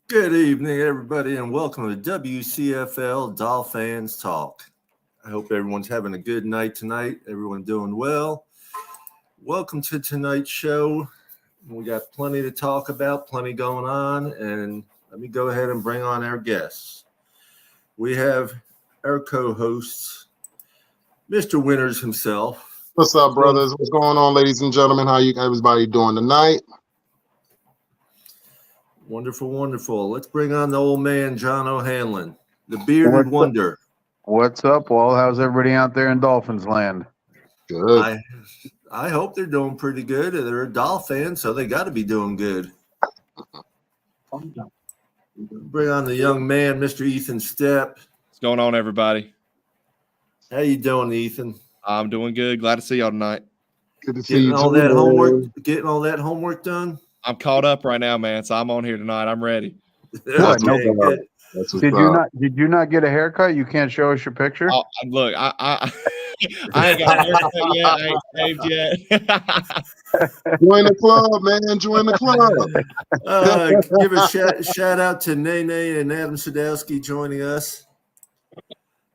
Good evening, everybody, and welcome to WCFL Dolphins Talk. I hope everyone's having a good night tonight. Everyone doing well. Welcome to tonight's show. We got plenty to talk about, plenty going on, and let me go ahead and bring on our guests. We have our co-hosts, Mr. Winters himself. What's up, brothers? What's going on, ladies and gentlemen? How you everybody doing tonight? Wonderful, wonderful. Let's bring on the old man, John O'Hanlon, the bearded wonder. What's up, Wall? How's everybody out there in Dolphins land? Good. I hope they're doing pretty good. They're a Dolphin, so they got to be doing good. Bring on the young man, Mr. Ethan Stepp. What's going on, everybody? How you doing, Ethan? I'm doing good. Glad to see y'all tonight. Good to see you. Getting all that homework done? I'm caught up right now, man, so I'm on here tonight. I'm ready. Good. Did you not get a haircut? You can't show us your picture? Oh, look, I ain't got a haircut yet. I ain't shaved yet. Join the club, man. Join the club. Give a shout out to Nene and Adam Sadowski joining us.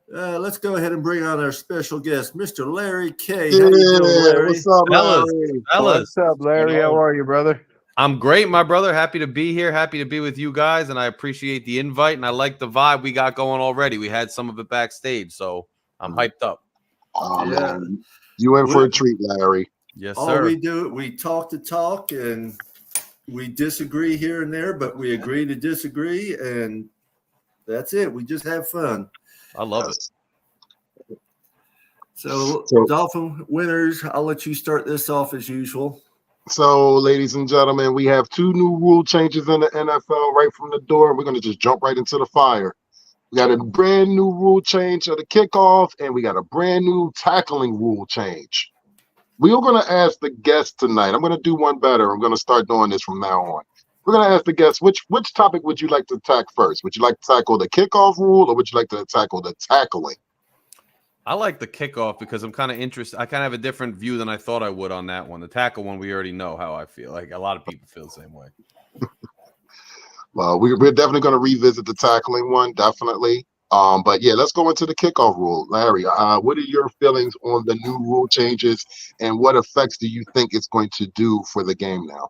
Let's go ahead and bring on our special guest, Mr. Larry K. How you doing, Larry? What's up, Larry? What's up, Larry? How are you, brother? I'm great, my brother. Happy to be here. Happy to be with you guys, and I appreciate the invite, and I like the vibe we got going already. We had some of it backstage, so I'm hyped up. Oh, man. You in for a treat, Larry. Yes, All sir. we do, we talk the talk, and we disagree here and there, but we agree to disagree, and that's it. We just have fun. I love it. So, Dolphin Winters, I'll let you start this off as usual. So, ladies and gentlemen, we have two new rule changes in the NFL right from the door. We're going to just jump right into the fire. We got a brand new rule change of the kickoff, and we got a brand new tackling rule change. We are going to ask the guests tonight. I'm going to do one better. I'm going to start doing this from now on. We're going to ask the guests, which topic would you like to attack first? Would you like to tackle the kickoff rule, or would you like to tackle the tackling? I like the kickoff because I'm kind of interested. I kind of have a different view than I thought I would on that one. The tackle one, we already know how I feel. Like a lot of people feel the same way. Well, we're definitely going to revisit the tackling one, definitely. But yeah, let's go into the kickoff rule. Larry, what are your feelings on the new rule changes, and what effects do you think it's going to do for the game now?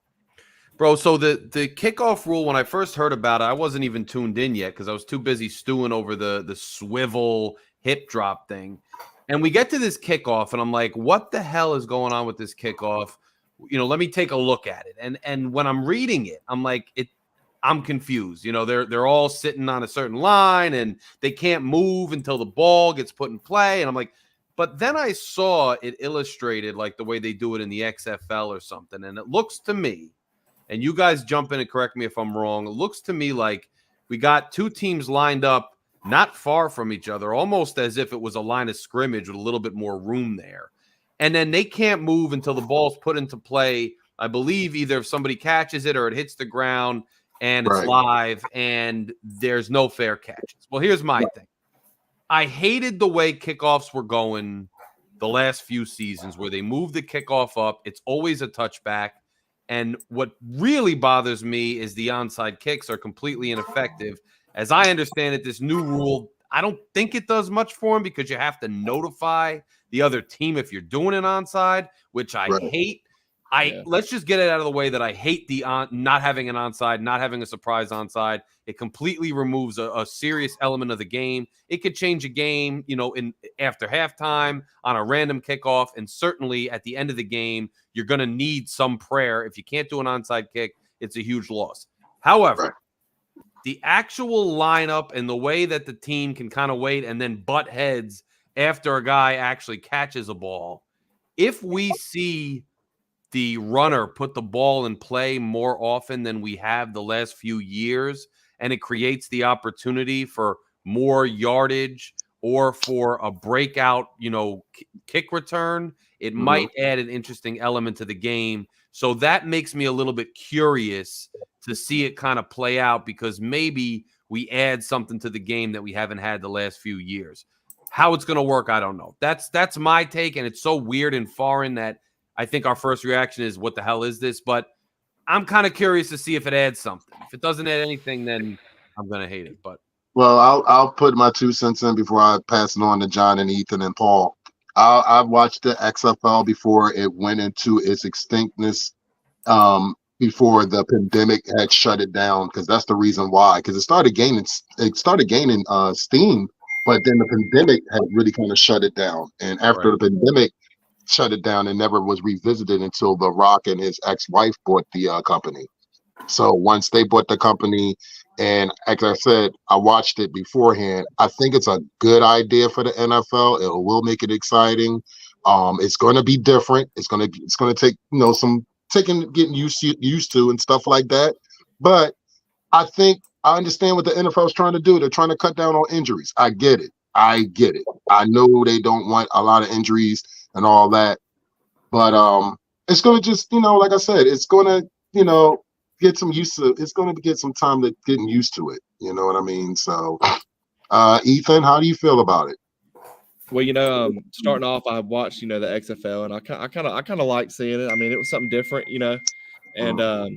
Bro, so the kickoff rule, when I first heard about it, I wasn't even tuned in yet because I was too busy stewing over the swivel hip drop thing. And we get to this kickoff, and I'm like, what the hell is going on with this kickoff? You know, let me take a look at it. And when I'm reading it, I'm like, I'm confused. You know, they're all sitting on a certain line, and they can't move until the ball gets put in play. And I'm like, but then I saw it illustrated like the way they do it in the XFL or something. And it looks to me, and you guys jump in and correct me if I'm wrong, it looks to me like we got two teams lined up not far from each other, almost as if it was a line of scrimmage with a little bit more room there. And then they can't move until the ball's put into play. I believe either if somebody catches it or it hits the ground and it's live and there's no fair catches. Well, here's my thing. I hated the way kickoffs were going the last few seasons where they move the kickoff up. It's always a touchback. And what really bothers me is the onside kicks are completely ineffective. As I understand it, this new rule, I don't think it does much for them because you have to notify the other team if you're doing an onside, which I hate. Let's just get it out of the way that I hate the not having an onside, not having a surprise onside. It completely removes a serious element of the game. It could change a game, you know, after halftime on a random kickoff, and certainly at the end of the game, you're going to need some prayer. If you can't do an onside kick, it's a huge loss. However, the actual lineup and the way that the team can kind of wait and then butt heads after a guy actually catches a ball, if we see the runner put the ball in play more often than we have the last few years, and it creates the opportunity for more yardage or for a breakout, you know, kick return, it might add an interesting element to the game. So that makes me a little bit curious to see it kind of play out, because maybe we add something to the game that we haven't had the last few years. How it's going to work, I don't know. That's my take, and it's so weird and foreign that I think our first reaction is, what the hell is this? But I'm kind of curious to see if it adds something. it doesn't add anything, then I'm gonna hate it. But Well, I'll put my 2 cents in before I pass it on to John and Ethan and Paul. I've watched the XFL before it went into its extinctness, before the pandemic had shut it down, because that's the reason why. Because it started gaining steam, but then the pandemic had really kind of shut it down. And after the pandemic shut it down, it never was revisited until The Rock and his ex-wife bought the company. So once they bought the company, and like I said, I watched it beforehand. I think it's a good idea for the NFL. It will make it exciting. It's going to be different. It's going to take some getting used to and stuff like that. But I think I understand what the NFL is trying to do. They're trying to cut down on injuries. I get it. I know they don't want a lot of injuries and all that, but it's going to just like I said, it's going to get some used to. It's going to get some time to getting used to it. You know what I mean? So, Ethan, how do you feel about it? Well, starting off, I watched the XFL, and I kind of like seeing it. I mean, it was something different, and I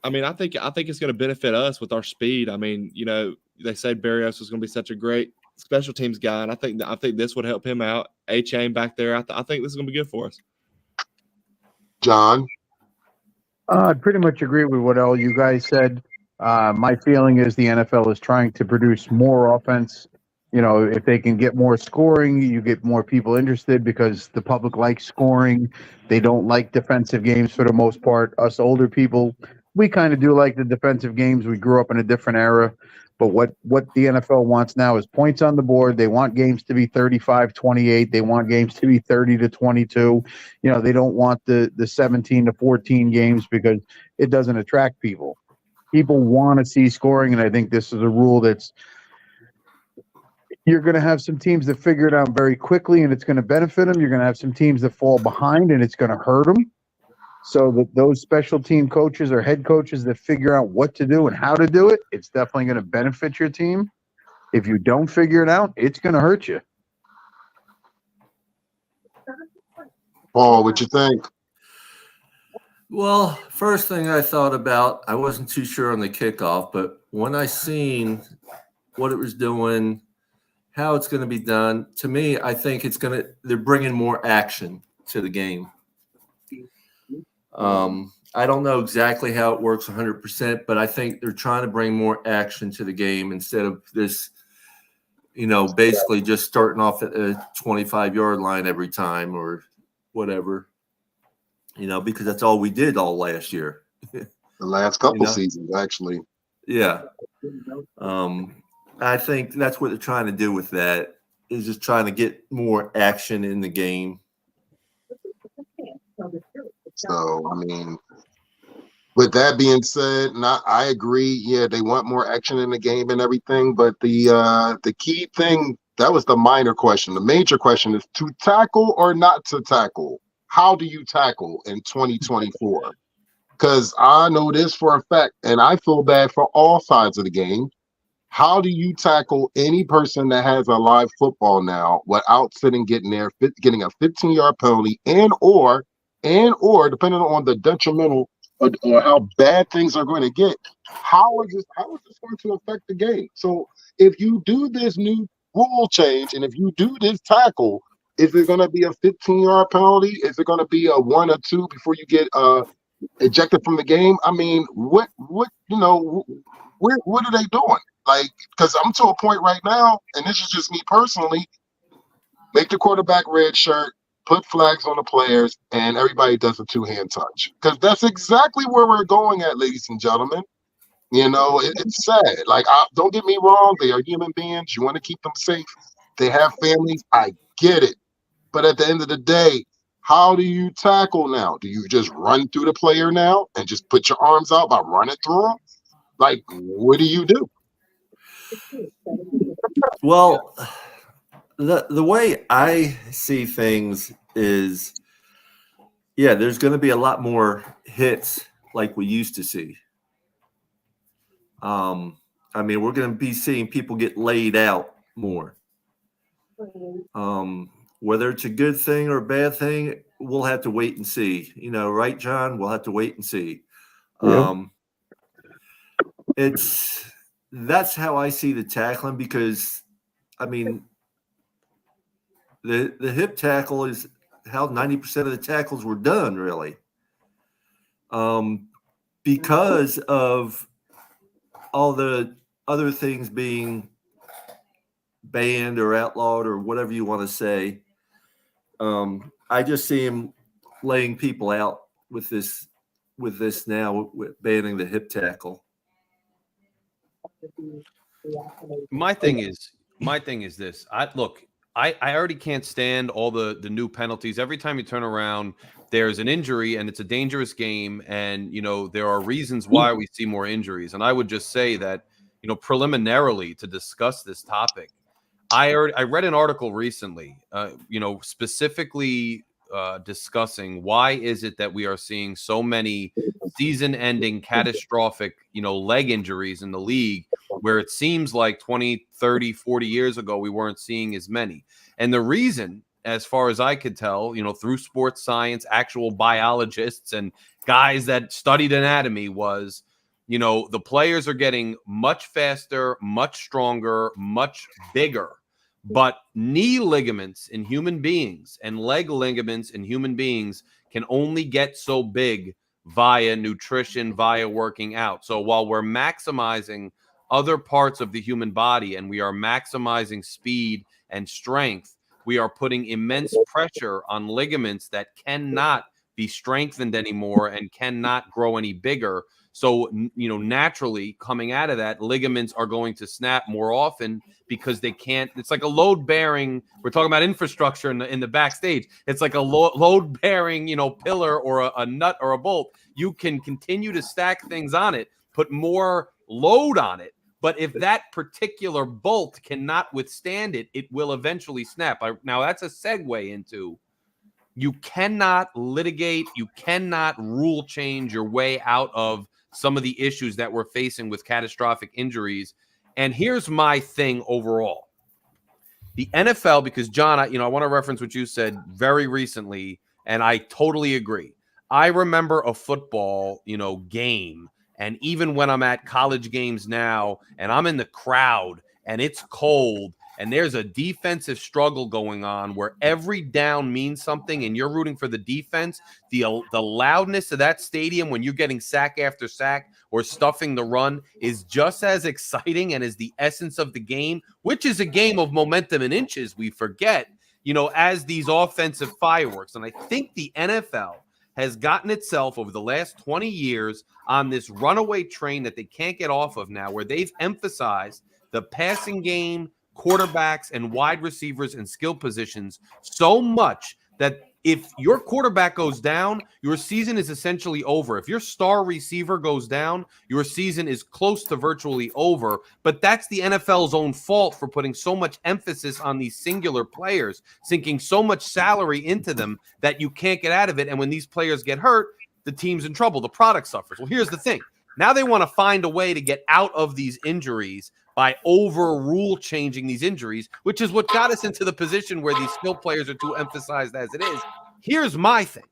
mean, I think it's going to benefit us with our speed. I mean, they said Barrios was going to be such a great special teams guy, and I think this would help him out. A-Chain back there, I think this is going to be good for us. John? I pretty much agree with what all you guys said. My feeling is the NFL is trying to produce more offense. If they can get more scoring, you get more people interested because the public likes scoring. They don't like defensive games for the most part. Us older people, we kind of do like the defensive games. We grew up in a different era. But what the NFL wants now is points on the board. They want games to be 35-28. They want games to be 30-22. They don't want the 17-14 games because it doesn't attract people. People want to see scoring, and I think this is a rule that's you're going to have some teams that figure it out very quickly, and it's going to benefit them. You're going to have some teams that fall behind, and it's going to hurt them. So that those special team coaches or head coaches that figure out what to do and how to do it, it's definitely going to benefit your team. If you don't figure it out, it's going to hurt you. Paul, what you think? Well, first thing I thought about, I wasn't too sure on the kickoff, but when I seen what it was doing, how it's going to be done, to me, I think they're bringing more action to the game. I don't know exactly how it works 100%, but I think they're trying to bring more action to the game instead of this, basically just starting off at a 25-yard line every time or whatever, because that's all we did all last year. The last couple seasons, actually. Yeah. I think that's what they're trying to do with that, is just trying to get more action in the game. So, I mean, with that being said, I agree. Yeah, they want more action in the game and everything, but the key thing, that was the minor question. The major question is to tackle or not to tackle. How do you tackle in 2024? Because I know this for a fact, and I feel bad for all sides of the game. How do you tackle any person that has a live football now without getting a 15-yard penalty and or depending on the detrimental or how bad things are going to get, how is this going to affect the game? So if you do this new rule change and if you do this tackle, is it going to be a 15-yard penalty? Is it going to be a 1 or 2 before you get ejected from the game? I mean, what are they doing? Like, because I'm to a point right now, and this is just me personally, make the quarterback red shirt, put flags on the players, and everybody does a 2-hand touch. Because that's exactly where we're going at, ladies and gentlemen. It's sad. Like, don't get me wrong. They are human beings. You want to keep them safe. They have families. I get it. But at the end of the day, how do you tackle now? Do you just run through the player now and just put your arms out by running through them? Like, what do you do? Well, the way I see things is, there's going to be a lot more hits like we used to see. I mean, we're going to be seeing people get laid out more. Whether it's a good thing or a bad thing, we'll have to wait and see. Right, John? We'll have to wait and see. Yeah. that's how I see the tackling, because I mean the hip tackle is how 90% of the tackles were done, really, because of all the other things being banned or outlawed or whatever you want to say. I just see him laying people out with this now, with banning the hip tackle. My thing is this. I already can't stand all the new penalties. Every time you turn around, there's an injury, and it's a dangerous game. And there are reasons why we see more injuries. And I would just say that, preliminarily, to discuss this topic, I read an article recently, specifically discussing why is it that we are seeing so many season-ending catastrophic, leg injuries in the league, where it seems like 20, 30, 40 years ago, we weren't seeing as many. And the reason, as far as I could tell, through sports science, actual biologists and guys that studied anatomy, was, the players are getting much faster, much stronger, much bigger. But knee ligaments in human beings and leg ligaments in human beings can only get so big via nutrition, via working out. So while we're maximizing other parts of the human body and we are maximizing speed and strength, we are putting immense pressure on ligaments that cannot be strengthened anymore and cannot grow any bigger. So, naturally coming out of that, ligaments are going to snap more often because they can't. It's like a load bearing. We're talking about infrastructure in the backstage. It's like a load bearing, pillar or a nut or a bolt. You can continue to stack things on it, put more load on it. But if that particular bolt cannot withstand it, it will eventually snap. Now, that's a segue into, you cannot litigate, you cannot rule change your way out of some of the issues that we're facing with catastrophic injuries. And here's my thing overall. The NFL, because John, I want to reference what you said very recently, and I totally agree. I remember a football, game, and even when I'm at college games now and I'm in the crowd and it's cold and there's a defensive struggle going on where every down means something and you're rooting for the defense, the loudness of that stadium when you're getting sack after sack or stuffing the run is just as exciting and is the essence of the game, which is a game of momentum and inches, we forget, as these offensive fireworks. And I think the NFL has gotten itself over the last 20 years on this runaway train that they can't get off of now, where they've emphasized the passing game, quarterbacks and wide receivers and skill positions so much that if your quarterback goes down, your season is essentially over. If your star receiver goes down, your season is close to virtually over. But that's the NFL's own fault for putting so much emphasis on these singular players, sinking so much salary into them that you can't get out of it. And when these players get hurt, the team's in trouble. The product suffers. Well, here's the thing. Now they want to find a way to get out of these injuries by overrule changing these injuries, which is what got us into the position where these skill players are too emphasized as it is. Here's my thing.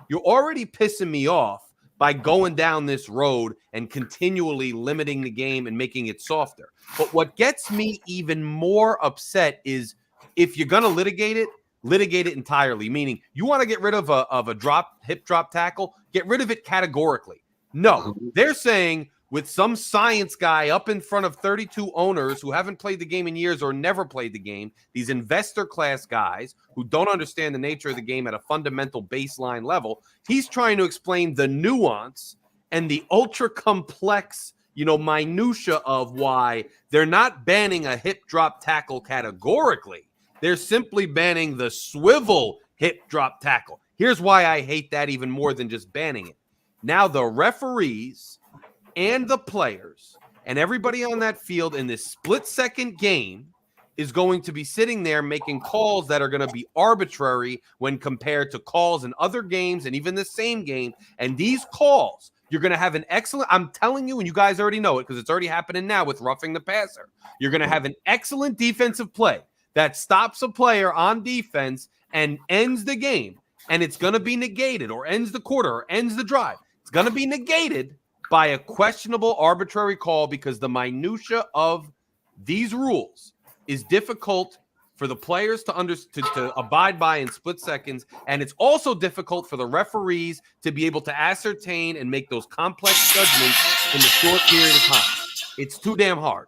You're already pissing me off by going down this road and continually limiting the game and making it softer. But what gets me even more upset is if you're going to litigate it entirely, meaning you want to get rid of a hip drop tackle, get rid of it categorically. No, they're saying with some science guy up in front of 32 owners who haven't played the game in years or never played the game, these investor class guys who don't understand the nature of the game at a fundamental baseline level, he's trying to explain the nuance and the ultra complex, minutia of why they're not banning a hip drop tackle categorically. They're simply banning the swivel hip drop tackle. Here's why I hate that even more than just banning it. Now the referees and the players and everybody on that field in this split-second game is going to be sitting there making calls that are going to be arbitrary when compared to calls in other games and even the same game. And these calls, you're going to have an excellent, I'm telling you, and you guys already know it because it's already happening now with roughing the passer. You're going to have an excellent defensive play that stops a player on defense and ends the game. And it's going to be negated, or ends the quarter, or ends the drive. It's going to be negated by a questionable arbitrary call because the minutia of these rules is difficult for the players to abide by in split seconds, and it's also difficult for the referees to be able to ascertain and make those complex judgments in a short period of time. It's too damn hard.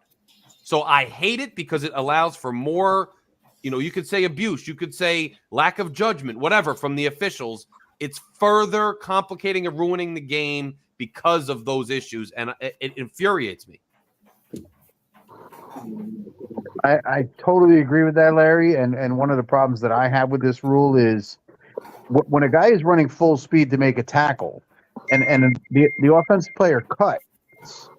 So I hate it because it allows for more, you could say abuse, you could say lack of judgment, whatever, from the officials. It's further complicating and ruining the game because of those issues, and it infuriates me. I totally agree with that, Larry. And one of the problems that I have with this rule is when a guy is running full speed to make a tackle, and the offensive player cuts,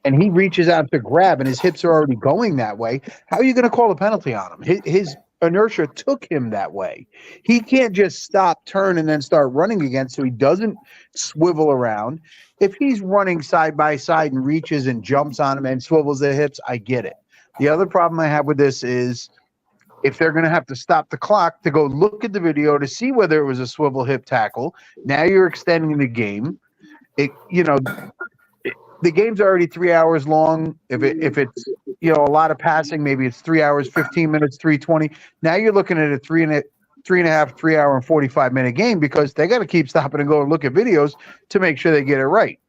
and he reaches out to grab, and his hips are already going that way, how are you going to call a penalty on him? His inertia took him that way. He can't just stop, turn, and then start running again so he doesn't swivel around. If he's running side by side and reaches and jumps on him and swivels the hips, I get it. The other problem I have with this is if they're going to have to stop the clock to go look at the video to see whether it was a swivel hip tackle, now you're extending the game. The game's already 3 hours long. If it's a lot of passing, maybe it's 3 hours, 15 minutes, 320. Now you're looking at a 3 hour and 45-minute game because they got to keep stopping and go and look at videos to make sure they get it right.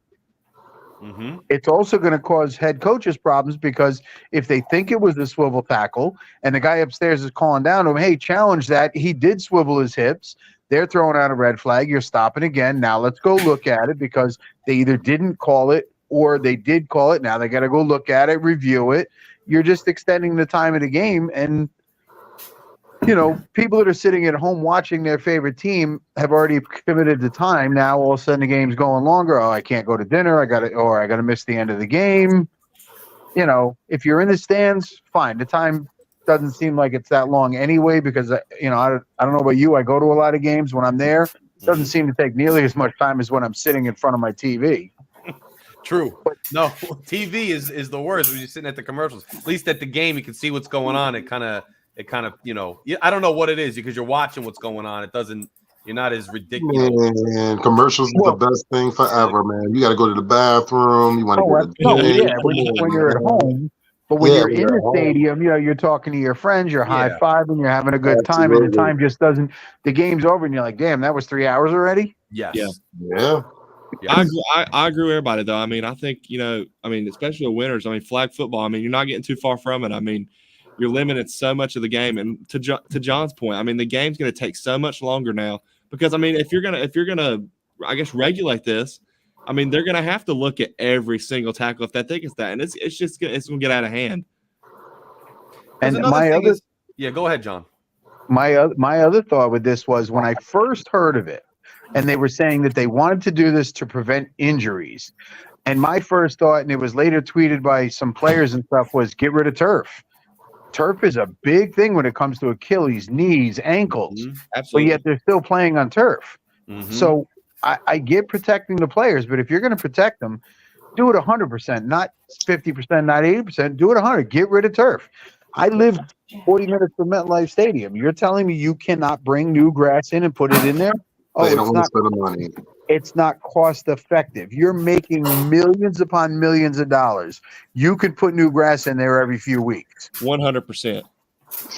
Mm-hmm. It's also going to cause head coaches problems because if they think it was a swivel tackle and the guy upstairs is calling down to him, hey, challenge that. He did swivel his hips. They're throwing out a red flag. You're stopping again. Now let's go look at it because they either didn't call it or they did call it. Now they got to go look at it, review it. You're just extending the time of the game. And, people that are sitting at home watching their favorite team have already committed the time. Now all of a sudden the game's going longer. Oh, I can't go to dinner. I got to miss the end of the game. If you're in the stands, fine. The time doesn't seem like it's that long anyway because, I don't know about you. I go to a lot of games. When I'm there, it doesn't seem to take nearly as much time as when I'm sitting in front of my TV. True. No, TV is the worst when you're sitting at the commercials. At least at the game, you can see what's going on. It kind of, I don't know what it is because you're watching what's going on. You're not as ridiculous. Man, commercials is the best thing forever, man. You got to go to the bathroom. You want to go to the game. When you're at home. But when you're in the stadium, you're talking to your friends, you're high-fiving, you're having a good time, and the time just doesn't – the game's over, and you're like, damn, that was 3 hours already? Yes. Yeah. Yes. I agree with everybody, though. I mean, I think, especially the Winters, flag football, you're not getting too far from it. You're limited so much of the game. And to John's point, the game's going to take so much longer now because, if you're gonna, I guess, regulate this, they're going to have to look at every single tackle if they think it's that. And it's going to get out of hand. And go ahead, John. My other thought with this was when I first heard of it, and they were saying that they wanted to do this to prevent injuries. And my first thought, and it was later tweeted by some players and stuff, was get rid of turf. Turf is a big thing when it comes to Achilles, knees, ankles. Mm-hmm. But yet they're still playing on turf. Mm-hmm. So I get protecting the players, but if you're going to protect them, do it 100%, not 50%, not 80%. Do it 100%. Get rid of turf. I live 40 minutes from MetLife Stadium. You're telling me you cannot bring new grass in and put it in there? They don't want to spend the money. It's not cost effective. You're making millions upon millions of dollars. You could put new grass in there every few weeks. 100%.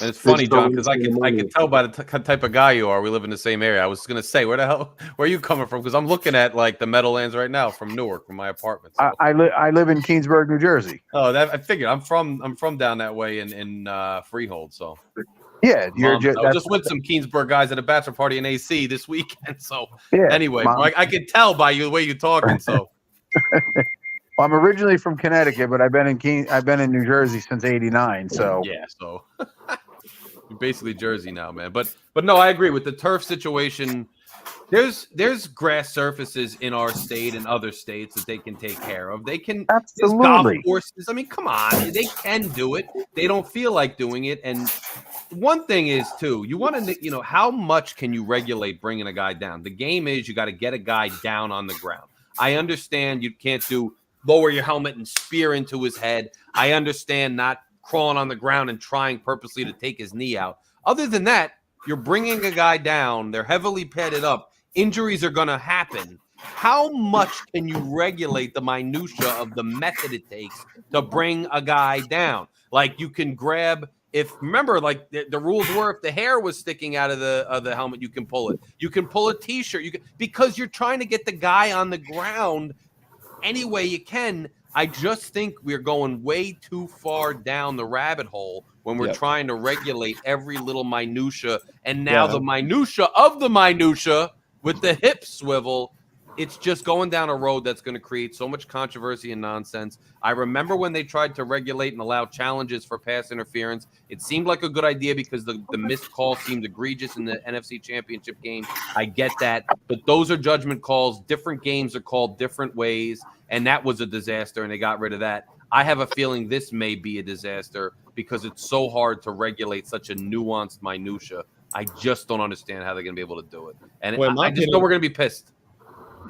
And it's funny, John, because I can tell by the type of guy you are. We live in the same area. I was going to say, where are you coming from? Because I'm looking at the Meadowlands right now from Newark, from my apartment. So. I live in Keensburg, New Jersey. Oh, I figured. I'm from down that way in Freehold. So yeah, I was just with some Keensburg guys at a bachelor party in AC this weekend. So anyway, I could tell by the way you're talking. So. Well, I'm originally from Connecticut, but I've been in New Jersey since '89. So yeah, so you're basically Jersey now, man. But no, I agree with the turf situation. There's grass surfaces in our state and other states that they can take care of. They can absolutely. Golf courses. Come on, they can do it. They don't feel like doing it. And one thing is too, you want to, how much can you regulate bringing a guy down? The game is you got to get a guy down on the ground. I understand you can't lower your helmet and spear into his head. I understand not crawling on the ground and trying purposely to take his knee out. Other than that, you're bringing a guy down. They're heavily padded up. Injuries are going to happen. how much can you regulate the minutia of the method it takes to bring a guy down? Like you can grab, if remember, like the rules were, if the hair was sticking out of the helmet, you can pull it. You can pull a t-shirt. You can, because you're trying to get the guy on the ground any way you can. I just think we're going way too far down the rabbit hole when we're trying to regulate every little minutia. And now the minutia of the minutia with the hip swivel, it's just going down a road that's going to create so much controversy and nonsense. I remember when they tried to regulate and allow challenges for pass interference. It seemed like a good idea because the missed call seemed egregious in the NFC Championship game. I get that. But those are judgment calls. Different games are called different ways. And that was a disaster, and they got rid of that. I have a feeling this may be a disaster because it's so hard to regulate such a nuanced minutia. I just don't understand how they're going to be able to do it. And I just know we're going to be pissed.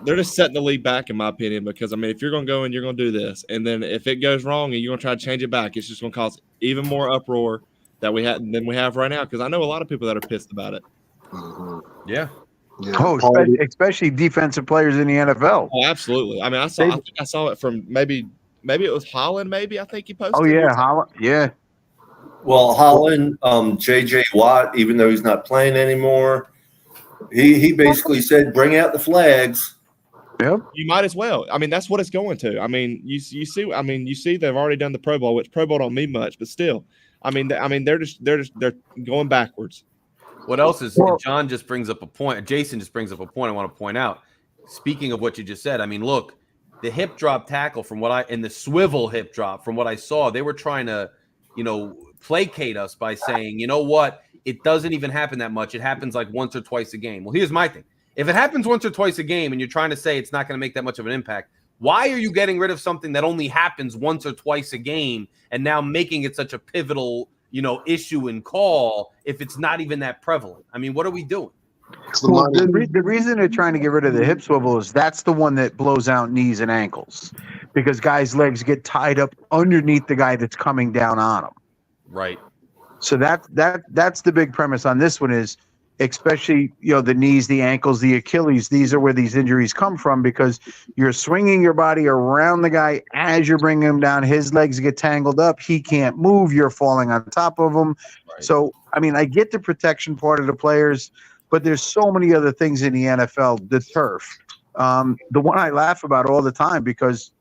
They're just setting the league back, in my opinion, because, I mean, if you're going to go and you're going to do this, and then if it goes wrong and you're going to try to change it back, it's just going to cause even more uproar than we have right now, because I know a lot of people that are pissed about it. Mm-hmm. Yeah. Oh, especially defensive players in the NFL. Oh, absolutely. I mean, I think I saw it from maybe it was Holland. Maybe I think he posted. Oh yeah, Holland. Yeah. Well, Holland, J.J. Watt, even though he's not playing anymore, he basically said, "Bring out the flags." Yep. You might as well. I mean, that's what it's going to. I mean, you see. I mean, you see, they've already done the Pro Bowl, which Pro Bowl don't mean much, but still, I mean, they're going backwards. What else is John just brings up a point? Jason just brings up a point I want to point out. Speaking of what you just said, I mean, look, the hip drop tackle and the swivel hip drop, from what I saw, they were trying to, placate us by saying, you know what, it doesn't even happen that much. It happens like once or twice a game. Well, here's my thing. If it happens once or twice a game and you're trying to say it's not going to make that much of an impact, why are you getting rid of something that only happens once or twice a game and now making it such a pivotal issue and call if it's not even that prevalent? I mean, what are we doing? Well, the reason they're trying to get rid of the hip swivel is that's the one that blows out knees and ankles because guys' legs get tied up underneath the guy that's coming down on them. Right. So that's the big premise on this one is, especially the knees, the ankles, the Achilles. These are where these injuries come from because you're swinging your body around the guy as you're bringing him down. His legs get tangled up. He can't move. You're falling on top of him. Right. So, I mean, I get the protection part of the players, but there's so many other things in the NFL. The turf, the one I laugh about all the time because,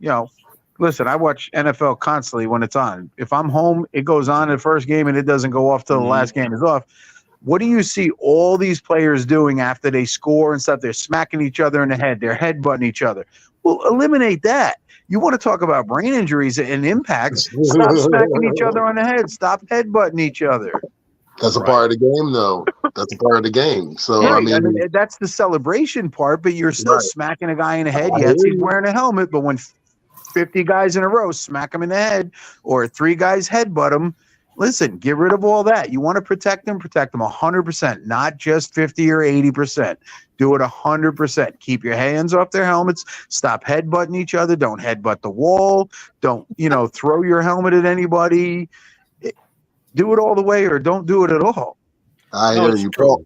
listen, I watch NFL constantly when it's on. If I'm home, it goes on in the first game and it doesn't go off till the last game is off. What do you see all these players doing after they score and stuff? They're smacking each other in the head. They're headbutting each other. Well, eliminate that. You want to talk about brain injuries and impacts? Stop smacking each other on the head. Stop headbutting each other. That's a part of the game, though. That's a part of the game. So, right. I mean, that's the celebration part, but you're still smacking a guy in the head. Yes, he's wearing a helmet, but when 50 guys in a row smack him in the head or 3 guys headbutt him, listen, get rid of all that. You want to protect them 100%, not just 50 or 80%. Do it 100%. Keep your hands off their helmets. Stop headbutting each other. Don't headbutt the wall. Don't, throw your helmet at anybody. Do it all the way or don't do it at all. I hear you, Paul.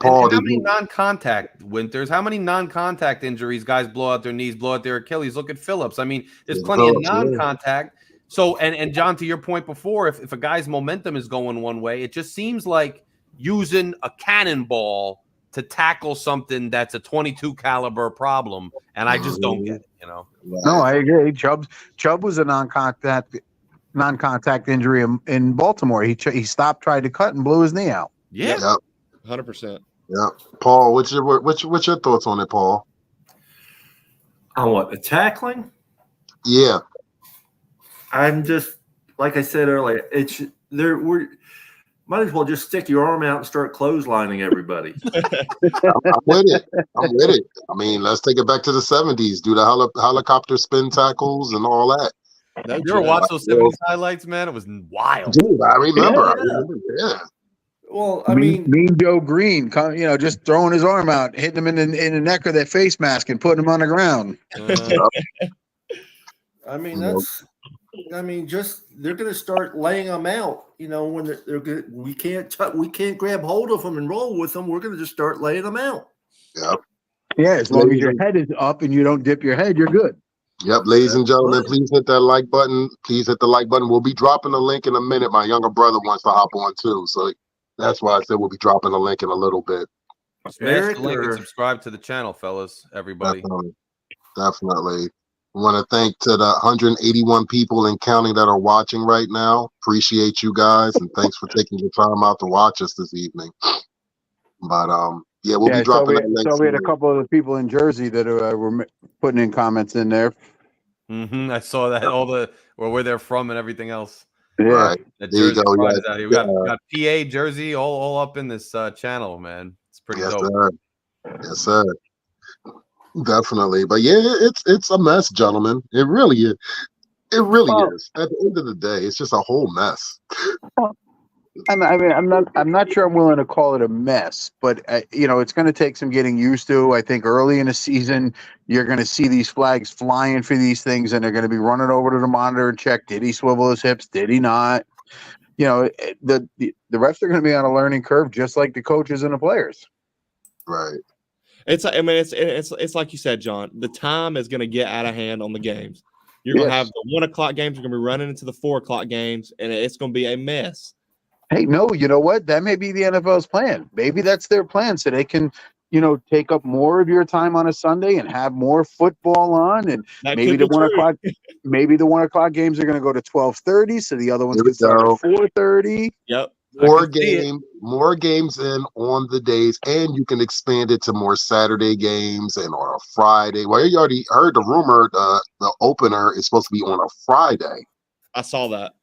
Paul, how many non-contact Winters? How many non-contact injuries guys blow out their knees, blow out their Achilles? Look at Phillips. I mean, there's plenty of non-contact. So, and John, to your point before, if a guy's momentum is going one way, it just seems like using a cannonball to tackle something that's a 22 caliber problem, and I just don't get it. No, I agree. Chubb was a non-contact injury in Baltimore. He stopped, tried to cut, and blew his knee out. Yeah, 100%. Yeah, Paul, what's your thoughts on it, Paul? On what, the tackling? Yeah. I'm just, like I said earlier, we might as well just stick your arm out and start clotheslining everybody. I'm with it. I mean, let's take it back to the 70s. Do the helicopter spin tackles and all that. You ever watch those 70s highlights, man? It was wild. Dude, I remember. Yeah. Well, I mean Joe Green, just throwing his arm out, hitting him in the neck of that face mask and putting him on the ground. I mean, they're going to start laying them out. When they're good, we can't grab hold of them and roll with them. We're going to just start laying them out. Yep. Yeah, as long as Ladies your and- head is up and you don't dip your head, you're good. Yep, ladies and gentlemen, Right. please hit that like button. Please hit the like button. We'll be dropping a link in a minute. My younger brother wants to hop on too, so that's why I said we'll be dropping a link in a little bit. Smash Eric, the link and or- subscribe to the channel, fellas. Everybody. Definitely. I want to thank to the 181 people and counting that are watching right now. Appreciate you guys, and thanks for taking your time out to watch us this evening. But yeah, we'll Yeah, be dropping that next we had a week. couple of the people in Jersey that were putting in comments in there. I saw that where they're from and everything else. Yeah. Right. That There you Jersey go. pride Yeah. is out here. We got PA, Jersey, all up in this channel, man. It's pretty Yes, dope. sir. Yes, sir. Definitely. But yeah, it's a mess, gentlemen. It really is. It really Well, is. At the end of the day, it's just a whole mess. I'm not sure I'm willing to call it a mess, but it's going to take some getting used to. I think early in the season, you're going to see these flags flying for these things, and they're going to be running over to the monitor and check: did he swivel his hips? Did he not? The refs are going to be on a learning curve, just like the coaches and the players. Right. It's like you said, John. The time is going to get out of hand on the games. You're going to have the 1 o'clock games. You're going to be running into the 4 o'clock games, and it's going to be a mess. Hey, no, you know what? That may be the NFL's plan. Maybe that's their plan, so they can, take up more of your time on a Sunday and have more football on, and That maybe could the be 1 true. o'clock, maybe the 1 o'clock games are going to go to 12:30, so the other ones Here we can start go. at 4:30. Yep. More games in on the days, and you can expand it to more Saturday games and on a Friday. Well, you already heard the rumor the opener is supposed to be on a Friday. I saw that.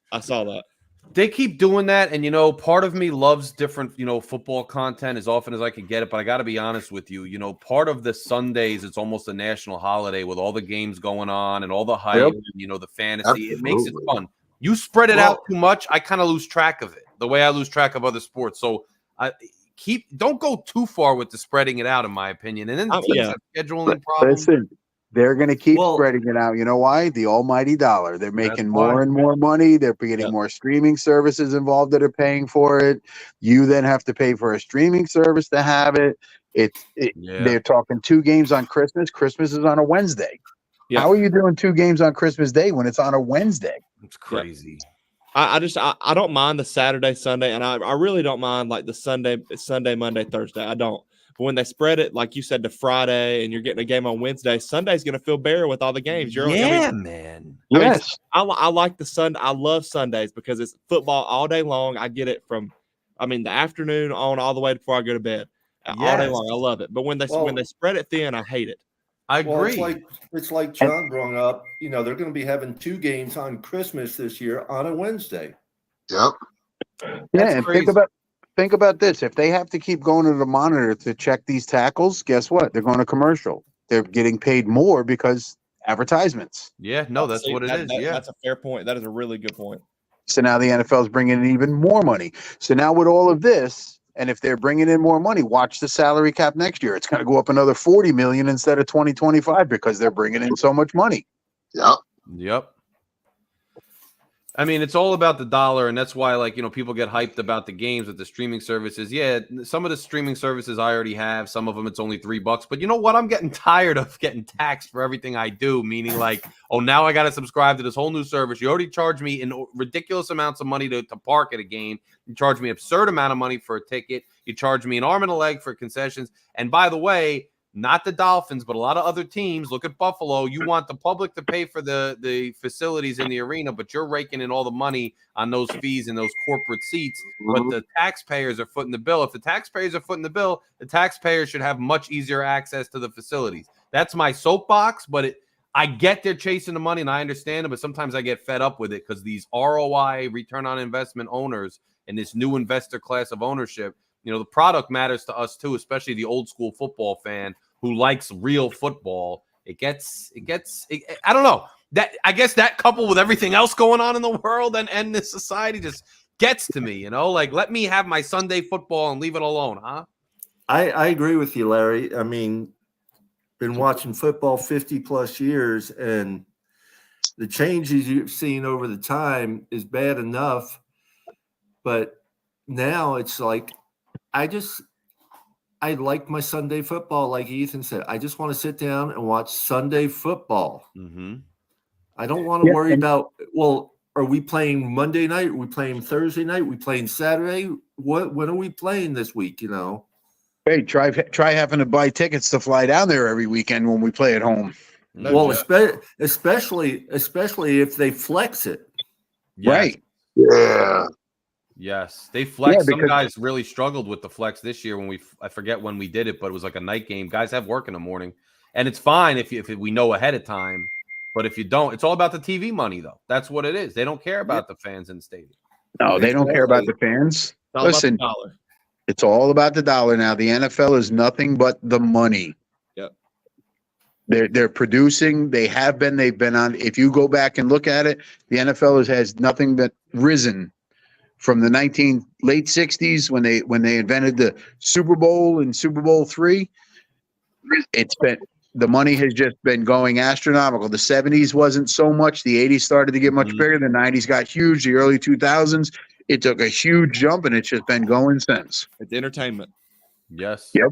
They keep doing that, and part of me loves different, football content as often as I can get it. But I got to be honest with you, part of the Sundays, it's almost a national holiday with all the games going on and all the hype, and, the fantasy. It makes it Absolutely. fun. You spread it out too much, I kind of lose track of it. The way I lose track of other sports. So don't go too far with the spreading it out, in my opinion. And then teams have scheduling problems. Listen, they're going to keep Well- spreading it out. You know why? The almighty dollar. They're making That's more why. and more money. They're getting more streaming services involved that are paying for it. You then have to pay for a streaming service to have it. They're talking 2 games on Christmas. Christmas is on a Wednesday. Yeah. How are you doing 2 games on Christmas Day when it's on a Wednesday? It's crazy. I don't mind the Saturday, Sunday, and I really don't mind like the Sunday, Monday, Thursday. I don't. But when they spread it, like you said, to Friday, and you're getting a game on Wednesday, Sunday's going to feel bare with all the games. Man. Yes. I like the Sunday. I love Sundays because it's football all day long. I get it from, the afternoon on all the way before I go to bed, all day long. I love it. But when they spread it thin, I hate it. I agree. Well, it's like John brought up. They're going to be having 2 games on Christmas this year on a Wednesday. Yep. Yeah, and think about this. If they have to keep going to the monitor to check these tackles, guess what? They're going to commercial. They're getting paid more because advertisements. Yeah, no, that's what it is. That's a fair point. That is a really good point. So now the NFL is bringing in even more money. So now with all of this, and if they're bringing in more money, watch the salary cap next year. It's going to go up another 40 million instead of 2025 because they're bringing in so much money. Yep. It's all about the dollar, and that's why, people get hyped about the games with the streaming services. Yeah, some of the streaming services I already have. Some of them it's only $3. But you know what? I'm getting tired of getting taxed for everything I do. Meaning, now I got to subscribe to this whole new service. You already charge me in ridiculous amounts of money to park at a game. You charge me an absurd amount of money for a ticket. You charge me an arm and a leg for concessions. And by the way, not the Dolphins, but a lot of other teams. Look at Buffalo. You want the public to pay for the facilities in the arena, but you're raking in all the money on those fees and those corporate seats. But the taxpayers are footing the bill. If the taxpayers are footing the bill, the taxpayers should have much easier access to the facilities. That's my soapbox, but I get they're chasing the money, and I understand it, but sometimes I get fed up with it because these ROI, return on investment owners, and this new investor class of ownership, the product matters to us too, especially the old school football fan who likes real football. I don't know. I guess that coupled with everything else going on in the world and this society just gets to me, let me have my Sunday football and leave it alone, huh? I agree with you, Larry. Been watching football 50 plus years, and the changes you've seen over the time is bad enough. But now it's like, I like my Sunday football, like Ethan said. I just want to sit down and watch Sunday football. Mm-hmm. I don't want to Yeah, worry and- about, well, are we playing Monday night? Are we playing Thursday night? Are we playing Saturday? When are we playing this week? Hey, try having to buy tickets to fly down there every weekend when we play at home. No Well, joke. especially if they flex it. Yes. Right. Yeah. Yes, they flex. Some because- guys really struggled with the flex this year when I forget when we did it, but it was like a night game. Guys have work in the morning, and it's fine if we know ahead of time. But if you don't, it's all about the TV money, though. That's what it is. They don't care about the fans in the stadium. No, they don't care about the fans. It's all Listen, about the dollar. it's all about the dollar now. The NFL is nothing but the money. Yep. They're producing. They've been on. If you go back and look at it, the NFL has nothing but risen from the late 60s when they invented the Super Bowl and Super Bowl III. The money has just been going astronomical. The 70s wasn't so much. The 80s started to get much bigger. The 90s got huge. The early 2000s, it took a huge jump, and it's just been going since. It's entertainment. Yes. Yep.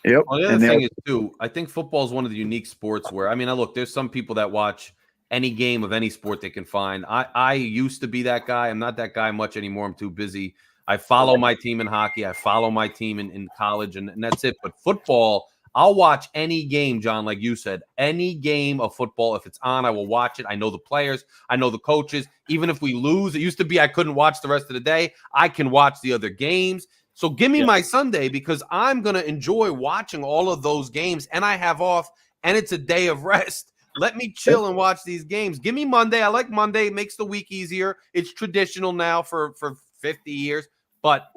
Yep. Well, the other And thing is too, I think football is one of the unique sports where look, there's some people that watch any game of any sport they can find. I used to be that guy. I'm not that guy much anymore. I'm too busy. I follow my team in hockey. I follow my team in college, and that's it. But football, I'll watch any game, John, like you said, any game of football. If it's on, I will watch it. I know the players. I know the coaches. Even if we lose, it used to be I couldn't watch the rest of the day. I can watch the other games. So give me my Sunday because I'm going to enjoy watching all of those games, and I have off, and it's a day of rest. Let me chill and watch these games. Give me Monday. I like Monday. It makes the week easier. It's traditional now for 50 years, but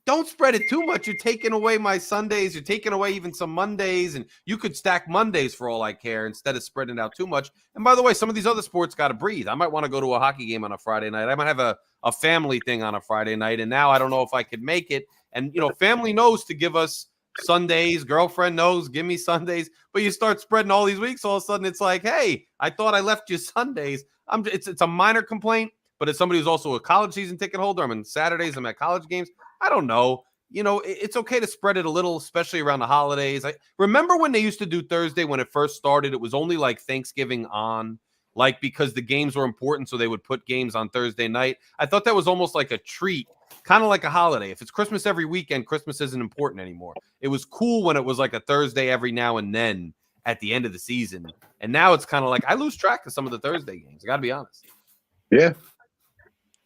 don't spread it too much. You're taking away my Sundays. You're taking away even some Mondays, and you could stack Mondays for all I care instead of spreading it out too much. And by the way, some of these other sports got to breathe. I might want to go to a hockey game on a Friday night. I might have a family thing on a Friday night, and now I don't know if I could make it. And, family knows to give us Sundays. Girlfriend knows, give me Sundays. But you start spreading all these weeks, all of a sudden it's like, hey, I thought I left you Sundays. It's a minor complaint, but as somebody who's also a college season ticket holder, I'm in Saturdays, I'm at college games. I don't know. It's okay to spread it a little, especially around the holidays. I remember when they used to do Thursday when it first started, it was only like Thanksgiving on, like because the games were important, so they would put games on Thursday night. I thought that was almost like a treat, kind of like a holiday. If it's Christmas every weekend, Christmas isn't important anymore. It was cool when it was like a Thursday every now and then at the end of the season. And now it's kind of like I lose track of some of the Thursday games. I got to be honest. Yeah.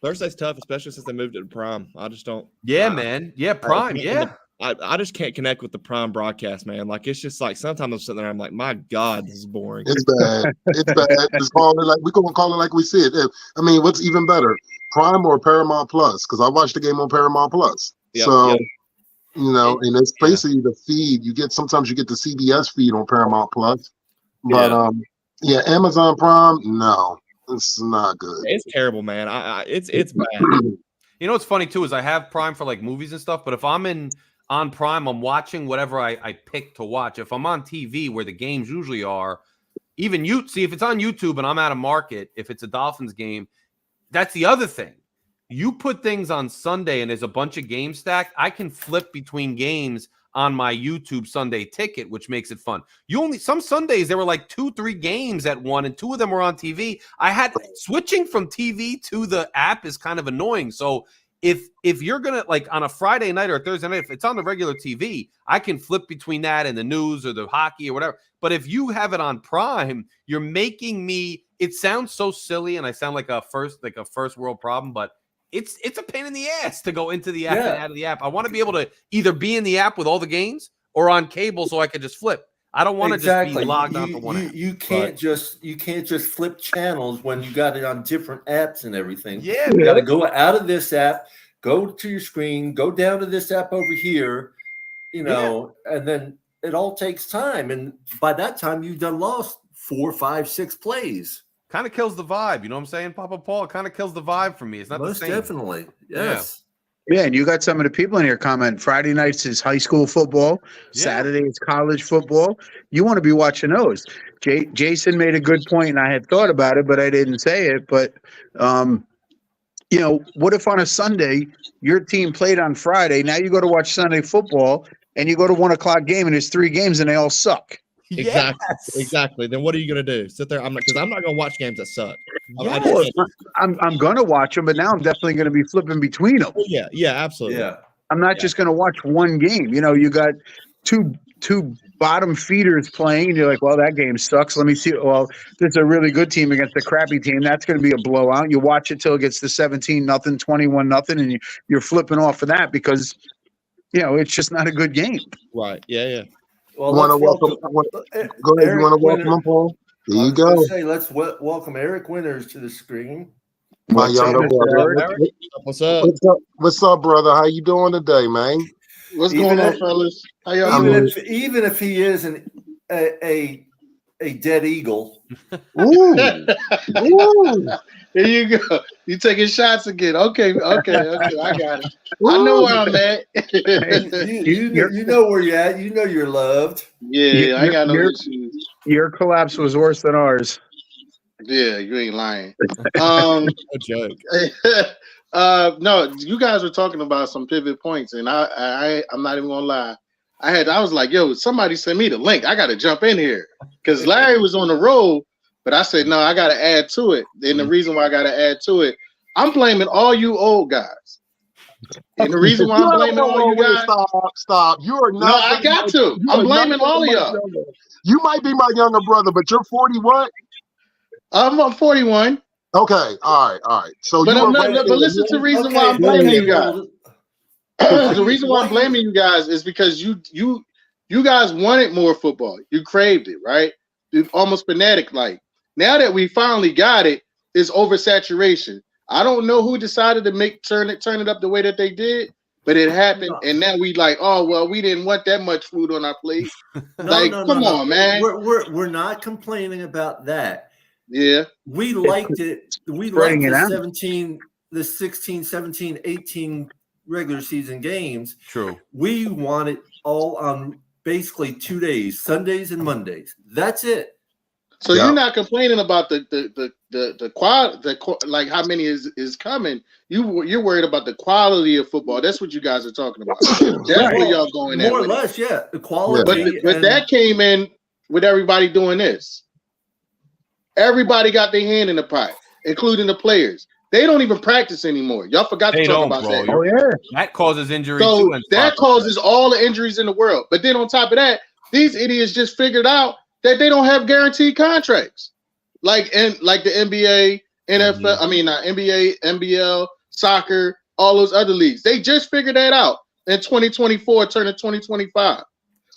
Thursday's tough, especially since they moved it to Prime. I just don't. Yeah, man. Yeah, Prime. Yeah. I just can't connect with the Prime broadcast, man. Like it's just like sometimes I'm sitting there, I'm like, my God, this is boring. It's bad. It's bad. Just call it like we're gonna call it like we see it. I mean, what's even better, Prime or Paramount Plus? Because I watched the game on Paramount Plus. Yep, So yep. and it's basically the feed. Sometimes you get the CBS feed on Paramount Plus. But Amazon Prime, no. It's not good. It's terrible, man. It's bad. What's funny too is I have Prime for like movies and stuff, but if I'm on Prime, I'm watching whatever I pick to watch. If I'm on TV where the games usually are, even if it's on YouTube and I'm out of market, if it's a Dolphins game, that's the other thing. You put things on Sunday and there's a bunch of games stacked, I can flip between games on my YouTube Sunday ticket, which makes it fun. Some Sundays there were like 2-3 games at one, and 2 of them were on TV. Switching from TV to the app is kind of annoying. So if you're gonna like on a Friday night or a Thursday night, if it's on the regular TV, I can flip between that and the news or the hockey or whatever. But if you have it on Prime, you're making me. It sounds so silly, and I sound like a first world problem, but it's a pain in the ass to go into the app and out of the app. I want to be able to either be in the app with all the games or on cable so I can just flip. I don't want to just be logged on to one app. You can't just flip channels when you got it on different apps and everything. Yeah, you got to go out of this app, go to your screen, go down to this app over here, and then it all takes time. And by that time, you've done lost 4, 5, 6 plays. Kind of kills the vibe. You know what I'm saying, Papa Paul? It kind of kills the vibe for me. It's not Most the same. definitely. Yes. Yeah, and you got some of the people in here comment Friday nights is high school football, Yeah. Saturday is college football. You want to be watching those. Jason made a good point, and I had thought about it, but I didn't say it. But, what if on a Sunday your team played on Friday? Now you go to watch Sunday football, and you go to 1 o'clock game and there's 3 games and they all suck. Exactly. Yes. Exactly. Then what are you going to do? Sit there? I'm not going to watch games that suck. Yes. I'm going to watch them, but now I'm definitely going to be flipping between them. Yeah. Yeah. Absolutely. Yeah. I'm not just going to watch one game. You know, you got two bottom feeders playing, and you're like, well, that game sucks. Let me see. Well, this is a really good team against a crappy team. That's going to be a blowout. You watch it till it gets to 17-0, 21-0, and you're flipping off of that because, you know, it's just not a good game. Right. Yeah. Yeah. Well, Want to let's welcome? Go ahead. You want to welcome him, Paul? There I you was gonna go. say, let's welcome Eric Winters to the screen. My younger brother. Eric? What's up? What's up, brother? How you doing today, man? What's Even going on, if- fellas? How y'all doing? Even if he is a dead eagle, Ooh. Ooh. Here you go. You taking shots again? Okay, I got it. I know where I'm at. you know where you're at. You know you're loved. Yeah, I ain't got no You're- issues. Your collapse was worse than ours. Yeah, you ain't lying. No joke. No, you guys were talking about some pivot points, and I'm not even gonna lie. I was like, yo, somebody send me the link. I gotta jump in here because Larry was on the roll, but I said no, I gotta add to it. And the reason why I gotta add to it, I'm blaming all you old guys. And the reason why I'm blaming all you guys, Stop. You are not. no, I got to. I'm blaming all of y'all. You might be my younger brother, but you're 40 what? I'm 41, Okay, all right. So but you I'm are not. But listen to the reason why I'm Okay, blaming you well, guys. The reason why I'm blaming you guys is because you guys wanted more football. You craved it, right? You're almost fanatic like. Now that we finally got it, it's oversaturation. I don't know who decided to turn it up the way that they did, but it happened, and now we like, oh well, we didn't want that much food on our plate. Come on, man. We're not complaining about that. Yeah, We liked it. We Spreading liked it out. the 16, 17, 18 regular season games. True. We want it all on basically 2 days, Sundays and Mondays. That's it. so Yeah. you're not complaining about the quality, like how many is coming. You're worried about the quality of football. That's what you guys are talking about. That's where y'all going at. More or with it. less, yeah. The quality. But and- that came in with everybody doing this. Everybody got their hand in the pot, including the players. They don't even practice anymore. Y'all forgot to They talk don't, about bro. that. Oh, yeah. That causes injury too. So And that causes all the injuries in the world. But then on top of that, these idiots just figured out that they don't have guaranteed contracts. Like the NBA, NFL, I mean not NBA, NBL, soccer, all those other leagues. They just figured that out in 2024, turning 2025.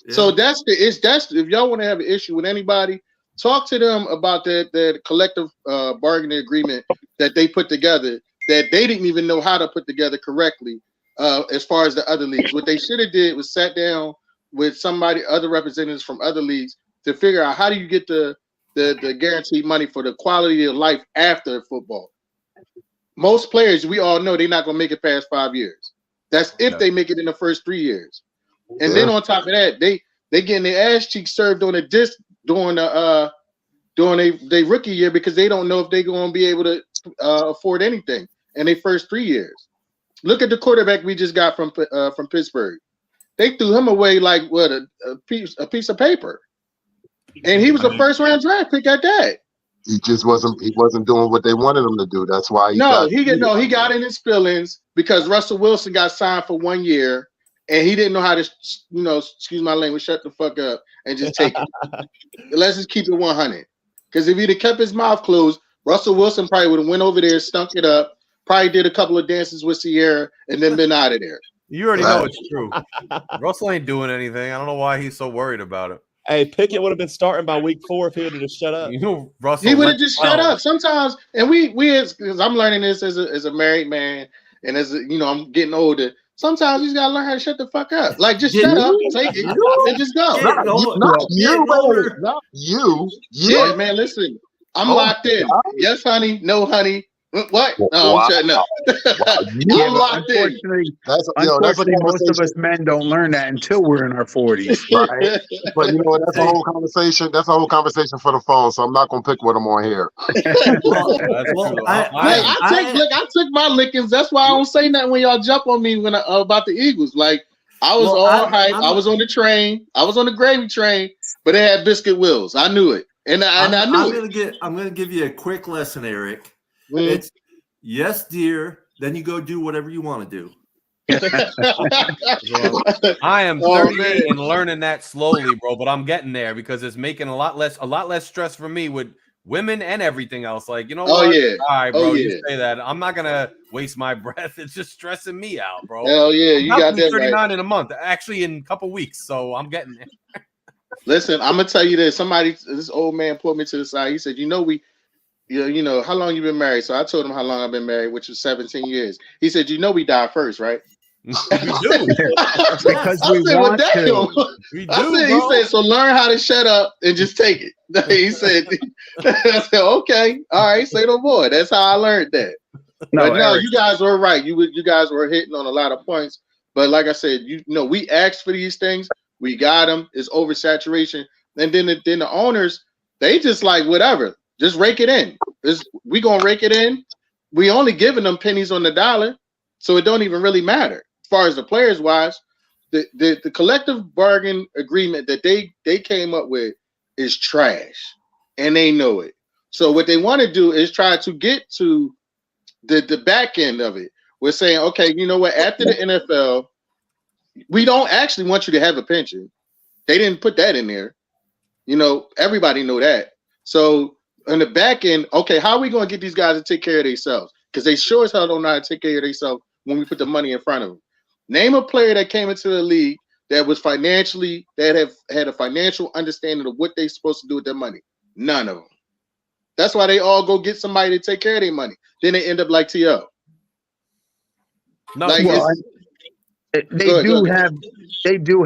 yeah. So that's if y'all want to have an issue with anybody, talk to them about that collective bargaining agreement that they put together that they didn't even know how to put together correctly. As far as the other leagues, what they should have did was sat down with other representatives from other leagues to figure out how do you get the guaranteed money for the quality of life after football. Most players, we all know they're not going to make it past 5 years. That's if they make it in the first 3 years. And then on top of that, they getting their ass cheeks served on a disc during their rookie year because they don't know if they're going to be able to afford anything in their first 3 years. Look at the quarterback we just got from Pittsburgh. They threw him away like what a piece of paper, and he was a first round draft pick at that. He just wasn't doing what they wanted him to do. That's why He got in his feelings because Russell Wilson got signed for 1 year, and he didn't know how to, excuse my language, shut the fuck up and just take it. Let's just keep it 100. Because if he'd have kept his mouth closed, Russell Wilson probably would have went over there, stunk it up, probably did a couple of dances with Sierra, and then been out of there. You already know it's true. Russell ain't doing anything. I don't know why he's so worried about it. Hey, Pickett would have been starting by week 4 if he would have just shut up. You know, Russell. He would have just shut up sometimes. And because I'm learning this as a married man, and I'm getting older. Sometimes you just gotta learn how to shut the fuck up. Like just shut up, take it, and just go. Not you. Shit, man, listen. I'm locked in. Yes, honey. No, honey. What? No, I'm shutting up. I'm locked in. Unfortunately, most of us men don't learn that until we're in our 40s. Right? But that's a whole conversation. That's a whole conversation for the phone. So I'm not gonna pick with them on here. I took my lickings. That's why I don't say nothing when y'all jump on me about the Eagles. Like I was Well, all hyped. I'm- I was on the train. I was on the gravy train, but it had biscuit wheels. I knew it, and I knew it. I'm gonna give you a quick lesson, Eric. Mhm. It's yes, dear. Then you go do whatever you want to do. I am Oh, 30 man. and learning that slowly, bro. But I'm getting there because it's making a lot less stress for me with women and everything else. Like, you know Oh, what? yeah. All right, Oh, bro. yeah. You say that. I'm not gonna waste my breath. It's just stressing me out, bro. Hell yeah, you I'm got about to be that 39 right. in a month, actually in a couple weeks. So I'm getting there. Listen, I'm gonna tell you this. This old man pulled me to the side. He said, "You know, how long you been married?" So I told him how long I've been married, which was 17 years. He said, "You know, we die first, right?" We do. Because I we said, "Well, want damn." to. We I do, said, bro. he said, "So learn how to shut up and just take it." He said, "I said, okay, all right, say no more." That's how I learned that. No, But no, Eric, you guys were right. You guys were hitting on a lot of points. But like I said, we asked for these things. We got them. It's oversaturation. And then the owners, they just like whatever. Just rake it in. We gonna rake it in. We only giving them pennies on the dollar, so it don't even really matter. As far as the players wise, the collective bargain agreement that they came up with is trash, and they know it. So what they want to do is try to get to the back end of it. We're saying, okay, you know what? After the NFL, we don't actually want you to have a pension. They didn't put that in there. Everybody know that. So on the back end, okay, how are we going to get these guys to take care of themselves? Because they sure as hell don't know how to take care of themselves when we put the money in front of them. Name a player that came into the league that was that had a financial understanding of what they're supposed to do with their money. None of them. That's why they all go get somebody to take care of their money. Then they end up like T.O. No, Like, well, it's- they Go do ahead.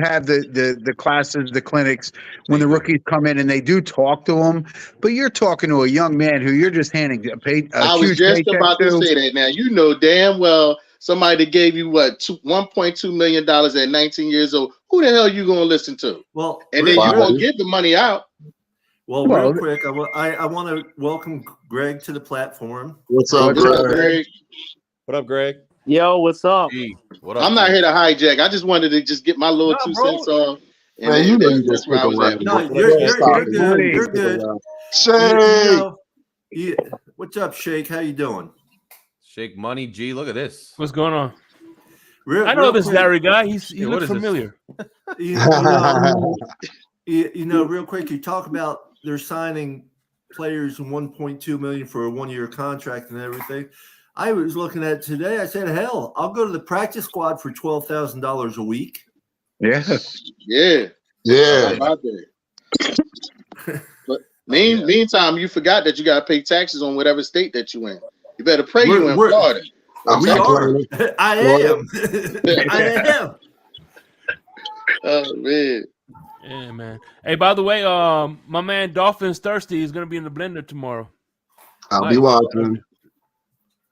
have the classes, the clinics when the rookies come in and they do talk to them. But you're talking to a young man who you're just handing a I was huge just paycheck about to to. say that. Now you know damn well somebody that gave you $1.2 million at 19 years old. Who the hell you gonna listen to? Well, And then you gonna give the money out. Well, Well, real quick, I want to welcome Greg to the platform. What's up, What's up, Greg? Greg? What up, Greg? Yo, what's up? Gee, what up? I'm not G? here to hijack. I just wanted to just get my little Nah, 2 bro. cents off. And Man, you know you that's just where stick I was around. at. No, bro. you're Stop it. good. You know you You're just stick good. around. You know, what's up, Shake? How you doing? Shake money, G. Look at this. What's going on? Real, I know real this quick, Larry guy. He Yeah, what looks is this? familiar. Real quick, you talk about they're signing players in 1.2 million for a 1-year contract and everything. I was looking at it today. I said, hell, I'll go to the practice squad for $12,000 a week. Yeah. Yeah. Yeah. How about that? But meantime, you forgot that you gotta pay taxes on whatever state that you in. You better pray you in Florida. I'm We are. complaining. I am. I am. Oh man. Yeah, man. Hey, by the way, my man Dolphin's Thirsty is gonna be in the blender tomorrow. I'll be watching.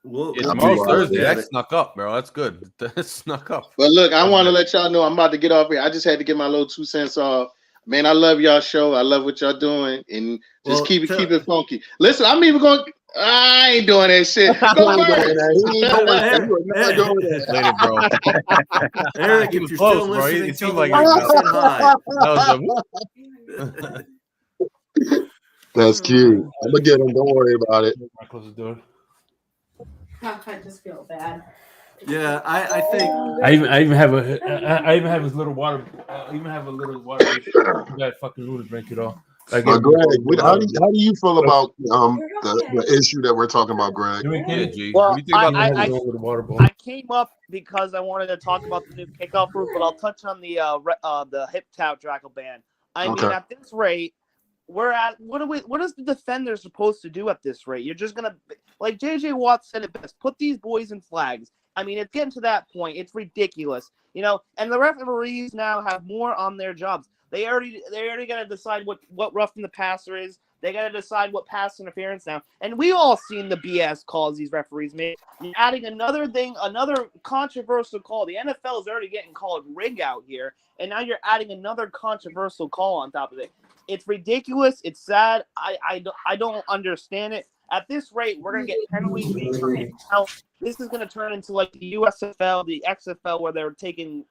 It's I'll tomorrow's be Thursday. watching. That snuck up, bro. That's good. That snuck up. But look, I want to let y'all know I'm about to get off here. I just had to get my little 2 cents off. Man, I love y'all show. I love what y'all doing, and just keep it funky. Listen, I'm even going. I ain't doing that shit. Go Later, bro. Eric, He if was you're close, still bro. listening, It tell seemed the like wife he I said hi. That was That's cute. I'm gonna get him. Don't worry about it. I close the door. I just feel bad. Yeah, I think I even have his little water. I even have a little water. That fucking Luna drink it all. Greg, how do you feel about the issue that we're talking about, Greg? Yeah, G. Well, What do you think about I came up because I wanted to talk about the new kickoff rule, but I'll touch on the hip tap tackle ban. I mean, at this rate, we're at what is the defender supposed to do at this rate? You're just gonna, like JJ Watt said it best, put these boys in flags. I mean, it's getting to that point. It's ridiculous, and the referees now have more on their jobs. They already got to decide what roughing the passer is. They got to decide what pass interference now. And we all seen the BS calls these referees make. You're adding another controversial call. The NFL is already getting called rig out here, and now you're adding another controversial call on top of it. It's ridiculous. It's sad. I don't understand it. At this rate, we're gonna get penalties being removed. This is gonna turn into like the USFL, the XFL, where they're taking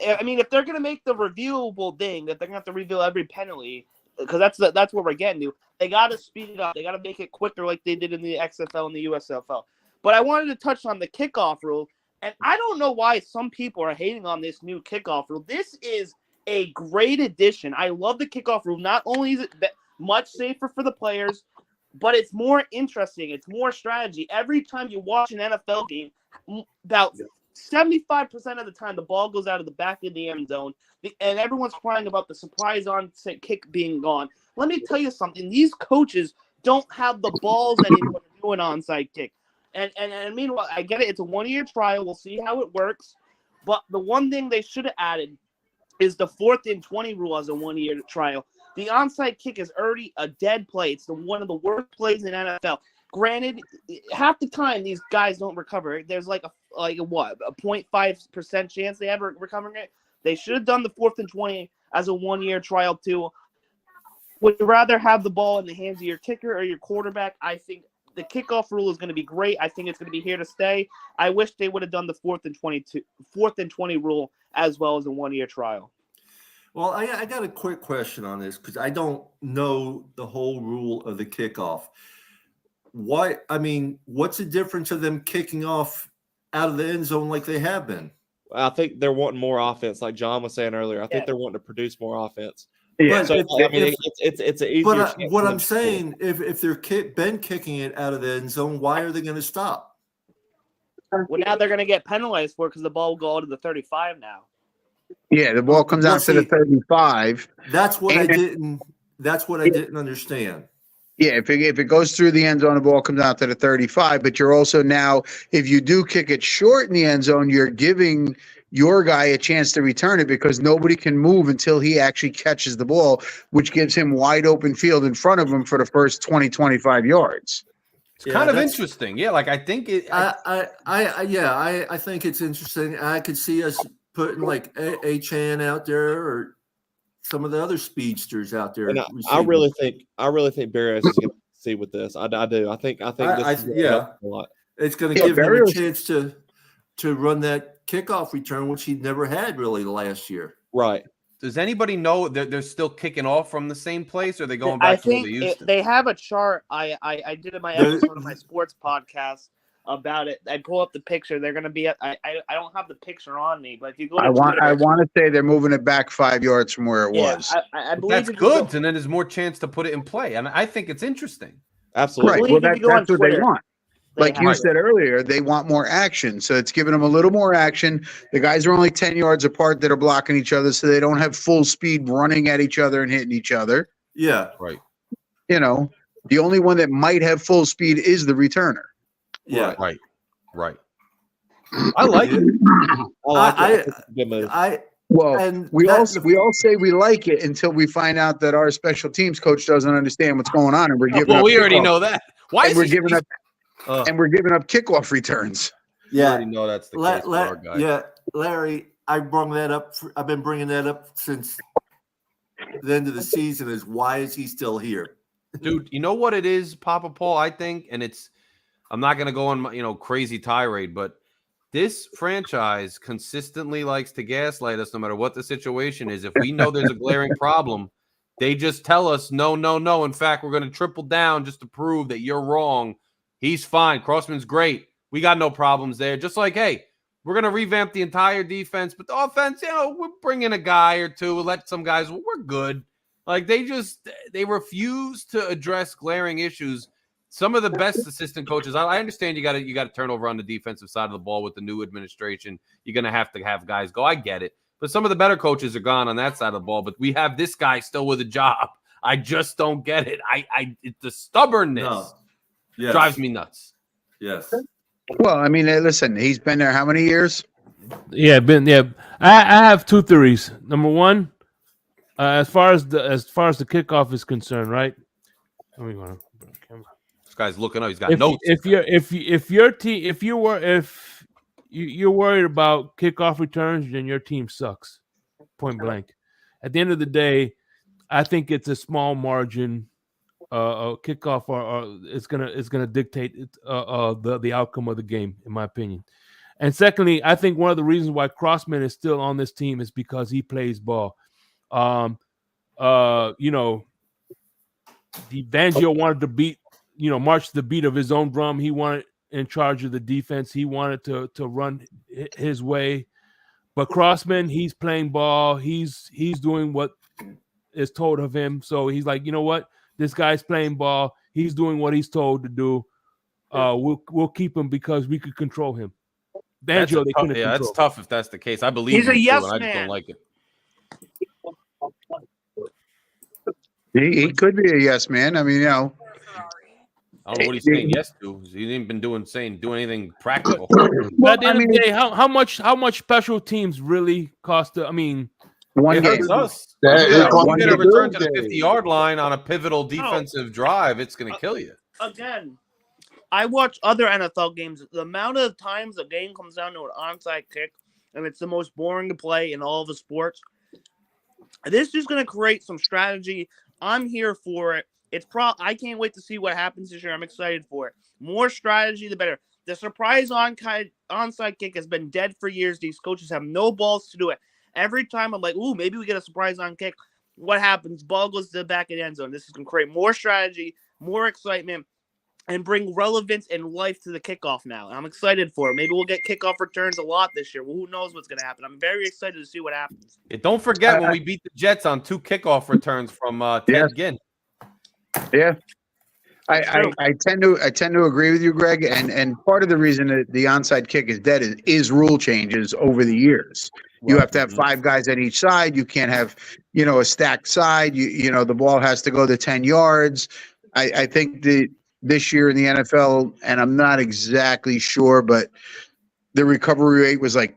I mean, if they're gonna make the reviewable thing that they're gonna have to reveal every penalty, because that's what we're getting to. They gotta speed it up. They gotta make it quicker, like they did in the XFL and the USFL. But I wanted to touch on the kickoff rule, and I don't know why some people are hating on this new kickoff rule. This is a great addition. I love the kickoff rule. Not only is it much safer for the players, but it's more interesting. It's more strategy. Every time you watch an NFL game, about 75% of the time, the ball goes out of the back of the end zone, and everyone's crying about the surprise onside kick being gone. Let me tell you something. These coaches don't have the balls anymore to do an onside kick. And meanwhile, I get it. It's a 1-year trial. We'll see how it works. But the one thing they should have added is the 4th and 20 rule as a 1-year trial. The onside kick is already a dead play. It's one of the worst plays in NFL. Granted, half the time these guys don't recover. There's like a 0.5% chance they ever recovering it. They should have done the 4th and 20 as a 1-year trial too. Would you rather have the ball in the hands of your kicker or your quarterback? I think the kickoff rule is going to be great. I think it's going to be here to stay. I wish they would have done the 4th and 20 rule as well as a 1-year trial. Well, I got a quick question on this because I don't know the whole rule of the kickoff. What's the difference of them kicking off out of the end zone like they have been? I think they're wanting more offense, like John was saying earlier. I think they're wanting to produce more offense. Yeah. So, it's an easier. But what I'm saying, if they're been kicking it out of the end zone, why are they going to stop? Well, now they're going to get penalized for it because the ball will go out to the 35 now. Yeah, the ball comes out to the 35. That's what I didn't understand. Yeah, if it goes through the end zone, the ball comes out to the 35. But you're also now, if you do kick it short in the end zone, you're giving your guy a chance to return it because nobody can move until he actually catches the ball, which gives him wide open field in front of him for the first 20, 25 yards. It's kind of interesting. Yeah, like I think it. I think it's interesting. I could see us putting like A-Chan out there or some of the other speedsters out there. And I really think Barrios is going to see with this. I do. I think this is a lot. It's going to give him a chance to run that kickoff return, which he never had really last year. Right. Does anybody know that they're still kicking off from the same place, or are they going back to where they used to? They have a chart. I did in my episode of my sports podcast about it. I pull up the picture. They're going to be at. I don't have the picture on me, but if you go, I want to say they're moving it back 5 yards from where it was. I believe that's good, and then there's more chance to put it in play. And I think it's interesting. Absolutely. Right. Well, that's what they want. Like you said earlier, they want more action. So it's giving them a little more action. The guys are only 10 yards apart that are blocking each other, so they don't have full speed running at each other and hitting each other. Yeah. Right. You know, the only one that might have full speed is the returner. Yeah. Right. I like it. We all say we like it until we find out that our special teams coach doesn't understand what's going on, and we're giving. Well, we already know that. Why? We're giving up. And we're giving up kickoff returns. Yeah, you already know that's the case for our guy. Yeah, Larry, I've been bringing that up since the end of the season. Is why is he still here, dude? You know what it is, Papa Paul. I think, and I'm not gonna go on crazy tirade, but this franchise consistently likes to gaslight us, no matter what the situation is. If we know there's a glaring problem, they just tell us no. In fact, we're gonna triple down just to prove that you're wrong. He's fine. Crossman's great. We got no problems there. Just like, hey, we're going to revamp the entire defense, but the offense, we're bringing a guy or two, let some guys, we're good. Like they refuse to address glaring issues. Some of the best assistant coaches, I understand you got to turn over on the defensive side of the ball with the new administration. You're going to have guys go. I get it. But some of the better coaches are gone on that side of the ball, but we have this guy still with a job. I just don't get it. It's the stubbornness. No. Yes. Drives me nuts. Yes. Well, I mean, listen, he's been there how many years? I have two theories. Number one, as far as the kickoff is concerned, right? This guy's looking up. He's got notes. If you're worried about kickoff returns, then your team sucks. Point blank. At the end of the day, I think it's a small margin. Kickoff or it's gonna dictate the outcome of the game, in my opinion. And secondly, I think one of the reasons why Crossman is still on this team is because he plays ball. You know, DiVangio wanted to beat, march to the beat of his own drum. He wanted in charge of the defense. He wanted to run his way. But Crossman, he's playing ball. He's doing what is told of him. So he's like, you know what? This guy's playing ball. He's doing what he's told to do. We'll keep him because we could control him. Banjo, they couldn't control. That's tough if that's the case. I believe He's a him, yes too, and I just man. don't like it. He could be a yes man. I mean, I don't know what he's saying yes to. He ain't been doing anything practical. But at the end of the day, how much special teams really cost? one It game. hurts us. It costs You get you a return to the the game. 50-yard line on a pivotal defensive drive, it's going to kill you. Again, I watch other NFL games. The amount of times a game comes down to an onside kick, and it's the most boring to play in all the sports. This is going to create some strategy. I'm here for it. I can't wait to see what happens this year. I'm excited for it. More strategy, the better. The surprise onside kick has been dead for years. These coaches have no balls to do it. Every time I'm like, ooh, maybe we get a surprise on kick. What happens? Ball goes to the back of the end zone. This is going to create more strategy, more excitement, and bring relevance and life to the kickoff now. I'm excited for it. Maybe we'll get kickoff returns a lot this year. Well, who knows what's going to happen? I'm very excited to see what happens. Don't forget when we beat the Jets on 2 kickoff returns from Ted Ginn. Yeah. I tend to agree with you, Greg, and part of the reason that the onside kick is dead is rule changes over the years. You have to have 5 guys on each side. You can't have, a stacked side. The ball has to go to 10 yards. I think this year in the NFL, and I'm not exactly sure, but the recovery rate was like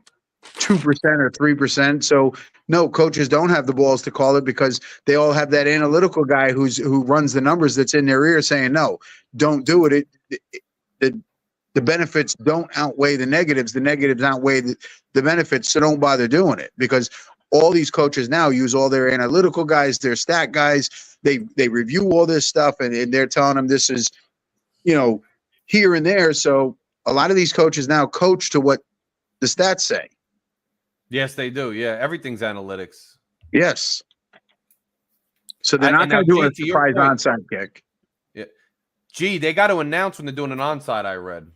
2% or 3%. So no, coaches don't have the balls to call it because they all have that analytical guy who runs the numbers that's in their ear saying, no, don't do it. The benefits don't outweigh the negatives. The negatives outweigh the benefits. So don't bother doing it because all these coaches now use all their analytical guys, their stat guys. They review all this stuff and they're telling them this is, here and there. So a lot of these coaches now coach to what the stats say. Yes, they do. Yeah, everything's analytics. Yes. So they're not going to do a surprise onside kick. Yeah. Gee, they got to announce when they're doing an onside, I read.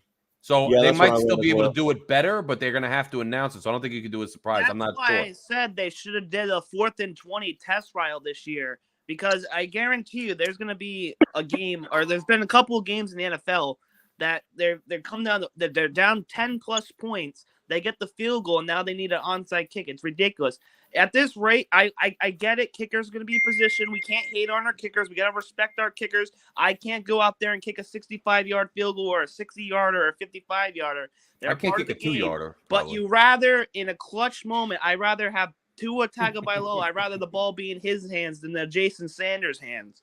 So they might still be able to do it better, but they're going to have to announce it. So I don't think you can do a surprise. I'm not sure. I said they should have did a 4th and 20 test trial this year because I guarantee you there's going to be a game or there's been a couple of games in the NFL that they're down 10 plus points. They get the field goal, and now they need an onside kick. It's ridiculous. At this rate, I get it. Kickers going to be positioned. We can't hate on our kickers. We got to respect our kickers. I can't go out there and kick a 65-yard field goal or a 60-yarder or a 55-yarder. I can't kick a 2-yarder. But you rather, in a clutch moment, I'd rather have Tua Tagovailoa. I'd rather the ball be in his hands than the Jason Sanders' hands.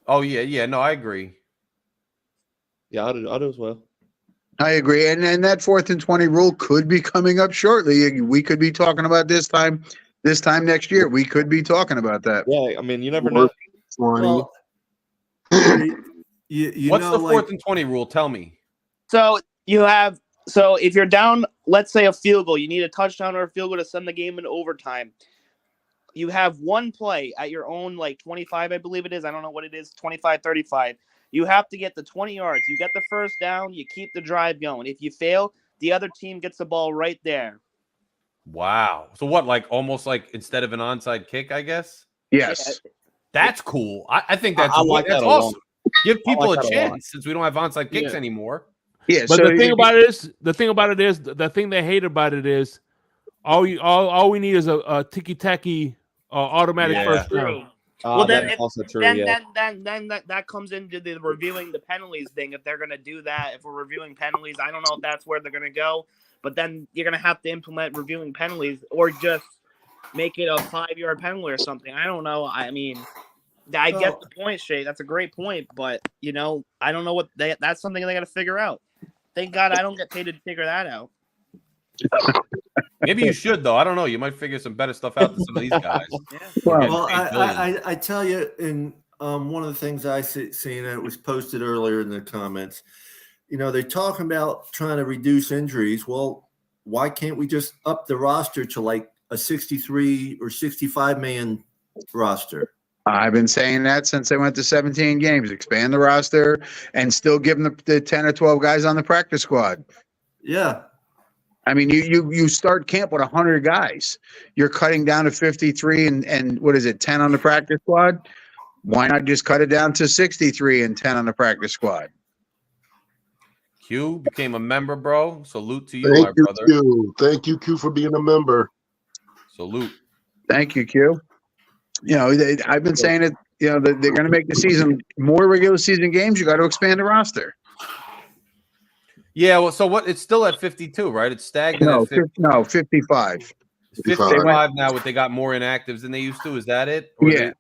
Oh, yeah. No, I agree. Yeah, I'll do as well. I agree. And that 4th and 20 rule could be coming up shortly. We could be talking about this time next year. We could be talking about that. Yeah, I mean, you never know. Well, What's the 4th and 20 rule? Tell me. So if you're down, let's say a field goal, you need a touchdown or a field goal to send the game in overtime. You have one play at your own, 25, I believe it is. I don't know what it is, 25, 35. You have to get the 20 yards. You get the first down. You keep the drive going. If you fail, the other team gets the ball right there. Wow. So what, almost instead of an onside kick, I guess? Yes. That's cool. I think that's like that awesome. Give people like a that a chance lot. since we don't have onside kicks anymore. Yeah. But So the thing about it is, the thing they hate about it is, all we need is a ticky-tacky automatic first down. Well, then that's also true. then that comes into the reviewing the penalties thing. If they're going to do that, if we're reviewing penalties, I don't know if that's where they're going to go. But then you're going to have to implement reviewing penalties or just make it a 5-yard penalty or something. I don't know. I mean, I get the point, Shay. That's a great point. But, I don't know that's something they got to figure out. Thank God I don't get paid to figure that out. Maybe you should, though. I don't know. You might figure some better stuff out than some of these guys. Well, I tell you, in one of the things I seen, it was posted earlier in the comments, they're talking about trying to reduce injuries. Well, why can't we just up the roster to like a 63 or 65 man roster? I've been saying that since they went to 17 games. Expand the roster and still give them the 10 or 12 guys on the practice squad. Yeah. I mean, you start camp with 100 guys. You're cutting down to 53 and what is it, 10 on the practice squad? Why not just cut it down to 63 and 10 on the practice squad? Q became a member, bro. Salute to you, Thank my you, brother. Q. Thank you, Q, for being a member. Salute. Thank you, Q. I've been saying it, they're going to make the season more regular season games. You got to expand the roster. Yeah, well, so what? It's still at 52, right? It's stagnant at 50. No, 55. It's 55 now, but they got more inactives than they used to. Is that it? Or Yeah.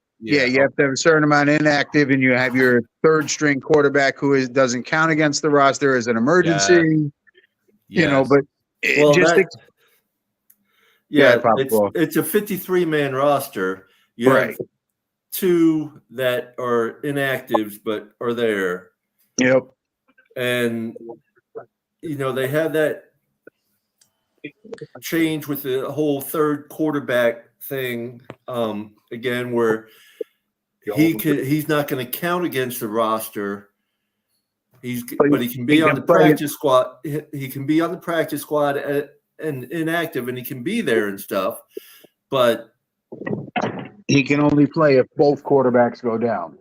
You have to have a certain amount inactive, and you have your third string quarterback who doesn't count against the roster as an emergency. Yes. But it's a 53 man roster. You have 2 that are inactives but are there. Yep. And they have that change with the whole third quarterback thing again, where he's not going to count against the roster. But he can be on the practice squad. He can be on the practice squad and inactive, and he can be there and stuff. But he can only play if both quarterbacks go down.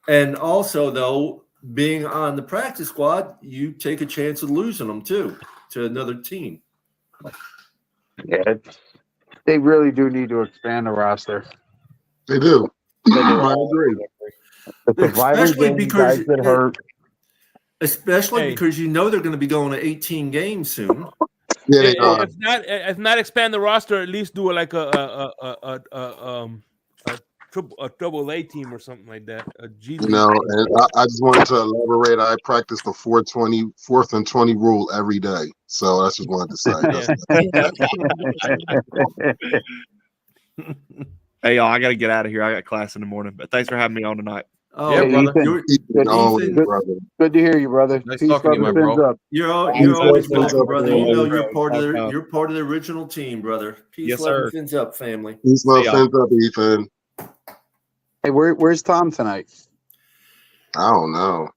And also, though, being on the practice squad, you take a chance of losing them too to another team. Yeah, they really do need to expand the roster. They do. I agree. Especially because guys that hurt. Especially because they're going to be going to 18 games soon. Yeah, they if not expand the roster, at least do it like a double A team or something like that. A G League. And I just wanted to elaborate. I practice the 4th and 20 rule every day, so that's just wanted to say. Hey, y'all, I got to get out of here. I got class in the morning, but thanks for having me on tonight. Oh, yeah, brother. Good to hear you, brother. Nice talking to you, my bro. Up. You're always welcome, brother. You're part of the original team, brother. Peace, love, and fins up, family. Peace, love, fins up, Ethan. Hey, where's Tom tonight? I don't know.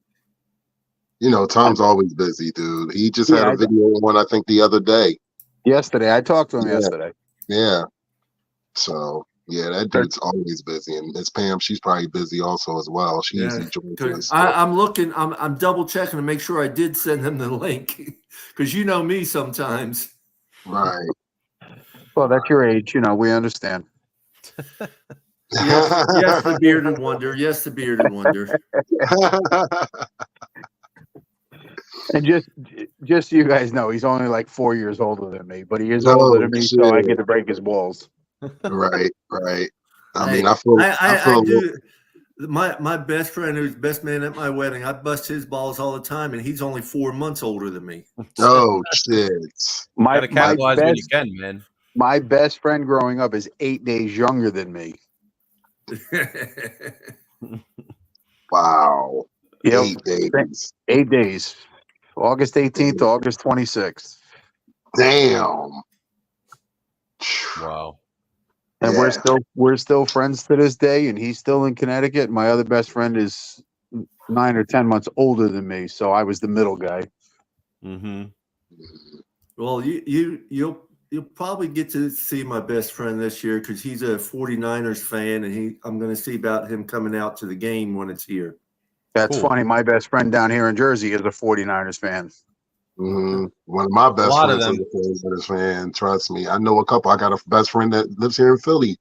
Tom's always busy, dude. He just had a video one, I think, the other day. Yesterday, I talked to him yesterday. Yeah. So. Yeah, that dude's always busy, and it's Pam. She's probably busy also as well. She usually joins us. I'm looking. I'm double checking to make sure I did send them the link, because me sometimes. Right. Well, that's your age. We understand. Yes, the bearded wonder. Yes, the bearded wonder. And just so you guys know, he's only like 4 years older than me, but he is older than me, so I get to break his balls. Right. I mean, I feel do. My best friend, who's best man at my wedding, I bust his balls all the time, and he's only 4 months older than me. Oh shit! Gotta capitalize when you can, man. My best friend growing up is 8 days younger than me. Wow. Yep. 8 days. 8 days. August 18th to August 26th. Damn. Wow. And we're still friends to this day, and he's still in Connecticut. My other best friend is 9 or 10 months older than me, so I was the middle guy. Mm-hmm. Well, you'll probably get to see my best friend this year, because he's a 49ers fan, and I'm going to see about him coming out to the game when it's here. That's funny. My best friend down here in Jersey is a 49ers fan. Mm-hmm. One of my best friends is a 49ers fan. Trust me. I know a couple. I got a best friend that lives here in Philly.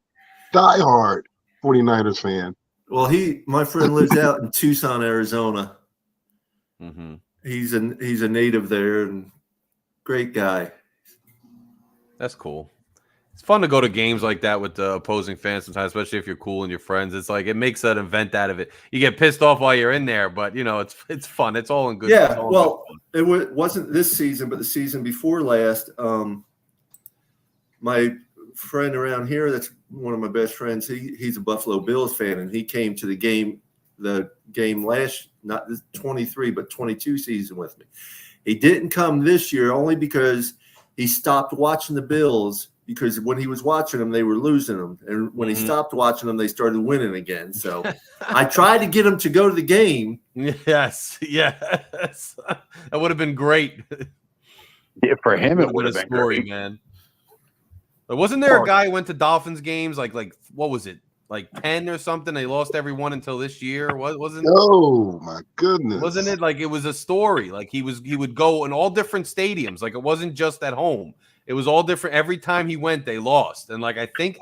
Diehard 49ers fan. Well, my friend lives out in Tucson, Arizona. Mm-hmm. He's a native there, and great guy. That's cool. It's fun to go to games like that with the opposing fans sometimes, especially if you're cool and your friends. It's like it makes an event out of it. You get pissed off while you're in there, but it's fun. It's all in good. Yeah, well, it wasn't this season, but the season before last. My friend around here, that's one of my best friends. He's a Buffalo Bills fan, and he came to the game not the 23, but 22 season with me. He didn't come this year only because he stopped watching the Bills, because when he was watching them, they were losing them. And when he stopped watching them, they started winning again. So I tried to get him to go to the game. Yes. That would have been great. Yeah, for him, it would have a been story, great. man. But wasn't there a guy who went to Dolphins games like what was it? Like 10 or something? They lost every one until this year. Wasn't Oh my goodness. Wasn't it like it was a story? Like he would go in all different stadiums. Like it wasn't just at home. It was all different. Every time he went, they lost. And like I think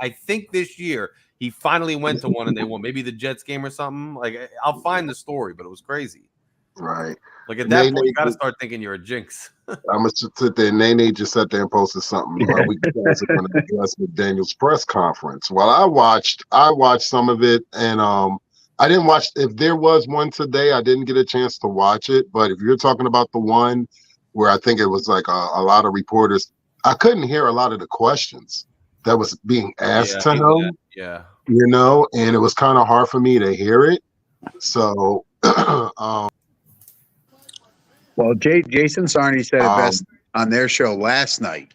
this year he finally went to one and they won. Maybe the Jets game or something. Like I'll find the story, but it was crazy. Right. Like at that point, you got to start thinking you're a jinx. I'm gonna sit there. Nene just sat there and posted something. We guys are going to address McDaniel's press conference. Well, I watched some of it, and I didn't watch. If there was one today, I didn't get a chance to watch it. But if you're talking about the one where I think it was like a lot of reporters, I couldn't hear a lot of the questions that was being asked to him. Yeah, you know, and it was kind of hard for me to hear it. So. Well, Jason Sarney said it best on their show last night.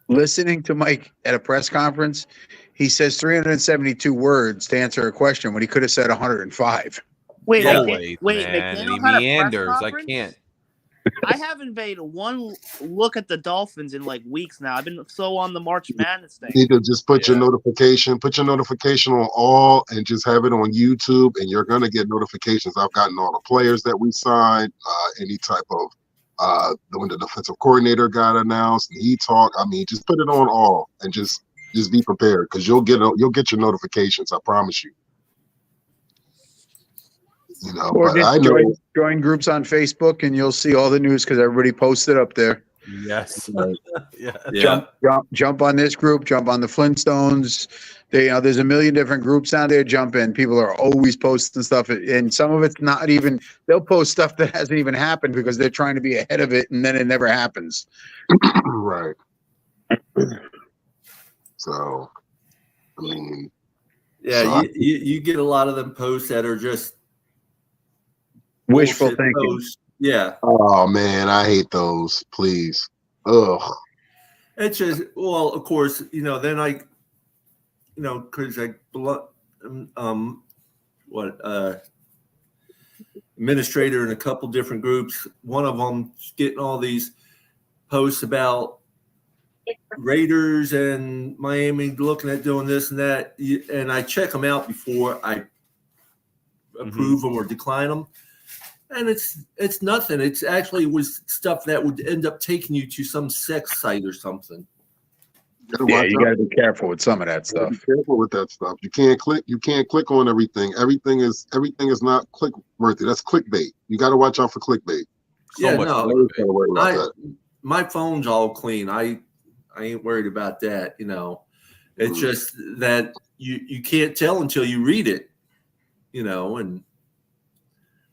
Listening to Mike at a press conference, he says 372 words to answer a question when he could have said 105. Wait, man. McDaniel He had a meanders. press I conference? can't. I haven't made one look at the Dolphins in like weeks now. I've been so on the March Madness thing. You need to just put your notification on all and just have it on YouTube, and you're gonna get notifications. I've gotten all the players that we signed, any type of when the defensive coordinator got announced and he talked. I mean, just put it on all and just be prepared, because you'll get your notifications. I promise you. You know, Or but just I know join groups on Facebook and you'll see all the news because everybody posts it up there. Yes. Jump on this group, jump on the Flintstones. There's a million different groups out there. Jump in. People are always posting stuff, and some of it's not even. They'll post stuff that hasn't even happened because they're trying to be ahead of it, and then it never happens. right. So, I mean, yeah, you get a lot of them posts that are just wishful bullshit thinking. posts. Yeah. Oh man, I hate those. Please. Ugh. It's just, well, of course, then because administrator in a couple different groups. One of them getting all these posts about Raiders and Miami looking at doing this and that, and I check them out before I approve them or decline them. And it's nothing. It's actually was stuff that would end up taking you to some sex site or something. Yeah, you got to be careful with some of that stuff. Be careful with that stuff. You can't click on everything. Everything is not click worthy. That's clickbait. You got to watch out for clickbait. My phone's all clean. I ain't worried about that. It's just that you can't tell until you read it. And.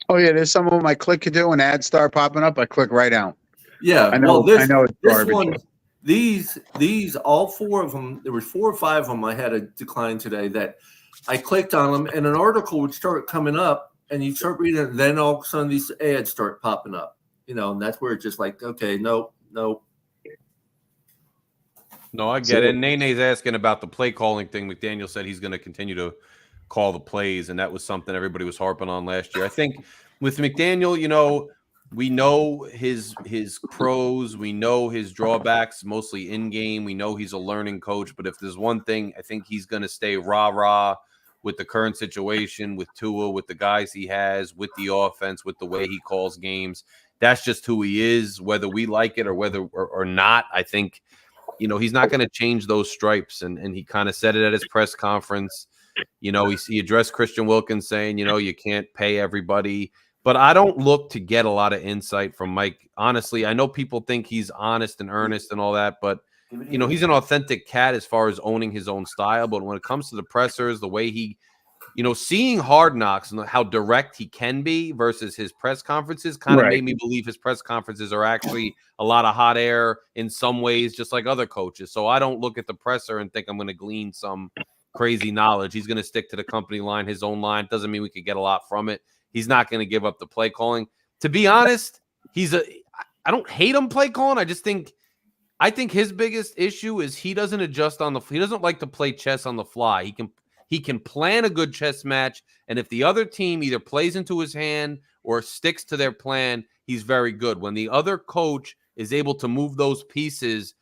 Oh yeah, there's some of them I click to and ads start popping up. I click right out. Yeah, I know it's this garbage. one, these all four of them. There was 4 or 5 of them I had a decline today that I clicked on them, and an article would start coming up, and you start reading it, and then all of a sudden these ads start popping up. And that's where it's just like, okay, nope. No, I get it. And Nene's asking about the play calling thing. McDaniel said he's going to continue to call the plays, and that was something everybody was harping on last year. I think with McDaniel, we know his pros, we know his drawbacks, mostly in game. We know he's a learning coach, but if there's one thing, I think he's going to stay rah-rah with the current situation, with Tua, with the guys he has, with the offense, with the way he calls games. That's just who he is, whether we like it or whether or not. I think, he's not going to change those stripes, and he kind of said it at his press conference. He addressed Christian Wilkins saying, you can't pay everybody. But I don't look to get a lot of insight from Mike. Honestly, I know people think he's honest and earnest and all that, but, he's an authentic cat as far as owning his own style. But when it comes to the pressers, the way he, seeing Hard Knocks and how direct he can be versus his press conferences kind of made me believe his press conferences are actually a lot of hot air in some ways, just like other coaches. So I don't look at the presser and think I'm going to glean some crazy knowledge. He's going to stick to the company line, his own line. Doesn't mean we could get a lot from it. he's not going to give up the play calling. To be honest, I don't hate him play calling. I think his biggest issue is he doesn't adjust he doesn't like to play chess on the fly. He can plan a good chess match, and if the other team either plays into his hand or sticks to their plan, he's very good. When the other coach is able to move those pieces,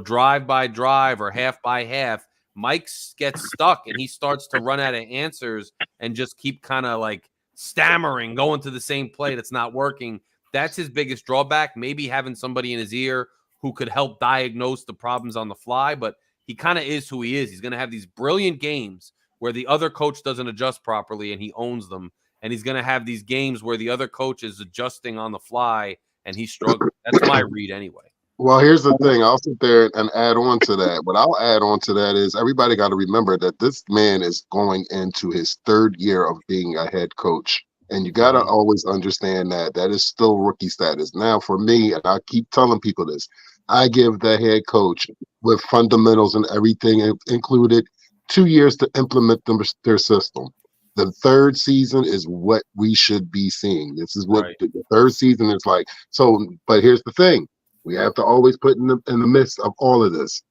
drive by drive or half by half, Mike gets stuck and he starts to run out of answers and just keep kind of like stammering, going to the same play that's not working. That's his biggest drawback. Maybe having somebody in his ear who could help diagnose the problems on the fly, but he kind of is who he is. He's going to have these brilliant games where the other coach doesn't adjust properly and he owns them. And he's going to have these games where the other coach is adjusting on the fly and he's struggling. That's my read anyway. Well, here's the thing. I'll sit there and add on to that. What I'll add on to that is everybody got to remember that this man is going into his 3rd year of being a head coach. And you got to always understand that is still rookie status. Now, for me, and I keep telling people this, I give the head coach with fundamentals and everything included 2 years to implement their system. The 3rd season is what we should be seeing. This is what the 3rd season is like. So, but here's the thing. We have to always put in the midst of all of this.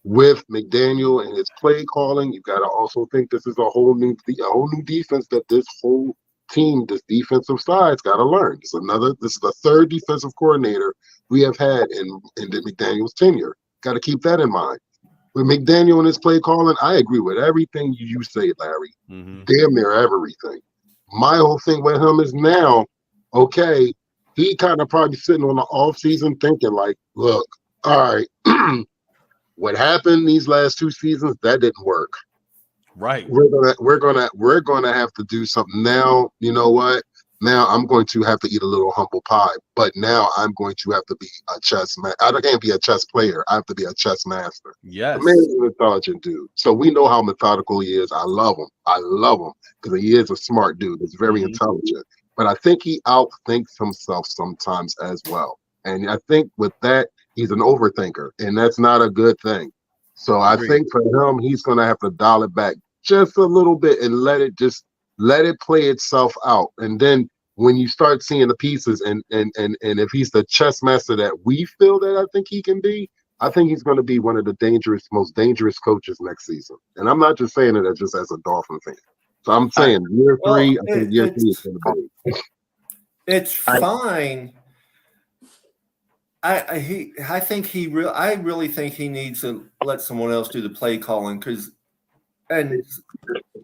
With McDaniel and his play calling, you got to also think this is a whole new defense that this whole team, this defensive side's got to learn. This is the 3rd defensive coordinator we have had in McDaniel's tenure. Got to keep that in mind. With McDaniel and his play calling, I agree with everything you say, Larry. Damn near everything. My whole thing with him is now, okay, he kind of probably sitting on the off season thinking like, look, all right, what happened these last 2 seasons, that didn't work. Right. We're gonna have to do something now. You know what? Now I'm going to have to eat a little humble pie, but now I'm going to have to be a chess man. I can't be a chess player. I have to be a chess master. Yes. The man is an intelligent dude. So we know how methodical he is. I love him because he is a smart dude. He's very intelligent. But I think he outthinks himself sometimes as well. And I think with that, he's an overthinker, and that's not a good thing. So I think for him, he's going to have to dial it back just a little bit and let it play itself out. And then when you start seeing the pieces and if he's the chess master that we feel that I think he can be, I think he's going to be one of the most dangerous coaches next season. And I'm not just saying it just as a Dolphin fan. So I'm saying year 3, I think year 3 is going to be. It's fine. I really think he needs to let someone else do the play calling and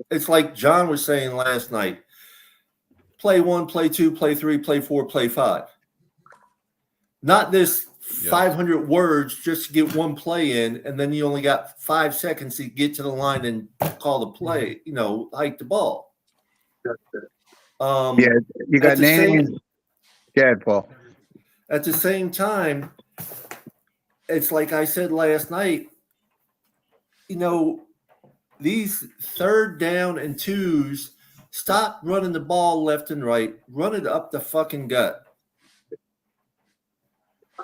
it's like John was saying last night. Play 1, play 2, play 3, play 4, play 5. Not this 500 words just to get one play in, and then you only got 5 seconds to get to the line and call the play. Hike the ball. You got names. Go ahead, Paul. At the same time, it's like I said last night. These 3rd down and 2s. Stop running the ball left and right. Run it up the fucking gut.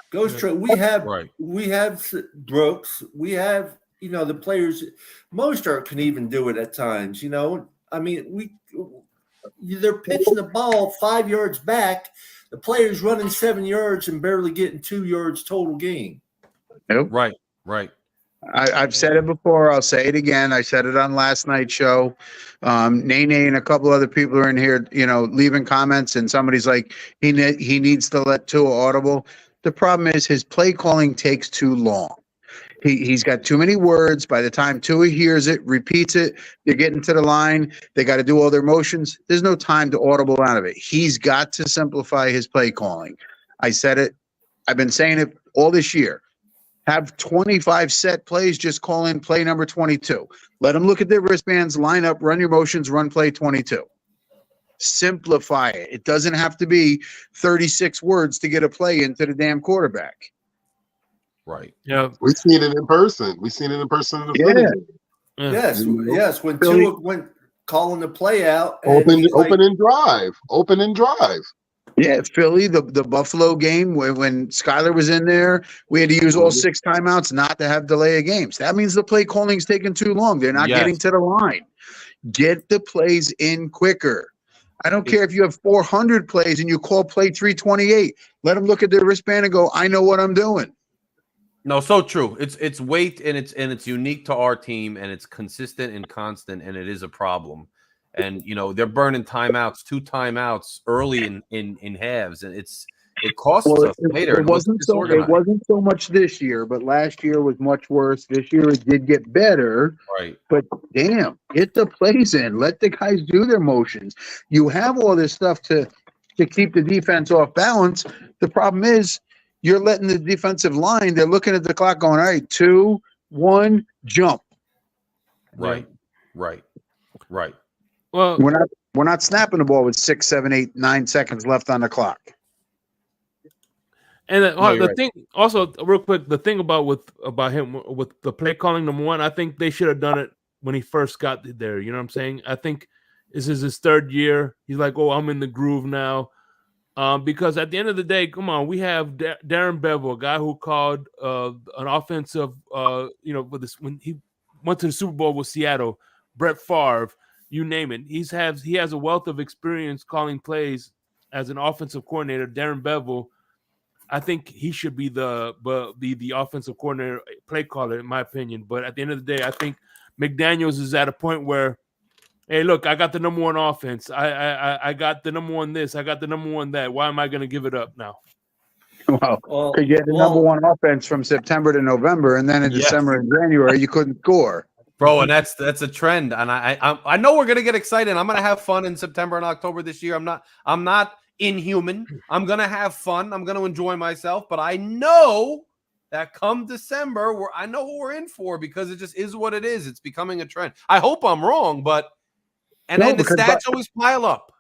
Go straight. We have Brooks. We have the players. Mostert can even do it at times. I mean, they're pitching the ball 5 yards back. The player's running 7 yards and barely getting 2 yards total gain. Nope. Right. I've said it before. I'll say it again. I said it on last night's show. Nene and a couple other people are in here, leaving comments, and somebody's like, he needs to let Tua audible. The problem is his play calling takes too long. He's got too many words. By the time Tua hears it, repeats it, they're getting to the line. They got to do all their motions. There's no time to audible out of it. He's got to simplify his play calling. I said it. I've been saying it all this year. Have 25 set plays, just call in play number 22. Let them look at their wristbands, line up, run your motions, run play 22. Simplify it. It doesn't have to be 36 words to get a play into the damn quarterback. Right. Yeah. We've seen it in person. We've seen it in person in the Philly. Yes. When Tua went calling the play out. Open and drive. Yeah, Philly, the Buffalo game when Skyler was in there, we had to use all 6 timeouts not to have delay of games. That means the play calling's taking too long. They're not getting to the line. Get the plays in quicker. I don't care if you have 400 plays and you call play 328. Let them look at their wristband and go, I know what I'm doing. No, so true. It's weight and it's unique to our team and it's consistent and constant and it is a problem. And they're burning timeouts, 2 timeouts early in halves, and it costs us later. It wasn't so much this year, but last year was much worse. This year it did get better. Right. But damn, get the plays in. Let the guys do their motions. You have all this stuff to keep the defense off balance. The problem is you're letting the defensive line, they're looking at the clock going, all right, 2, 1, jump. Right. Well, we're not snapping the ball with 6, 7, 8, 9 seconds left on the clock. And the thing, also real quick, the thing about him with the play calling, number one, I think they should have done it when he first got there. You know what I'm saying? I think this is his 3rd year. He's like, oh, I'm in the groove now. Because at the end of the day, come on, we have Darren Bevel, a guy who called an offensive, when he went to the Super Bowl with Seattle, Brett Favre, you name it. He has a wealth of experience calling plays as an offensive coordinator. Darren Bevel, I think he should be the offensive coordinator, play caller, in my opinion. But at the end of the day, I think McDaniels is at a point where, hey, look, I got the number 1 offense. I got the number 1 this. I got the number 1 that. Why am I going to give it up now? Well, because you had the number 1 offense from September to November, and then in December and January you couldn't score. Bro, and that's a trend. And I know we're gonna get excited. I'm gonna have fun in September and October this year. I'm not inhuman. I'm gonna have fun. I'm gonna enjoy myself. But I know that come December, I know what we're in for because it just is what it is. It's becoming a trend. I hope I'm wrong, then the stats always pile up.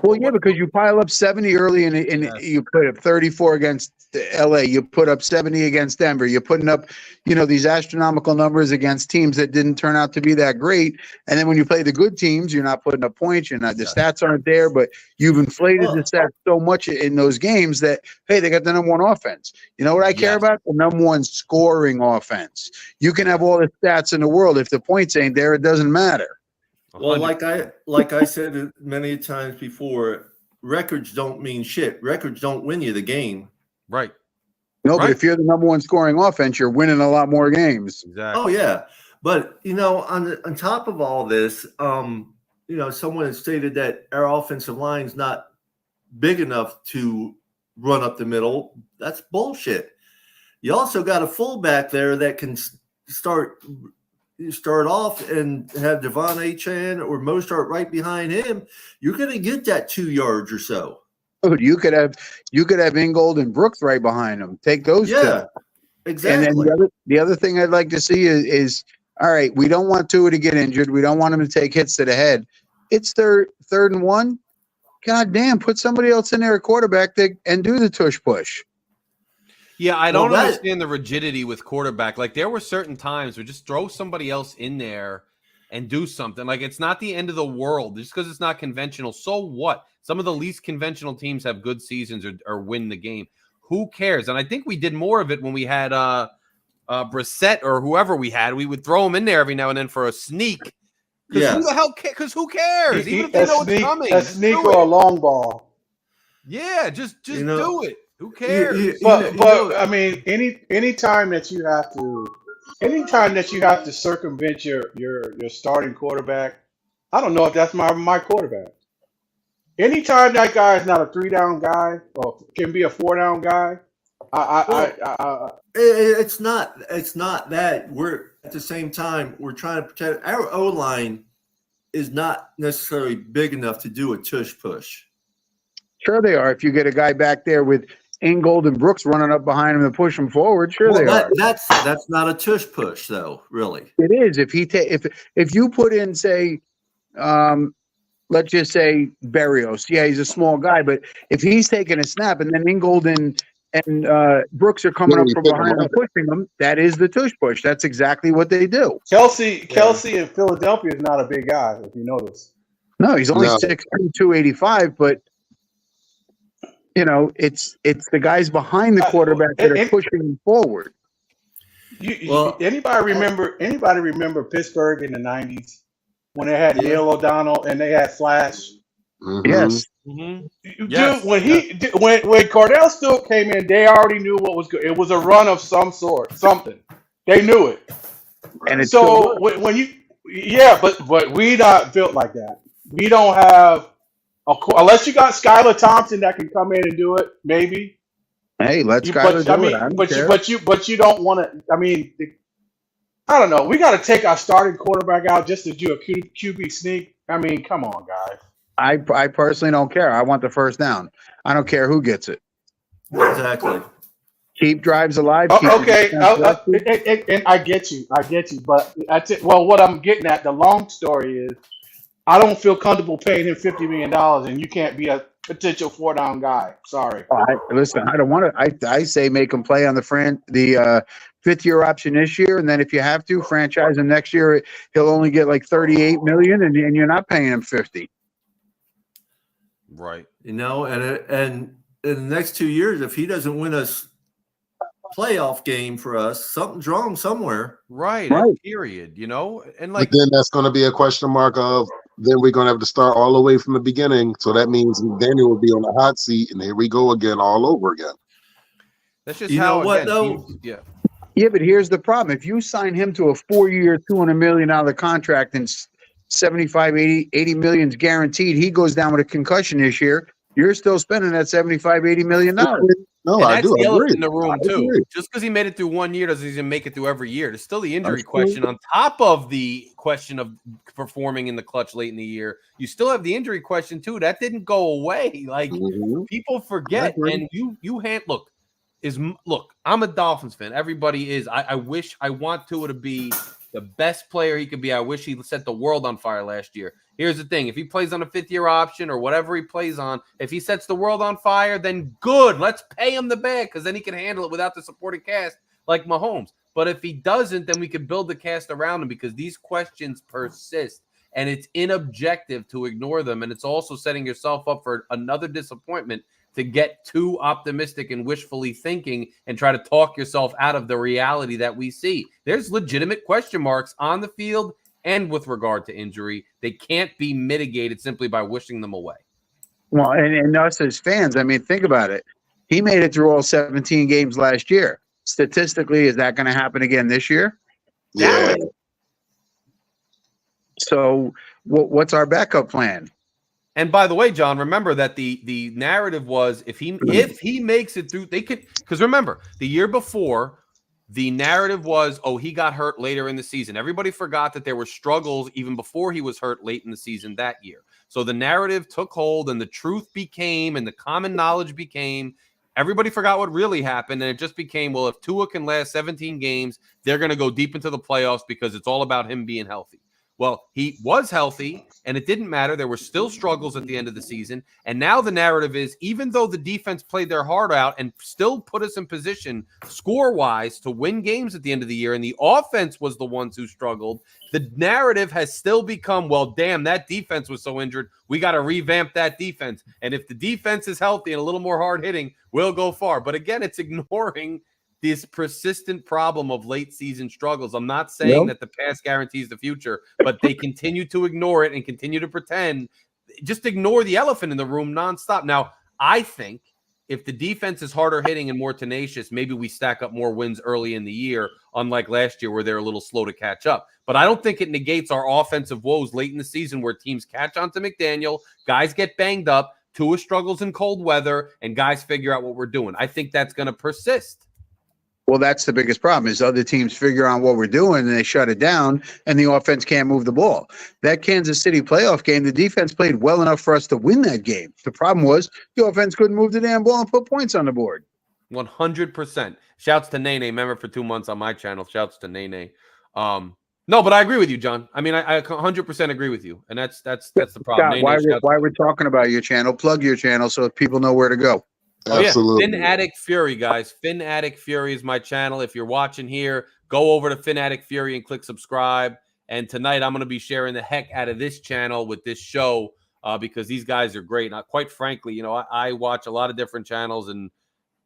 Well, yeah, because you pile up 70 early and you put up 34 against LA. You put up 70 against Denver. You're putting up, these astronomical numbers against teams that didn't turn out to be that great. And then when you play the good teams, you're not putting up points. The stats aren't there, but you've inflated the stats so much in those games that, hey, they got the number 1 offense. You know what I care about? The number 1 scoring offense. You can have all the stats in the world. If the points ain't there, it doesn't matter. Well, like I said many times before, records don't mean shit. Records don't win you the game. Right. No, but if you're the number 1 scoring offense, you're winning a lot more games. Exactly. Oh yeah, but on top of all this, someone has stated that our offensive line is not big enough to run up the middle. That's bullshit. You also got a fullback there that can start off and have Devon Achane or Mostert right behind him. You're going to get that 2 yards or so. You could have Ingold and Brooks right behind them. Take those 2. Exactly. And then the other thing I'd like to see is all right, we don't want Tua to get injured. We don't want him to take hits to the head. It's third and 1. God damn, put somebody else in there at quarterback and do the tush push. Yeah, I don't understand the rigidity with quarterback. Like, there were certain times where just throw somebody else in there and do something. Like, it's not the end of the world just because it's not conventional. So what? Some of the least conventional teams have good seasons or win the game. Who cares? And I think we did more of it when we had Brissett or whoever we had. We would throw him in there every now and then for a sneak. Because who the hell? Because who cares? Even if they know it's coming, a sneak or a long ball. Yeah, just do it. Who cares? But I mean, anytime that you have to circumvent your starting quarterback, I don't know if that's my quarterback. Anytime that guy is not a 3-down guy or can be a 4-down guy, it's not that. We're at the same time we're trying to protect our O-line is not necessarily big enough to do a tush push. Sure they are. If you get a guy back there with Ingold and Brooks running up behind him to push him forward, they are. That's not a tush push, though. Really, it is. If you put in, say, let's just say Berrios. Yeah, he's a small guy, but if he's taking a snap and then Ingold and Brooks are coming up from behind and pushing him, that is the tush push. That's exactly what they do. Kelsey in Philadelphia is not a big guy, if you notice. No, he's only 6'2", 285, but it's the guys behind the quarterback that are pushing him forward. Anybody remember Pittsburgh in the 90s when they had Neil O'Donnell and they had Flash? Yes. Yes. Dude, when Cordell Stewart came in, they already knew what was good. It was a run of some sort, something. They knew it. And it's So when you, yeah, but we not built like that. We don't have unless you got Skylar Thompson that can come in and do it, maybe. hey, let You, Skyler but I do it. mean, I don't but you, care. but you don't want to. I mean, I don't know. We got to take our starting quarterback out just to do a QB sneak. I mean, come on, guys. I personally don't care. I want the first down. I don't care who gets it. Exactly. Keep drives alive. Keep the Okay, defense rested. and I get you, but that's it. Well, what I'm getting at, the long story is, I don't feel comfortable paying him $50 million, and you can't be a potential 4-down guy. Sorry. Listen, I don't want to. I say make him play on the fifth-year option this year, and then if you have to franchise him next year, he'll only get like $38 million, and you're not paying him 50. Right. You know, and in the next 2 years, if he doesn't win us playoff game for us, something's wrong somewhere. Right. Period. You know, and But then that's going to be a question mark of then we're going to have to start all the way from the beginning. So that means Daniel will be on the hot seat, and here we go again, all over again. That's just You how. know what, again, though? teams, Yeah, but here's the problem. If you sign him to a 4-year, $200 million contract and 75, 80 million's guaranteed, he goes down with a concussion this year, you're still spending that 75, 80 million dollars. No, and I that's do the elephant agree. in the room I too. agree. Just because he made it through 1 year doesn't even make it through every year. There's still the injury That's question true. on top of the question of performing in the clutch late in the year. You still have the injury question too. That didn't go away. Like people forget, and you look. I'm a Dolphins fan. Everybody is. I want Tua to be the best player he could be. I wish he set the world on fire last year. Here's the thing. If he plays on a 5th-year option or whatever he plays on, if he sets the world on fire, then good. Let's pay him the bag because then he can handle it without the supporting cast like Mahomes. But if he doesn't, then we can build the cast around him because these questions persist. And it's inobjective to ignore them. And it's also setting yourself up for another disappointment to get too optimistic and wishfully thinking and try to talk yourself out of the reality that we see. There's legitimate question marks on the field and with regard to injury. They can't be mitigated simply by wishing them away. Well, and us as fans, I mean, think about it. He made it through all 17 games last year. Statistically, is that going to happen again this year? Yeah. So what's our backup plan? And by the way, John, remember that the narrative was if he makes it through, they could, because remember the year before, the narrative was, oh, he got hurt later in the season. Everybody forgot that there were struggles even before he was hurt late in the season that year. So the narrative took hold and the truth became, and the common knowledge became, everybody forgot what really happened. And it just became, well, if Tua can last 17 games, they're going to go deep into the playoffs because it's all about him being healthy. Well, he was healthy, and it didn't matter. There were still struggles at the end of the season. And now the narrative is, even though the defense played their heart out and still put us in position score-wise to win games at the end of the year, and the offense was the ones who struggled, the narrative has still become, well, damn, that defense was so injured. We got to revamp that defense. And if the defense is healthy and a little more hard-hitting, we'll go far. But again, it's ignoring this persistent problem of late season struggles. I'm not saying that the past guarantees the future, but they continue to ignore it and continue to pretend. Just ignore the elephant in the room nonstop. Now, I think if the defense is harder hitting and more tenacious, maybe we stack up more wins early in the year, unlike last year where they're a little slow to catch up. But I don't think it negates our offensive woes late in the season where teams catch on to McDaniel, guys get banged up, Tua struggles in cold weather, and guys figure out what we're doing. I think that's going to persist. Well, that's the biggest problem is other teams figure out what we're doing and they shut it down and the offense can't move the ball. That Kansas City playoff game, the defense played well enough for us to win that game. The problem was the offense couldn't move the damn ball and put points on the board. 100%. Shouts to Nene, member for 2 months on my channel. Shouts to Nene. No, but I agree with you, John. I mean, I 100% agree with you. And that's the problem. Scott, Nene, why we're talking about your channel, plug your channel so people know where to go. Absolutely. Yeah. Phin-Addict Fury, guys. Phin-Addict Fury is my channel. If you're watching here, go over to Phin-Addict Fury and click subscribe. And tonight I'm going to be sharing the heck out of this channel with this show because these guys are great. Now, quite frankly, you know, I watch a lot of different channels, and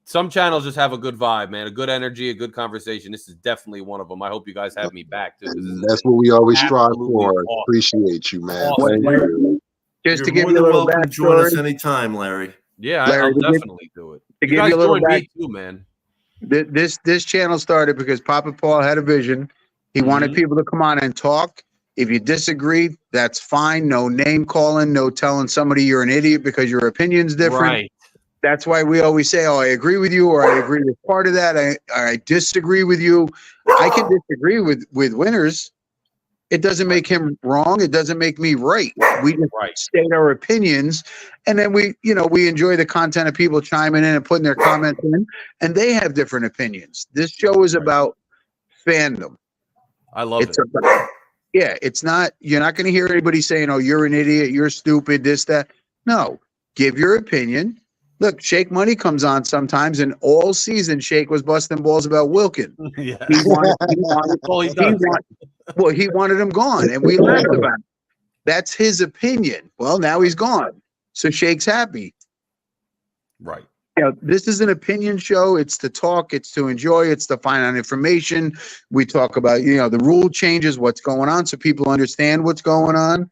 some channels just have a good vibe, man, a good energy, a good conversation. This is definitely one of them. I hope you guys have me back too. That's what we always strive absolutely for. awesome. Appreciate you, man. Awesome. Thank you. Just You're to give more you a than little welcome to join us backstory, anytime, Larry. Yeah, Larry, I'll to give, definitely do it. to You give guys you a little join back. me too, man. This channel started because Papa Paul had a vision. He wanted Mhm. people to come on and talk. If you disagree, that's fine. No name calling, no telling somebody you're an idiot because your opinion's different. Right. That's why we always say, "Oh, I agree with you," or "I agree with part of that." I disagree with you. I can disagree with Winters. It doesn't make him wrong. It doesn't make me right. We just Right. state our opinions, and then we enjoy the content of people chiming in and putting their comments in, and they have different opinions. This show is Right. about fandom. I love It's it. about, yeah, it's not. You're not going to hear anybody saying, "Oh, you're an idiot. You're stupid. This, that." No, give your opinion. Look, Shake Money comes on sometimes, and all season Shake was busting balls about Wilkin. Yeah. He wanted, he wanted, That's all he he does. wanted, well, he wanted him gone, and we laughed about it. That's his opinion. Well, now he's gone, so Shake's happy. Right. This is an opinion show. It's to talk. It's to enjoy. It's to find out information. We talk about, the rule changes, what's going on, so people understand what's going on.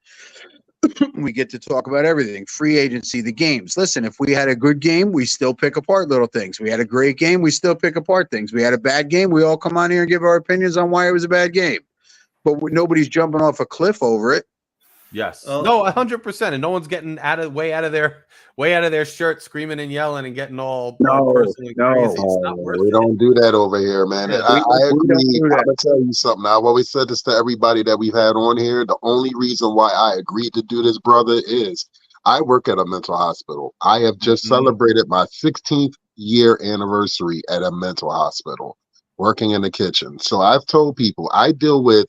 We get to talk about everything. Free agency, the games. Listen, if we had a good game, we still pick apart little things. We had a great game, we still pick apart things. We had a bad game, we all come on here and give our opinions on why it was a bad game. But nobody's jumping off a cliff over it. Yes. Oh. No, 100%. And no one's getting way out of their shirt, screaming and yelling and getting all personally crazy. It's not worth We it. don't do that over here, man. Yeah, And I we don't agree. do I'm that. gonna tell you something. I've always said this to everybody that we've had on here. The only reason why I agreed to do this, brother, is I work at a mental hospital. I have just celebrated my 16th year anniversary at a mental hospital, working in the kitchen. So I've told people I deal with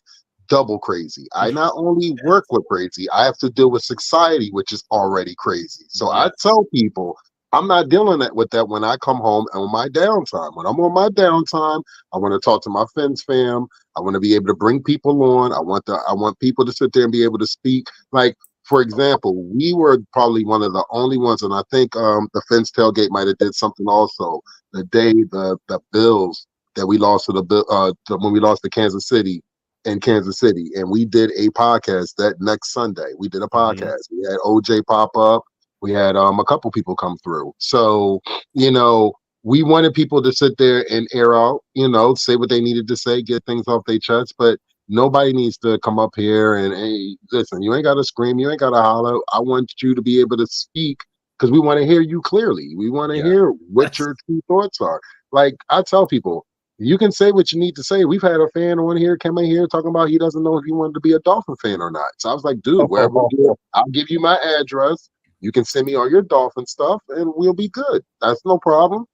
double crazy. I not only work with crazy, I have to deal with society, which is already crazy. So I tell people I'm not dealing with that when I come home on my downtime. When I'm on my downtime, I want to talk to my Fins fam. I want to be able to bring people on. I want people to sit there and be able to speak. Like, for example, we were probably one of the only ones, and I think the Fins tailgate might have did something also the day the Bills that we lost to when we lost to Kansas City. In Kansas City, and we did a podcast that next Sunday. We did a podcast. We had OJ pop up. We had a couple people come through. So, we wanted people to sit there and air out, say what they needed to say, get things off their chest. But nobody needs to come up here and, hey, listen, you ain't got to scream, you ain't got to holler. I want you to be able to speak because we want to hear you clearly. We want to hear what your true thoughts are. Like I tell people, you can say what you need to say. We've had a fan on here, came in here talking about he doesn't know if he wanted to be a Dolphin fan or not. So I was like, dude, wherever you I'll give you my address. You can send me all your Dolphin stuff and we'll be good. That's no problem,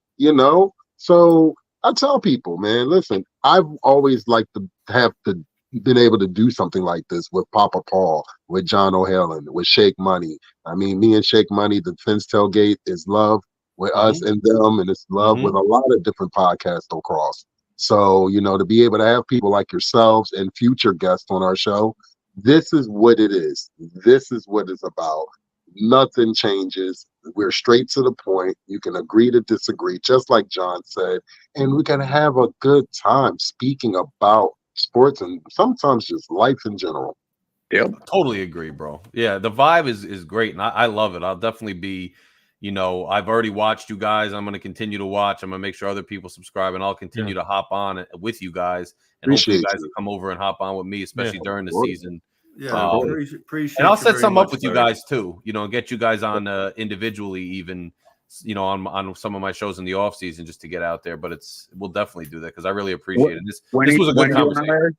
So I tell people, man, listen, I've always liked to have been able to do something like this with Papa Paul, with John O'Hallen, with Shake Money. I mean, me and Shake Money, the Fins tailgate is love with us and them, and it's love with a lot of different podcasts across. So, to be able to have people like yourselves and future guests on our show, this is what it is. This is what it's about. Nothing changes. We're straight to the point. You can agree to disagree, just like John said, and we can have a good time speaking about sports and sometimes just life in general. Yep. Totally agree, bro. Yeah, the vibe is great, and I love it. I'll definitely be, I've already watched you guys. I'm going to continue to watch. I'm going to make sure other people subscribe, and I'll continue to hop on with you guys. And hopefully you guys will come over and hop on with me, especially during the season. Yeah, appreciate and I'll you set very some much, up with you Larry. guys too. Get you guys on individually, even on some of my shows in the off season, just to get out there. But we'll definitely do that because I really appreciate it. This was a good conversation.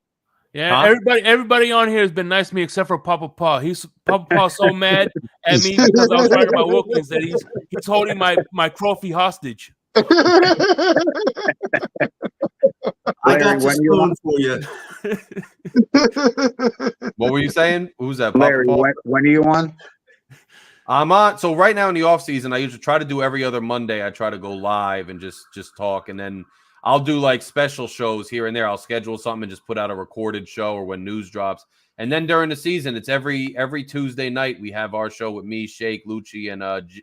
Yeah, everybody on here has been nice to me except for Papa Paul. Papa Paul's so mad at me because I was talking about Wilkins that he's holding my trophy hostage. I got the spoon for you. What were you saying? Who's that? Larry, Papa Paul? when are you on? I'm on. So right now in the off season, I usually try to do every other Monday. I try to go live and just talk, and then I'll do like special shows here and there. I'll schedule something and just put out a recorded show or when news drops. And then during the season, it's every Tuesday night we have our show with me, Shake, Lucci,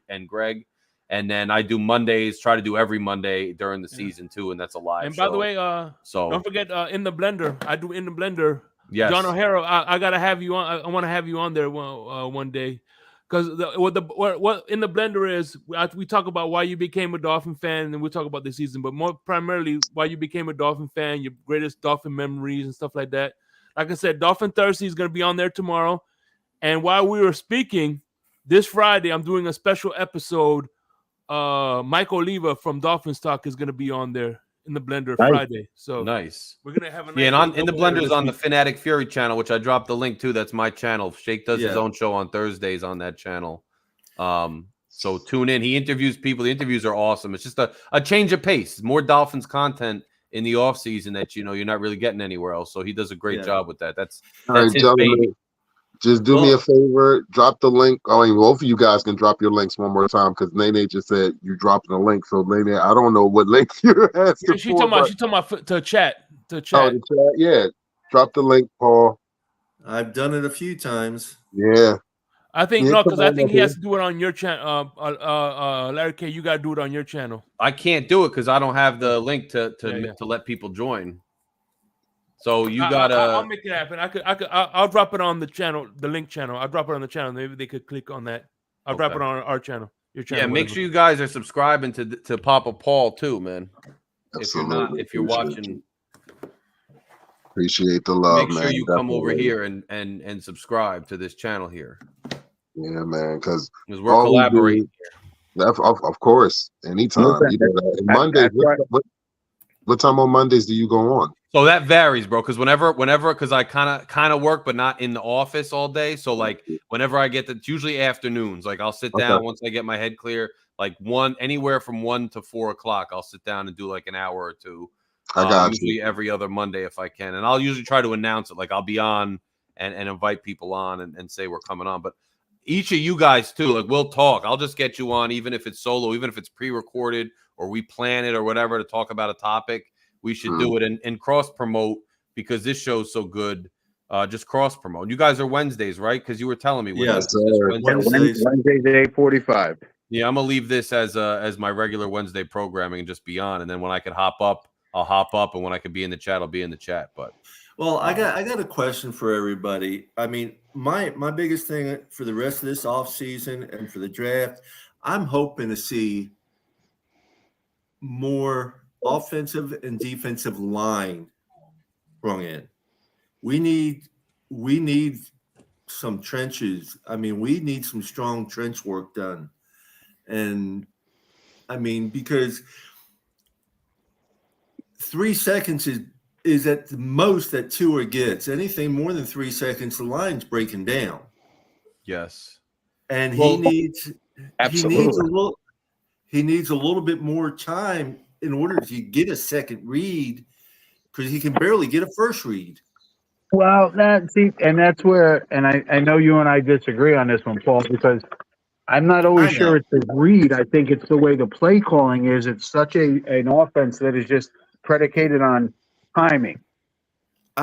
and Greg. And then I do Mondays, try to do every Monday during the season too, and that's a live show. And by the way, don't forget In the Blender. I do In the Blender. Yes. John O'Hara, I gotta have you on. I want to have you on there one day. because what in the blender is we talk about why you became a Dolphin fan, and we talk about the season, but more primarily why you became a Dolphin fan, your greatest Dolphin memories and stuff like that. Like I said, Dolphin Thursday is going to be on there tomorrow, and while we were speaking, this Friday I'm doing a special episode. Mike Oliva from Dolphins Talk is going to be on there in the blender Friday. So nice. We're gonna have a nice and in the blender is on the Phin-Addict Fury channel, which I dropped the link to. That's my channel. Shake does his own show on Thursdays on that channel. So tune in. He interviews people. The interviews are awesome. It's just a change of pace. More Dolphins content in the off season that you're not really getting anywhere else. So he does a great job with that. That's right, his baby. Just do me a favor, drop the link. I mean, both of you guys can drop your links one more time because Nene just said you dropping a link. So Nene, I don't know what link you're asking She's talking about to chat. Oh, the chat. Yeah, drop the link, Paul. I've done it a few times. Yeah. I think because I think he has to do it on your channel. Larry K, you gotta do it on your channel. I can't do it because I don't have the link to let people join. So you gotta. I'll make it happen. I'll drop it on the channel, the link channel. I'll drop it on the channel. Maybe they could click on that. I'll drop it on our channel. Your channel. Yeah, make sure you guys are subscribing to Papa Paul too, man. Absolutely. If you're watching, appreciate the love, man. Make sure you come over here and subscribe to this channel here. Yeah, man, because we're collaborating here. Of course, anytime. Mondays. What time on Mondays do you go on? So that varies, bro. Because whenever, because I kind of work, but not in the office all day. So like whenever I get it's usually afternoons. Like I'll sit down once I get my head clear. Like anywhere from 1 to 4 o'clock, I'll sit down and do like an hour or two. I got usually every other Monday if I can, and I'll usually try to announce it. Like I'll be on and invite people on and say we're coming on. But each of you guys too, like we'll talk. I'll just get you on, even if it's solo, even if it's pre-recorded or we plan it or whatever to talk about a topic. We should do it and cross promote because this show's so good. Just cross promote. You guys are Wednesdays, right? Because you were telling me. Yes, Wednesdays 8:45. Yeah, I'm gonna leave this as my regular Wednesday programming and just be on. And then when I could hop up, I'll hop up, and when I could be in the chat, I'll be in the chat. But well, I got a question for everybody. I mean, my biggest thing for the rest of this off season and for the draft, I'm hoping to see more offensive and defensive line brought in. We need some trenches. I mean, we need some strong trench work done. And I mean, because 3 seconds is at the most that Tua gets. Anything more than 3 seconds, the line's breaking down. Yes. And he needs a little bit more time in order to get a second read, because he can barely get a first read. Well, that's where, and I know you and I disagree on this one, Paul, because I'm not always sure it's the read. I think it's the way the play calling is. It's such an offense that is just predicated on timing.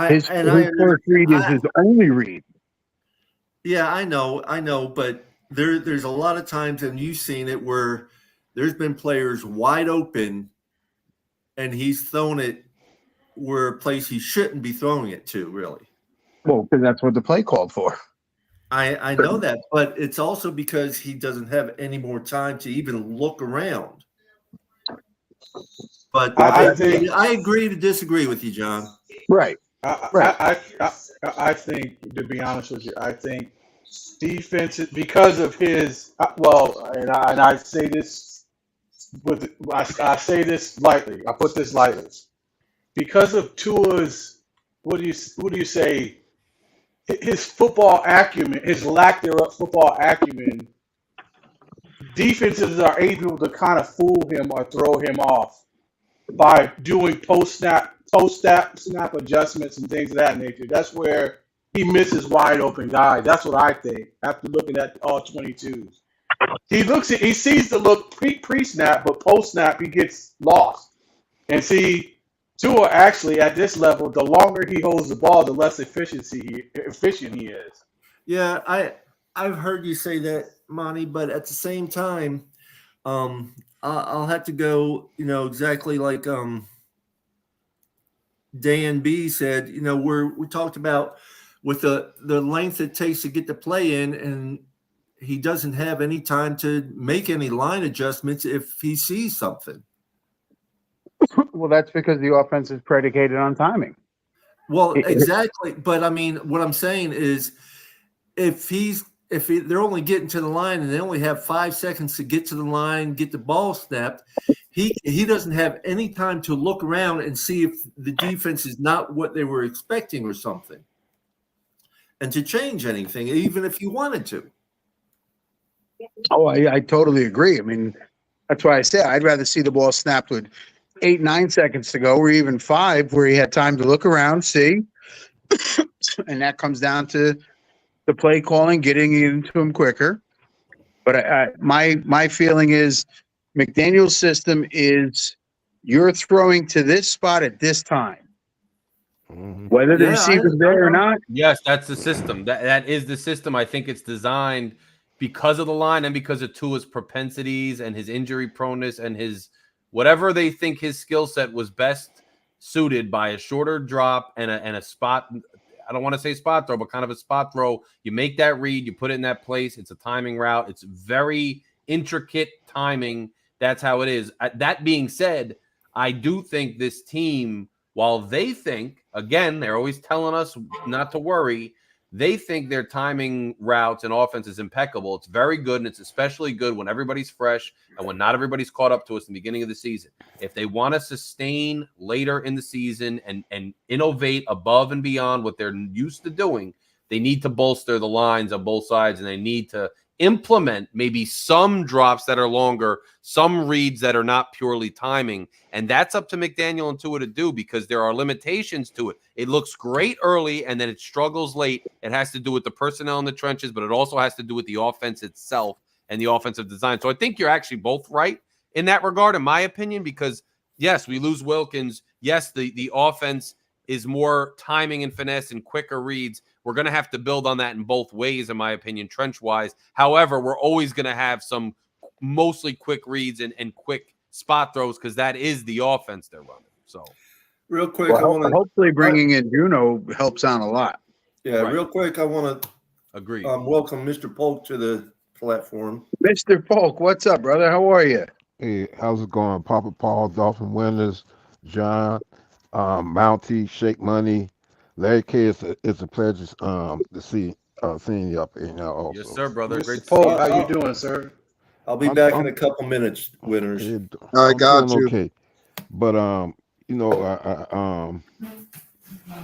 His first read is his only read. Yeah, I know, but there's a lot of times, and you've seen it, where there's been players wide open and he's thrown it where a place he shouldn't be throwing it to, really. Well, because that's what the play called for. I know that, but it's also because he doesn't have any more time to even look around. But I agree to disagree with you, John. Right. I think, to be honest with you, I think defense, because of his and I say this I say this lightly. I put this lightly. Because of Tua's, what do you say? His football acumen, his lack thereof football acumen, defenses are able to kind of fool him or throw him off by doing post snap adjustments and things of that nature. That's where he misses wide open guys. That's what I think after looking at all 22s. He sees the look pre-snap, but post-snap he gets lost. And see, Tua actually at this level, the longer he holds the ball, the less efficient he is. Yeah, I've heard you say that, Monty, but at the same time, I'll have to go, exactly like Dan B said, we talked about with the length it takes to get the play in, and he doesn't have any time to make any line adjustments if he sees something. Well, that's because the offense is predicated on timing. Well, exactly. But I mean, what I'm saying is, if they're only getting to the line and they only have 5 seconds to get to the line, get the ball snapped, he doesn't have any time to look around and see if the defense is not what they were expecting or something, and to change anything, even if you wanted to. Oh, I totally agree. I mean, that's why I say I'd rather see the ball snapped with 8, 9 seconds to go, or even 5, where he had time to look around, see, and that comes down to the play calling, getting it into him quicker. But my feeling is McDaniel's system is you're throwing to this spot at this time, whether the receiver's there or not. Yes, that's the system. That is the system. I think it's designed because of the line and because of Tua's propensities and his injury proneness and his whatever they think his skill set was best suited by a shorter drop and a spot. I don't want to say spot throw, but kind of a spot throw. You make that read, you put it in that place. It's a timing route. It's very intricate timing. That's how it is. That being said, I do think this team, while they think, again, they're always telling us not to worry, they think their timing routes and offense is impeccable. It's very good, and it's especially good when everybody's fresh and when not everybody's caught up to us in the beginning of the season. If they want to sustain later in the season and innovate above and beyond what they're used to doing, they need to bolster the lines on both sides, and they need to implement maybe some drops that are longer, some reads that are not purely timing. And that's up to McDaniel and Tua to do because there are limitations to it. It looks great early and then it struggles late. It has to do with the personnel in the trenches, but it also has to do with the offense itself and the offensive design. So I think you're actually both right in that regard, in my opinion, because yes, we lose Wilkins. Yes, the offense is more timing and finesse and quicker reads. We're going to have to build on that in both ways, in my opinion, trench-wise. However, we're always going to have some mostly quick reads and quick spot throws because that is the offense they're running. So, real quick, hopefully bringing in Juno helps out a lot. Yeah, right. Real quick, I want to agree. Welcome Mr. Polk to the platform. Mr. Polk, what's up, brother? How are you? Hey, how's it going? Papa Paul, Dolphan Winters, John, Mountie, Shake Money, Larry K. It's a pleasure to see seeing you up here now also. Yes, sir, brother. Mr. Great to Polk, see you. how you doing, sir? I'll be back in a couple minutes, Winters. I got you. Okay, but you know,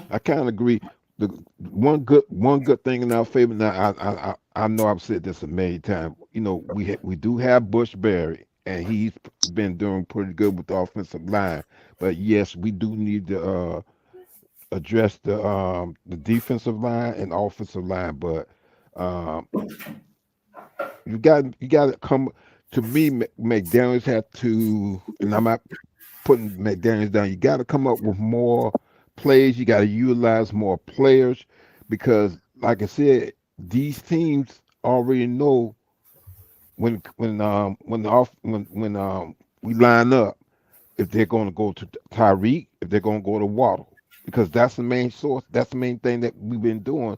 I kind of agree. The one good thing in our favor now. I know I've said this a million times. You know, we do have Bush Berry, and he's been doing pretty good with the offensive line. But yes, we do need to address the defensive line and offensive line. But you got to come to me. McDaniels have to, and I'm not putting McDaniels down. You got to come up with more plays. You got to utilize more players because, like I said, these teams already know when we line up if they're going to go to Tyreek, if they're going to go to Waddle, because that's the main source. That's the main thing that we've been doing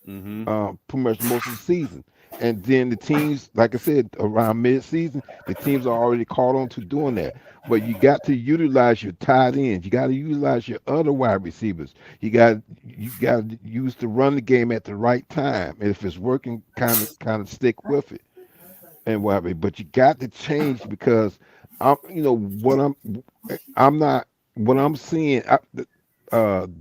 pretty much most of the season. And then the teams, like I said, around mid-season, the teams are already caught on to doing that. But you got to utilize your tight ends. You got to utilize your other wide receivers. You got to use to run the game at the right time. And if it's working, kind of stick with it and whatever. But you got to change because I'm seeing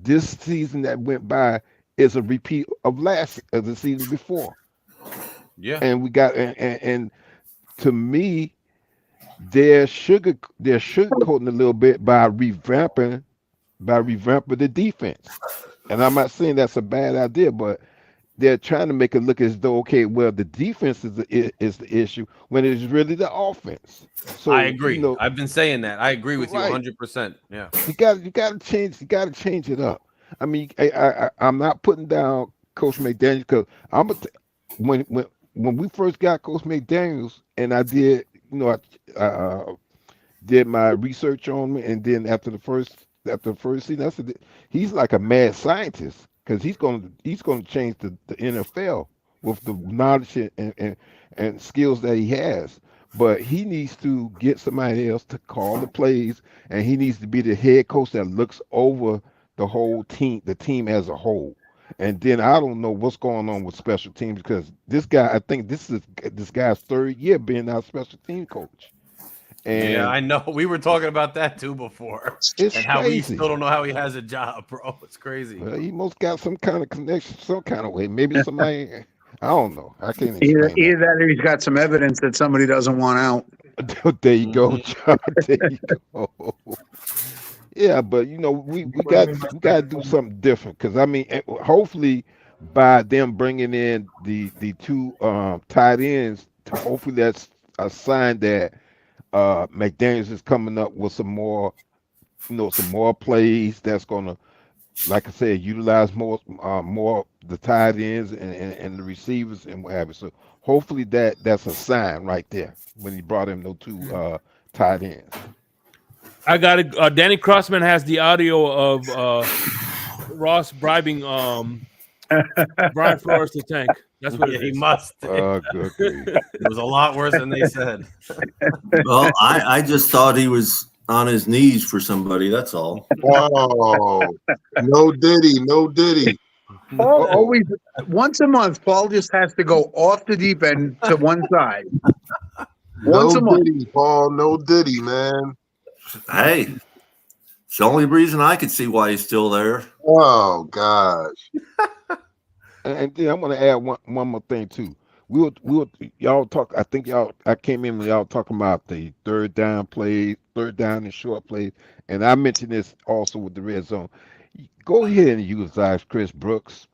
this season that went by is a repeat of the season before. Yeah, and we got and to me, they're sugarcoating a little bit by revamping the defense. And I'm not saying that's a bad idea, but they're trying to make it look as though, okay, well, the defense is the issue when it's really the offense. So I agree. You know, I've been saying that. I agree with right. you 100%. Yeah, you got to change it up. I mean, I'm not putting down Coach McDaniels because when we first got Coach McDaniels, and I did, did my research on me, and then after the first season, I said he's like a mad scientist because he's going to change the NFL with the knowledge and skills that he has. But he needs to get somebody else to call the plays, and he needs to be the head coach that looks over the whole team, the team as a whole. And then I don't know what's going on with special teams because this guy, I think this is this guy's third year being our special team coach. Yeah, And I know. We were talking about that too before, it's and how we crazy. still don't know how he has a job, bro. It's crazy. Well, he must got some kind of connection, some kind of way. Maybe somebody, I don't know. I can't Either, explain either that or he's got some evidence that somebody doesn't want out. that. There you go, John. There you go. Yeah, but you know, we got to do something different because I mean, hopefully by them bringing in the two tight ends, hopefully that's a sign that McDaniels is coming up with some more, you know, some more plays that's gonna, like I said, utilize more the tight ends and the receivers and what have you. So hopefully that's a sign right there when he brought in those two tight ends. I got it. Danny Crossman has the audio of Ross bribing Brian Flores to tank. That's what Yeah, it he is. must. Good grief. It was a lot worse than they said. Well, I just thought he was on his knees for somebody. That's all. Oh, no Diddy. Paul always, once a month, Paul just has to go off the deep end to one side. Once No a month. Diddy, Paul. No Diddy, man. Hey, it's the only reason I could see why he's still there. Oh gosh. And then I'm gonna add one more thing too. We were y'all talk. I think I came in when y'all talking about the third down plays, third down and short plays, and I mentioned this also with the red zone. Go ahead and utilize Chris Brooks.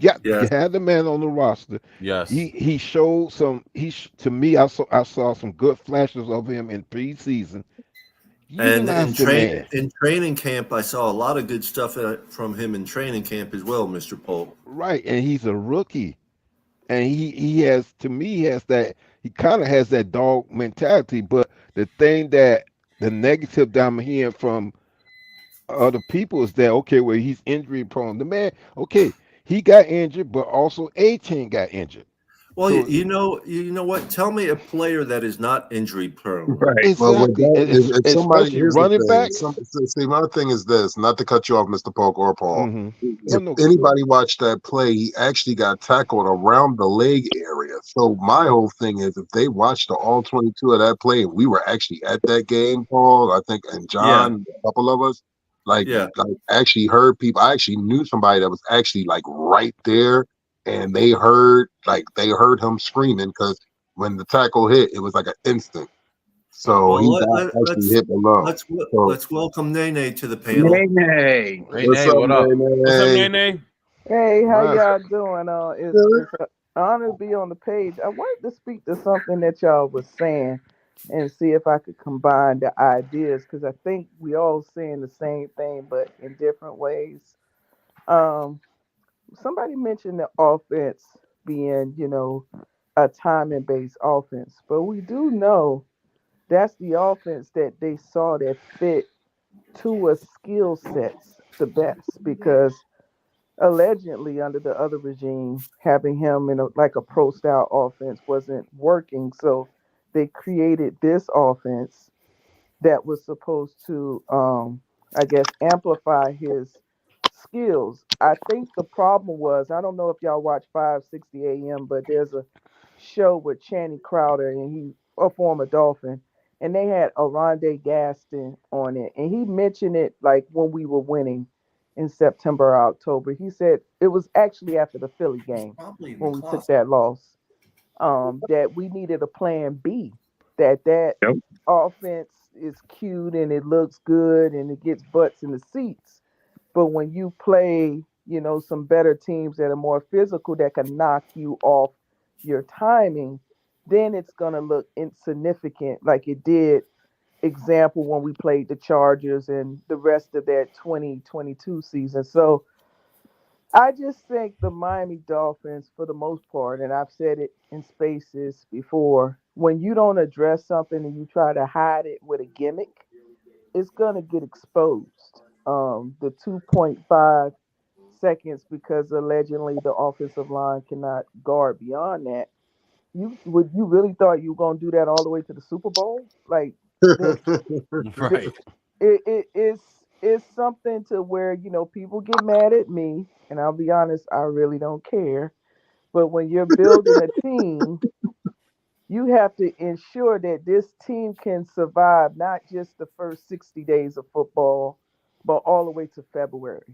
Yeah, you Yes. had the man on the roster. Yes. He showed some. To me, I saw some good flashes of him in preseason. And Utilize the man. in training camp, I saw a lot of good stuff from him in training camp as well, Mr. Polk. Right, and he's a rookie. And he has, to me, he has that, he kind of has that dog mentality. But the thing that the negative that I'm hearing from other people is that, okay, well, he's injury prone. The man, okay, he got injured, but also A-Chain got injured. Well, So you know what? Tell me a player that is not injury prone. Right. Well, with exactly, that, if somebody, especially here's the running thing. backs. See, my thing is this, not to cut you off, Mr. Polk or Paul. No, If no, anybody watched that play, he actually got tackled around the leg area. So my whole thing is, if they watched the all 22 of that play, and we were actually at that game, Paul, I think, and John, a couple of us, like actually heard people. I actually knew somebody that was actually like right there, and they heard him screaming because when the tackle hit, it was like an instant. So he got actually hit below. Let's welcome Nene to the panel. Nene. What's up, what up? Nene? What's up, Nene? Hey, how Right. y'all doing? It's an honor to be on the page. I wanted to speak to something that y'all was saying and see if I could combine the ideas because I think we all saying the same thing but in different ways. Um, Somebody mentioned the offense being, a timing based offense, but we do know that's the offense that they saw that fit to a skill sets the best because allegedly under the other regime, having him in like a pro style offense wasn't working. So they created this offense that was supposed to, I guess, amplify his skills. I think the problem was, I don't know if y'all watch 560 AM, but there's a show with Channing Crowder and he a former Dolphin. And they had Aronde Gaston on it. And he mentioned it like when we were winning in September or October. He said it was actually after the Philly game when we took that loss, that we needed a plan B. That Yep. offense is cute and it looks good and it gets butts in the seats. But when you play, some better teams that are more physical that can knock you off your timing, then it's gonna look insignificant like it did. Example when we played the Chargers and the rest of that 2022 season. So I just think the Miami Dolphins, for the most part, and I've said it in spaces before, when you don't address something and you try to hide it with a gimmick, it's gonna get exposed. The 2.5 seconds because allegedly the offensive line cannot guard beyond that. You really thought you were gonna do that all the way to the Super Bowl? Like the, Right. it's something to where people get mad at me, and I'll be honest, I really don't care. But when you're building a team, you have to ensure that this team can survive not just the first 60 days of football, but all the way to February.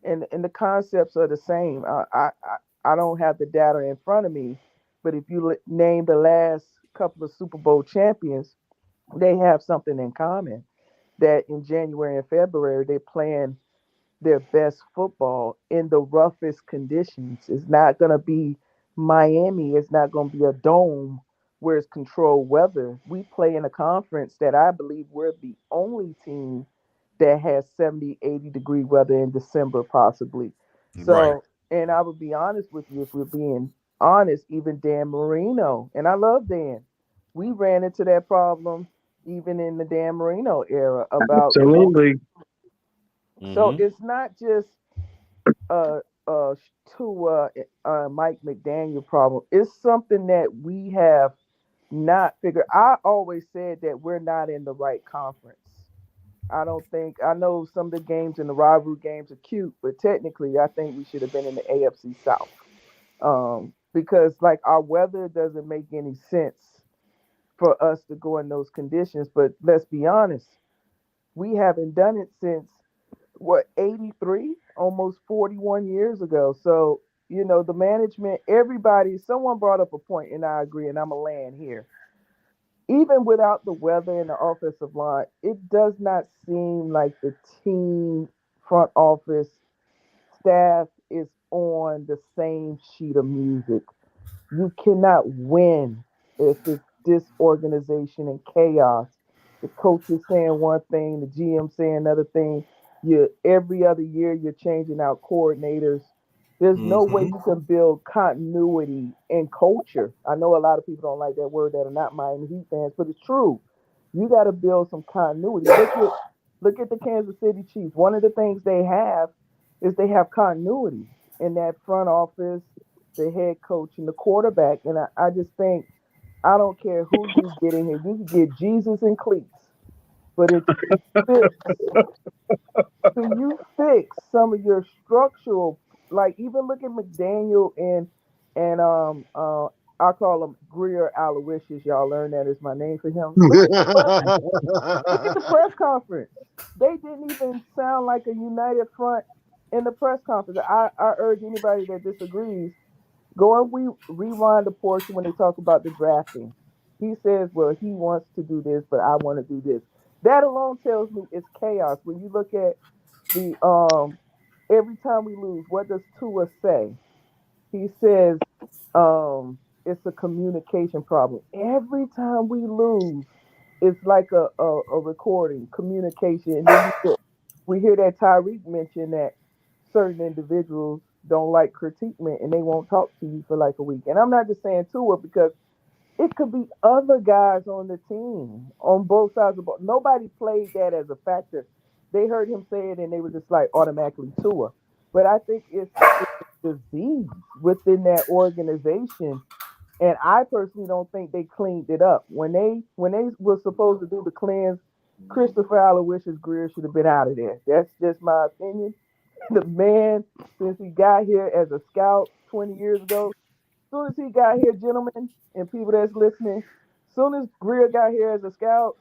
And the concepts are the same. I don't have the data in front of me, but if you name the last couple of Super Bowl champions, they have something in common that in January and February they're playing their best football in the roughest conditions. It's not going to be Miami. It's not going to be a dome where it's controlled weather. We play in a conference that I believe we're the only team that has 70, 80-degree weather in December, possibly. Right. So, and I would be honest with you, if we're being honest, even Dan Marino, and I love Dan, we ran into that problem even in the Dan Marino era about Absolutely. so Mhm. it's not just uh to Mike McDaniel problem. It's something that we have not figured. I always said that we're not in the right conference. I know some of the games in the rivalry games are cute, but technically I think we should have been in the AFC South. Because like our weather doesn't make any sense for us to go in those conditions. But let's be honest, we haven't done it since what 83, almost 41 years ago. So the management, everybody, someone brought up a point and I agree, and I'm gonna land here. Even without the weather and the offensive line, it does not seem like the team front office staff is on the same sheet of music. You cannot win if it's disorganization and chaos. The coach is saying one thing, the GM saying another thing. You every other year you're changing out coordinators. There's no way Mm-hmm. you can build continuity and culture. I know a lot of people don't like that word that are not Miami Heat fans, but it's true. You got to build some continuity. Look at the Kansas City Chiefs. One of the things they have is they have continuity in that front office, the head coach, and the quarterback. And I just think I don't care who you get in here. You can get Jesus and cleats, but if you fix some of your structural, like even look at McDaniel and I call him Greer Aloysius. Y'all learn that is my name for him. Look at the press conference. They didn't even sound like a united front in the press conference. I urge anybody that disagrees, go and rewind the portion when they talk about the drafting. He says, well, he wants to do this, but I want to do this. That alone tells me it's chaos. When you look at the every time we lose, what does Tua say? He says it's a communication problem. Every time we lose, it's like a recording, communication. And then we hear that Tyreek mention that certain individuals don't like critiquement and they won't talk to you for like a week. And I'm not just saying Tua because it could be other guys on the team on both sides of the ball. Nobody played that as a factor. They heard him say it and they were just like automatically Tua. But I think it's a disease within that organization. And I personally don't think they cleaned it up. When they were supposed to do the cleanse, Christopher Aloysius Greer should have been out of there. That's just my opinion. The man, since he got here as a scout 20 years ago, soon as he got here, gentlemen and people that's listening, soon as Greer got here as a scout,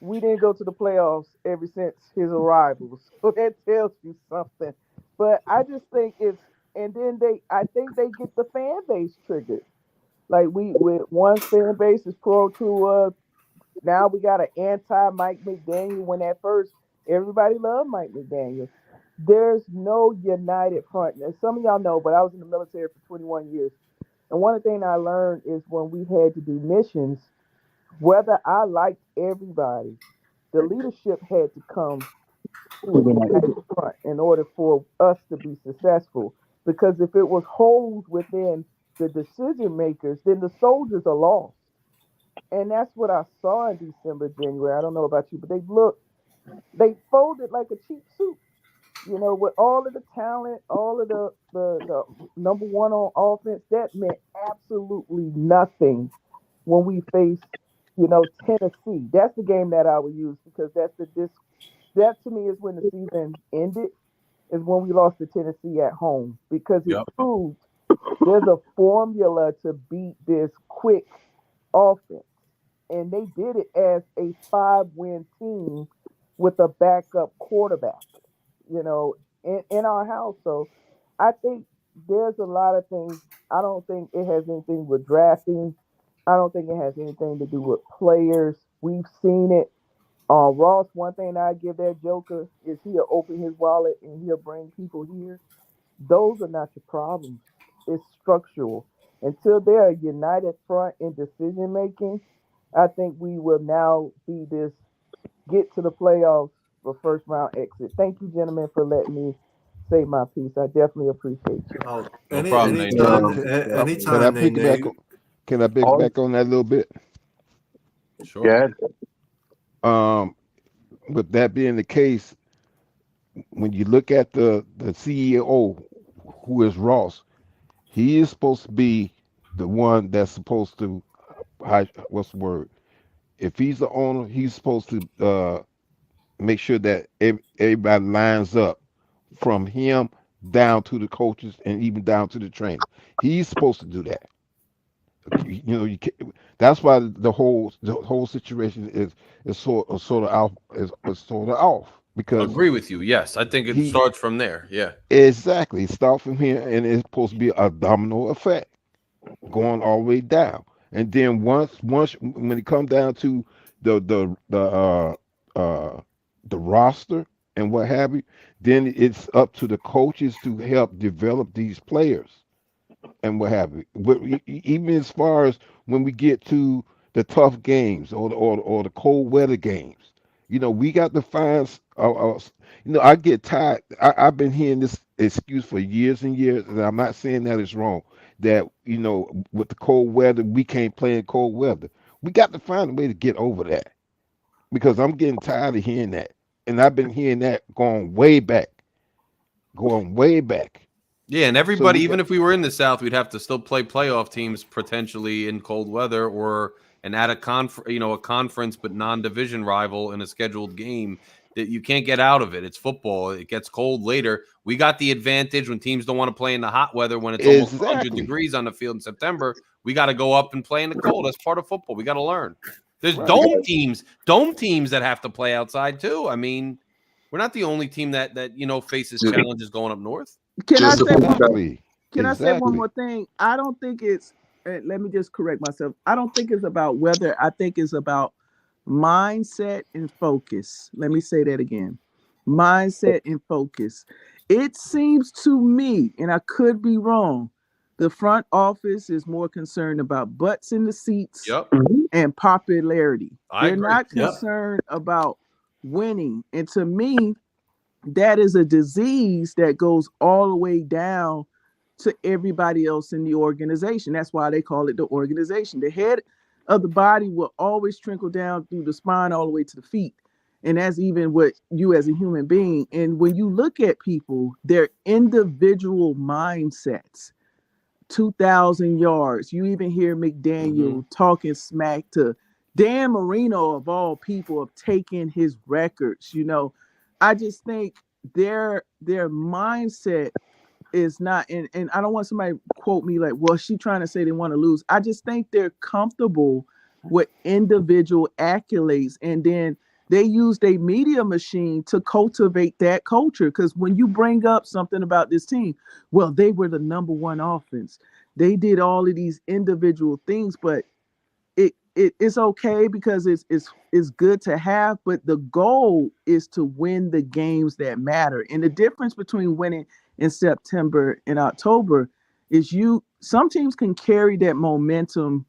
we didn't go to the playoffs ever since his arrival. So that tells you something. But I just think and then I think they get the fan base triggered. Like with one fan base is pro to now we got an anti Mike McDaniel when at first everybody loved Mike McDaniel. There's no united front. And some of y'all know, but I was in the military for 21 years. And one of the things I learned is when we had to do missions, whether I liked everybody, the leadership had to come to a united front in order for us to be successful. Because if it was holes within the decision makers, then the soldiers are lost. And that's what I saw in December, January. I don't know about you, but they folded like a cheap suit. With all of the talent, all of the number one on offense, that meant absolutely nothing when we faced, Tennessee. That's the game that I would use because that to me is when the season ended, is when we lost to Tennessee at home because it Yep. proved there's a formula to beat this quick offense. And they did it as a 5-win team with a backup quarterback, in our house. So I think there's a lot of things. I don't think it has anything with drafting. I don't think it has anything to do with players. We've seen it. Ross, one thing I give that Joker is he'll open his wallet and he'll bring people here. Those are not your problems. It's structural. Until they're a united front in decision making, I think we will now be this get to the playoffs for first round exit. Thank you, gentlemen, for letting me say my piece. I definitely appreciate you. Oh, No problem, Nate. Can I anytime, piggyback on? Can I piggyback on that a little bit? Sure. With that being the case, when you look at the CEO, who is Ross, he is supposed to be the one that's supposed to, what's the word? If he's the owner, he's supposed to make sure that everybody lines up from him down to the coaches and even down to the trainer. He's supposed to do that. You can't, that's why the whole situation is sort of off, is sort of off because Agree with you. Yes, I think it starts from there. Yeah. exactly start from here and it's supposed to be a domino effect going all the way down. And then once when it comes down to the roster and what have you, then it's up to the coaches to help develop these players and what have you. But even as far as when we get to the tough games or the cold weather games, we got to find. I get tired. I've been hearing this excuse for years and years, and I'm not saying that it's wrong. That with the cold weather, we can't play in cold weather. We got to find a way to get over that because I'm getting tired of hearing that, and I've been hearing that going way back. Yeah, and So everybody, we even got if we were in the South, we'd have to still play playoff teams potentially in cold weather or add a conference but non-division rival in a scheduled game that you can't get out of it. It's football. It gets cold later. We got the advantage when teams don't want to play in the hot weather when it's almost 100 exactly degrees on the field in September. We got to go up and play in the cold. That's part of football. We got to learn. There's right. dome teams that have to play outside too. I mean, we're not the only team that faces challenges going up north. Can I say one? Exactly. Can I say one Exactly. more thing? I don't think it's. Let me just correct myself. I don't think it's about weather. I think it's about mindset and focus. Let me say that again. Mindset and focus. It seems to me, and I could be wrong, the front office is more concerned about butts in the seats Yep. and popularity. I They're agree. not Yep. concerned about winning. And to me, that is a disease that goes all the way down to everybody else in the organization. That's why they call it the organization. The head of the body will always trickle down through the spine all the way to the feet. And that's even what you as a human being. And when you look at people, their individual mindsets, 2,000 yards. You even hear McDaniel talking smack to Dan Marino, of all people, of taking his records. I just think their mindset is not, and I don't want somebody to quote me like, well, she trying to say they want to lose. I just think they're comfortable with individual accolades, and then they use their media machine to cultivate that culture. Because when you bring up something about this team, well, they were the number one offense. They did all of these individual things, but it's okay because it's good to have, but the goal is to win the games that matter. And the difference between winning in September and October is some teams can carry that momentum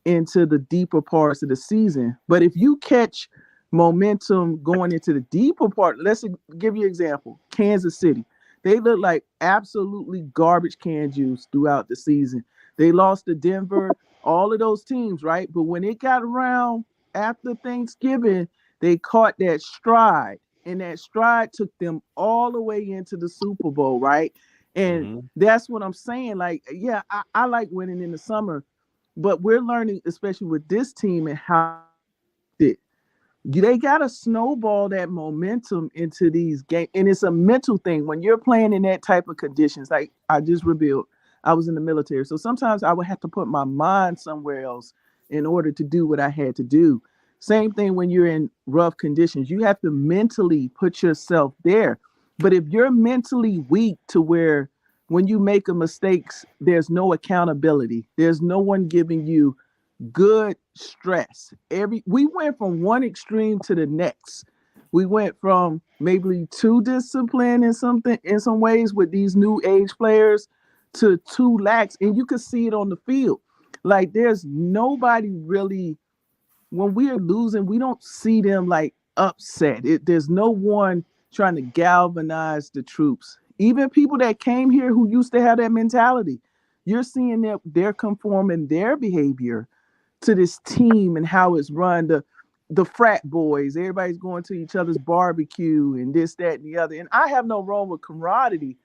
into the deeper parts of the season. But if you catch momentum going into the deeper part, let's give you an example. Kansas City. They look like absolutely garbage can juice throughout the season. They lost to Denver, all of those teams, right? But when it got around after Thanksgiving, they caught that stride. and that stride took them all the way into the Super Bowl, right? And that's what I'm saying. Like, yeah, I like winning in the summer, but we're learning, especially with this team, and how they got to snowball that momentum into these games. And it's a mental thing. When you're playing in that type of conditions, like I just revealed, I was in the military. So sometimes I would have to put my mind somewhere else in order to do what I had to do. Same thing when you're in rough conditions. You have to mentally put yourself there. But if you're mentally weak to where when you make a mistakes, there's no accountability. There's no one giving you good stress. We went from one extreme to the next. We went from maybe too disciplined in some ways with these new age players to too lax, and you could see it on the field. Like there's nobody really, when we are losing, we don't see them like upset. There's no one trying to galvanize the troops. Even people that came here who used to have that mentality, you're seeing that they're conforming their behavior to this team and how it's run. The frat boys, everybody's going to each other's barbecue and this, that, and the other. And I have no wrong with camaraderie,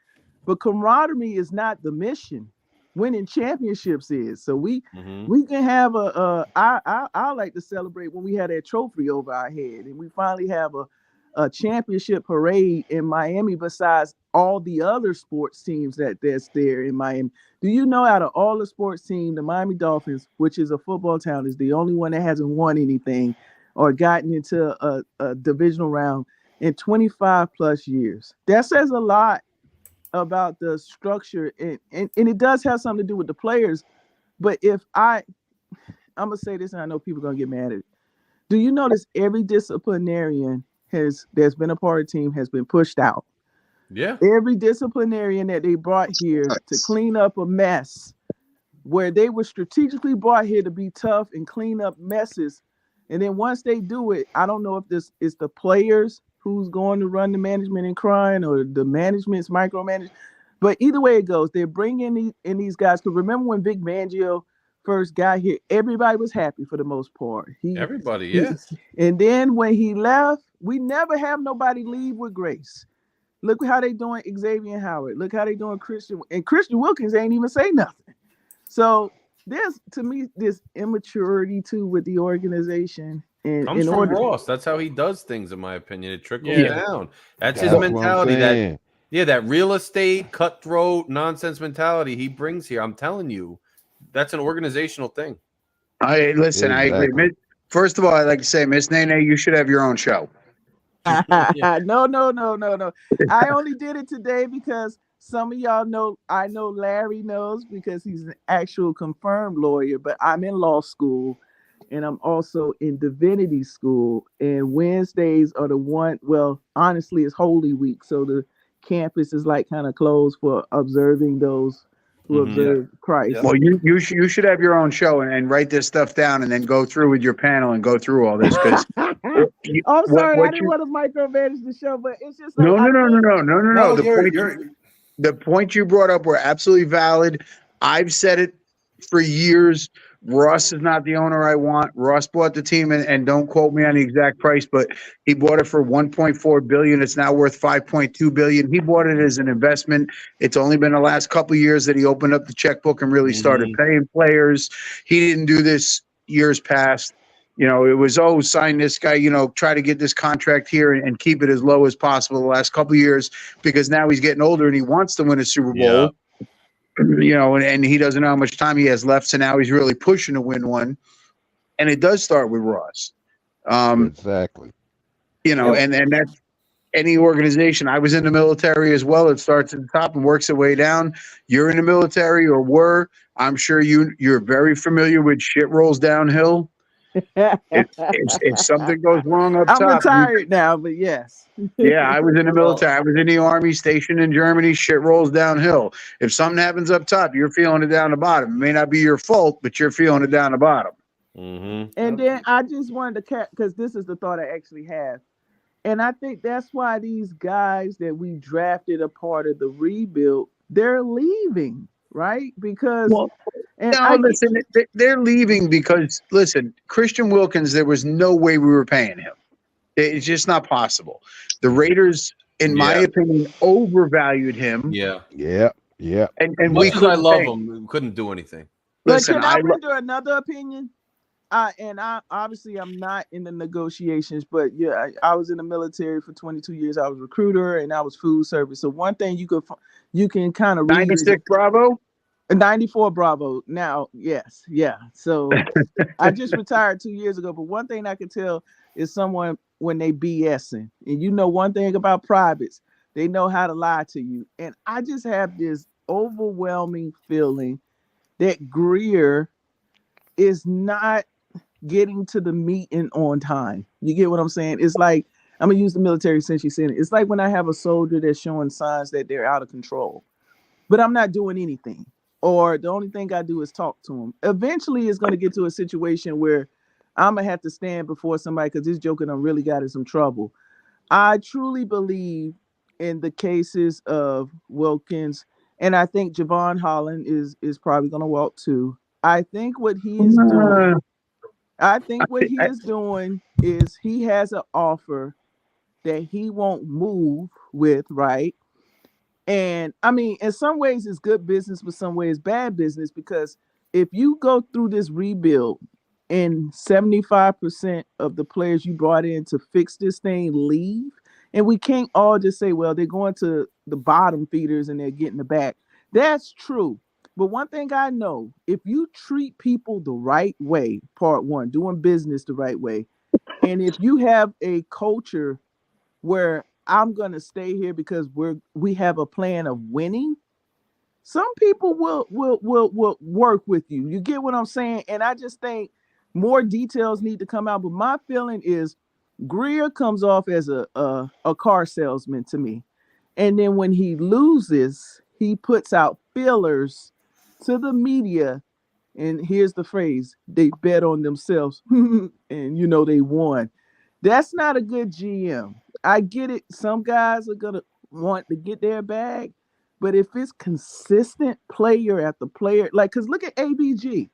but camaraderie is not the mission. Winning championships is. So we can have I like to celebrate when we had that trophy over our head and we finally have a championship parade in Miami besides all the other sports teams that's there in Miami. Do you know out of all the sports teams, the Miami Dolphins, which is a football town, is the only one that hasn't won anything or gotten into a divisional round in 25 plus years? That says a lot about the structure and it does have something to do with the players. But I'm gonna say this, and I know people are gonna get mad at it. Do you notice every disciplinarian that's been a part of the team has been pushed out? Yeah. Every disciplinarian that they brought here to clean up a mess, where they were strategically brought here to be tough and clean up messes. And then once they do it, I don't know if this is the players who's going to run the management and crying or the management's micromanaging. But either way it goes, they're bringing in these guys. Because remember when Vic Fangio first got here, everybody was happy for the most part. Everybody, yes. And then when he left, we never have nobody leave with grace. Look how they doing Xavier Howard. Look how they doing Christian. And Christian Wilkins ain't even say nothing. So there's, to me, this immaturity too with the organization. And comes from Ross. That's how he does things, in my opinion. It trickles down. That's his mentality. That real estate, cutthroat, nonsense mentality he brings here. I'm telling you, that's an organizational thing. I agree. First of all, I'd like to say, Miss Nene, you should have your own show. No. I only did it today because some of y'all know, I know Larry knows because he's an actual confirmed lawyer, but I'm in law school and I'm also in divinity school. And Wednesdays are honestly, it's Holy Week. So the campus is like kind of closed for observing those who observe Christ. Well, you should have your own show and write this stuff down and then go through with your panel and go through all this because I'm sorry, I didn't want to micromanage the show, but it's just like no. The point you brought up were absolutely valid. I've said it for years. Ross is not the owner I want. Ross bought the team, and don't quote me on the exact price, but he bought it for $1.4 billion. It's now worth $5.2 billion. He bought it as an investment. It's only been the last couple of years that he opened up the checkbook and really started paying players. He didn't do this years past. You know, it was, sign this guy, try to get this contract here and keep it as low as possible the last couple of years because now he's getting older and he wants to win a Super Bowl. And he doesn't know how much time he has left, so now he's really pushing to win one. And it does start with Ross. Exactly. And that's any organization. I was in the military as well. It starts at the top and works its way down. You're in the military or were. I'm sure you're very familiar with shit rolls downhill. If something goes wrong up top. I'm retired now, but yes. Yeah, I was in the military. I was in the Army stationed in Germany. Shit rolls downhill. If something happens up top, you're feeling it down the bottom. It may not be your fault, but you're feeling it down the bottom. And then I just wanted to because this is the thought I actually have. And I think that's why these guys that we drafted a part of the rebuild, they're leaving, right? Because they're leaving because listen, Christian Wilkins, there was no way we were paying him. It's just not possible. The Raiders, in my opinion, overvalued him. Yeah. And Much as I love pay. him, we couldn't do anything. Listen, but can I render another opinion? I obviously I'm not in the negotiations, but yeah, I was in the military for 22 years. I was a recruiter and I was food service. So one thing you can kind of read 96 Bravo, 94 Bravo. Now, yes, yeah. So I just retired 2 years ago, but one thing I can tell is someone when they BSing, and you know one thing about privates, they know how to lie to you. And I just have this overwhelming feeling that Greer is not getting to the meeting on time. You get what I'm saying? It's like, I'm gonna use the military since you said it. It's like when I have a soldier that's showing signs that they're out of control, but I'm not doing anything. Or the only thing I do is talk to them. Eventually it's gonna get to a situation where I'm gonna have to stand before somebody because this joker done really got in some trouble. I truly believe in the cases of Wilkins, and I think Javon Holland is probably gonna walk too. I think what he is doing is he has an offer that he won't move with, right? And I mean, in some ways it's good business, but some ways bad business, because if you go through this rebuild and 75% of the players you brought in to fix this thing leave, and we can't all just say, well, they're going to the bottom feeders and they're getting the back. That's true. But one thing I know, if you treat people the right way, part one, doing business the right way, and if you have a culture where I'm gonna stay here because we have a plan of winning, some people will work with you. You get what I'm saying? And I just think more details need to come out. But my feeling is Greer comes off as a car salesman to me. And then when he loses, he puts out fillers to the media. And here's the phrase, they bet on themselves and they won. That's not a good GM. I get it. Some guys are gonna want to get their bag, but if it's consistent player after player, like, because look at ABG,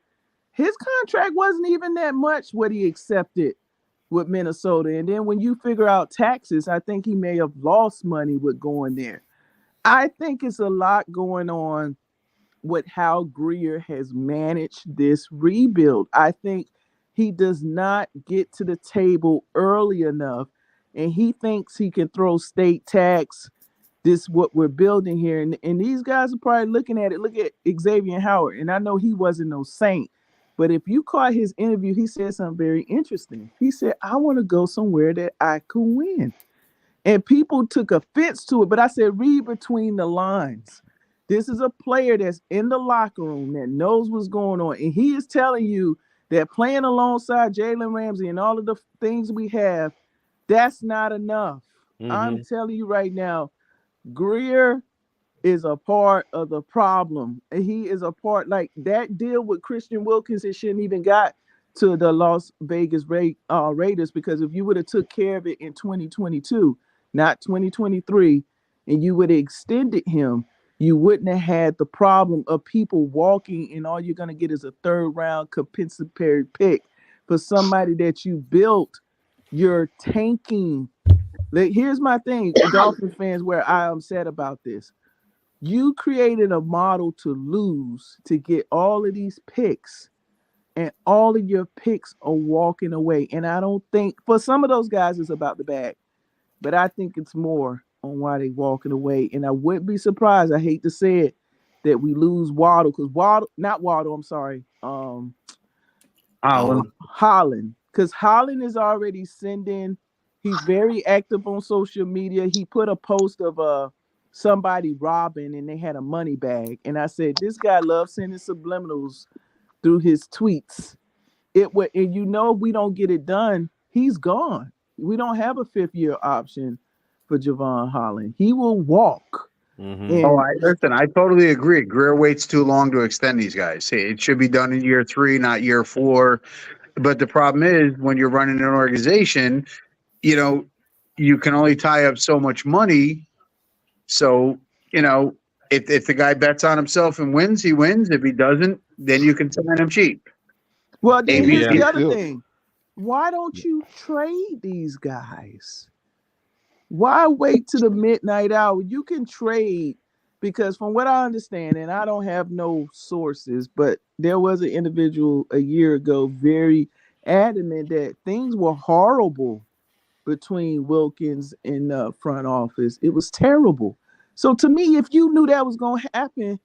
his contract wasn't even that much what he accepted with Minnesota, and then when you figure out taxes, I think he may have lost money with going there. I think it's a lot going on with how Greer has managed this rebuild. I think he does not get to the table early enough, and he thinks he can throw state tax. This what we're building here, and these guys are probably looking at it. Look at Xavier Howard, and I know he wasn't no saint, but if you caught his interview, he said something very interesting. He said, "I want to go somewhere that I could win," and people took offense to it. But I said, read between the lines. This is a player that's in the locker room that knows what's going on, and he is telling you that playing alongside Jalen Ramsey and all of the things we have, that's not enough. I'm telling you right now, Greer is a part of the problem. And he is a part, like that deal with Christian Wilkins, it shouldn't even got to the Las Vegas Raiders, because if you would have took care of it in 2022, not 2023, and you would have extended him, you wouldn't have had the problem of people walking, and all you're going to get is a third round compensatory pick for somebody that you built. You're tanking. Like, here's my thing, Dolphins fans, where I am sad about this. You created a model to lose to get all of these picks, and all of your picks are walking away. And I don't think, for some of those guys, it's about the bag, but I think it's more on why they walking away. And I wouldn't be surprised, I hate to say it, that we lose Waddle, because Holland, because Holland is already sending. He's very active on social media. He put a post of somebody robbing, and they had a money bag. And I said, this guy loves sending subliminals through his tweets. And we don't get it done, he's gone. We don't have a 5th-year option for Javon Holland. He will walk. Listen, I totally agree. Greer waits too long to extend these guys. Hey, it should be done in year 3, not year 4. But the problem is, when you're running an organization, you can only tie up so much money. So, if the guy bets on himself and wins, he wins. If he doesn't, then you can sign him cheap. Well, then here's the other thing. Why don't you trade these guys? Why wait to the midnight hour? You can trade because from what I understand, and I don't have no sources, but there was an individual a year ago very adamant that things were horrible between Wilkins and the front office. It was terrible. So to me, if you knew that was going to happen,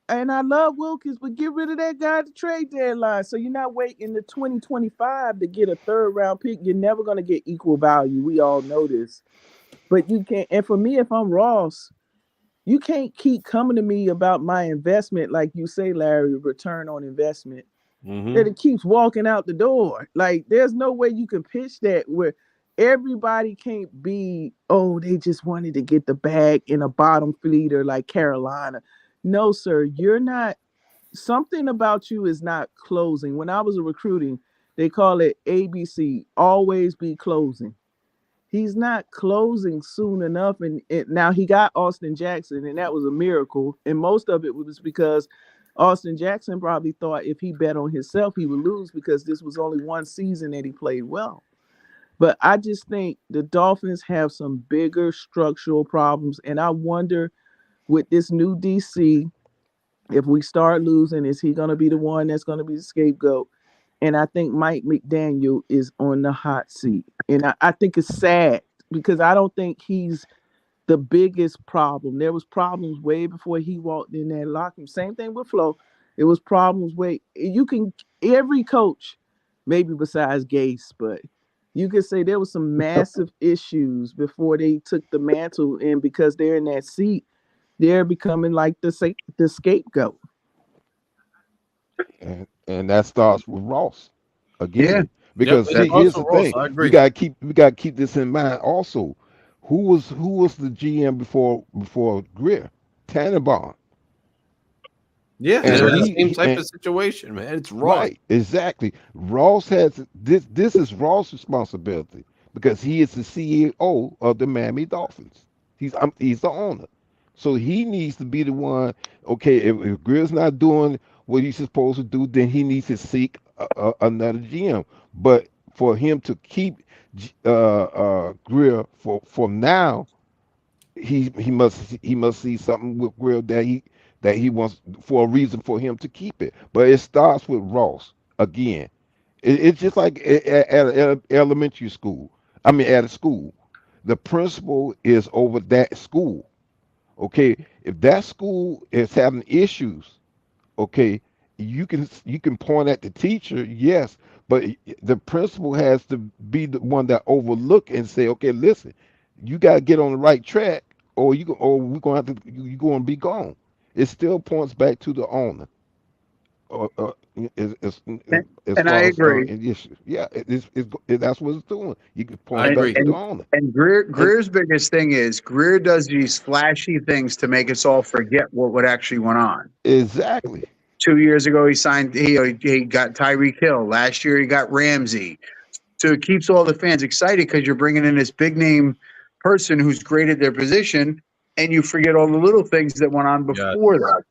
and I love Wilkins, but get rid of that guy at the trade deadline. So you're not waiting to 2025 to get a third round pick. You're never going to get equal value. We all know this. But you can't. And for me, if I'm Ross, you can't keep coming to me about my investment, like you say, Larry, return on investment. That it keeps walking out the door. Like there's no way you can pitch that where everybody can't be, oh, they just wanted to get the bag in a bottom feeder like Carolina. No, sir, you're not. Something about you is not closing. When I was recruiting, they call it ABC, always be closing. He's not closing soon enough. And now he got Austin Jackson, and that was a miracle. And most of it was because Austin Jackson probably thought if he bet on himself, he would lose because this was only one season that he played well. But I just think the Dolphins have some bigger structural problems. And I wonder with this new DC, if we start losing, is he going to be the one that's going to be the scapegoat? And I think Mike McDaniel is on the hot seat. And I think it's sad because I don't think he's the biggest problem. There was problems way before he walked in that locker room. Same thing with Flo. It was problems every coach, maybe besides Gase, but you could say there was some massive issues before they took the mantle. And because they're in that seat, they're becoming like the scapegoat. And that starts with Ross again. Because Yep, here's the Ross, thing. I agree. We gotta keep this in mind also. Who was the GM before Greer? Tannenbaum. Yeah, And they're in the he- same he- type and- of situation, man. It's wrong. Right, exactly. Ross has this is Ross' responsibility because he is the CEO of the Miami Dolphins. He's the owner. So he needs to be the one. Okay, if Greer's not doing what he's supposed to do, then he needs to seek another GM. But for him to keep Greer for now, he must see something with Greer that he wants for a reason for him to keep it. But it starts with Ross again. It's just like at elementary school. I mean, at a school, the principal is over that school. Okay, if that school is having issues, okay, you can point at the teacher, yes, but the principal has to be the one that overlook and say, okay, listen, you got to get on the right track, or we're gonna have to you're gonna be gone. It still points back to the owner. As And far I as agree. an issue, yeah, that's what it's doing. You can I point back agree. to the owner. And Greer's biggest thing is Greer does these flashy things to make us all forget what actually went on. Exactly. 2 years ago, he got Tyreek Hill. Last year, he got Ramsey. So it keeps all the fans excited because you're bringing in this big name person who's great at their position, and you forget all the little things that went on before that.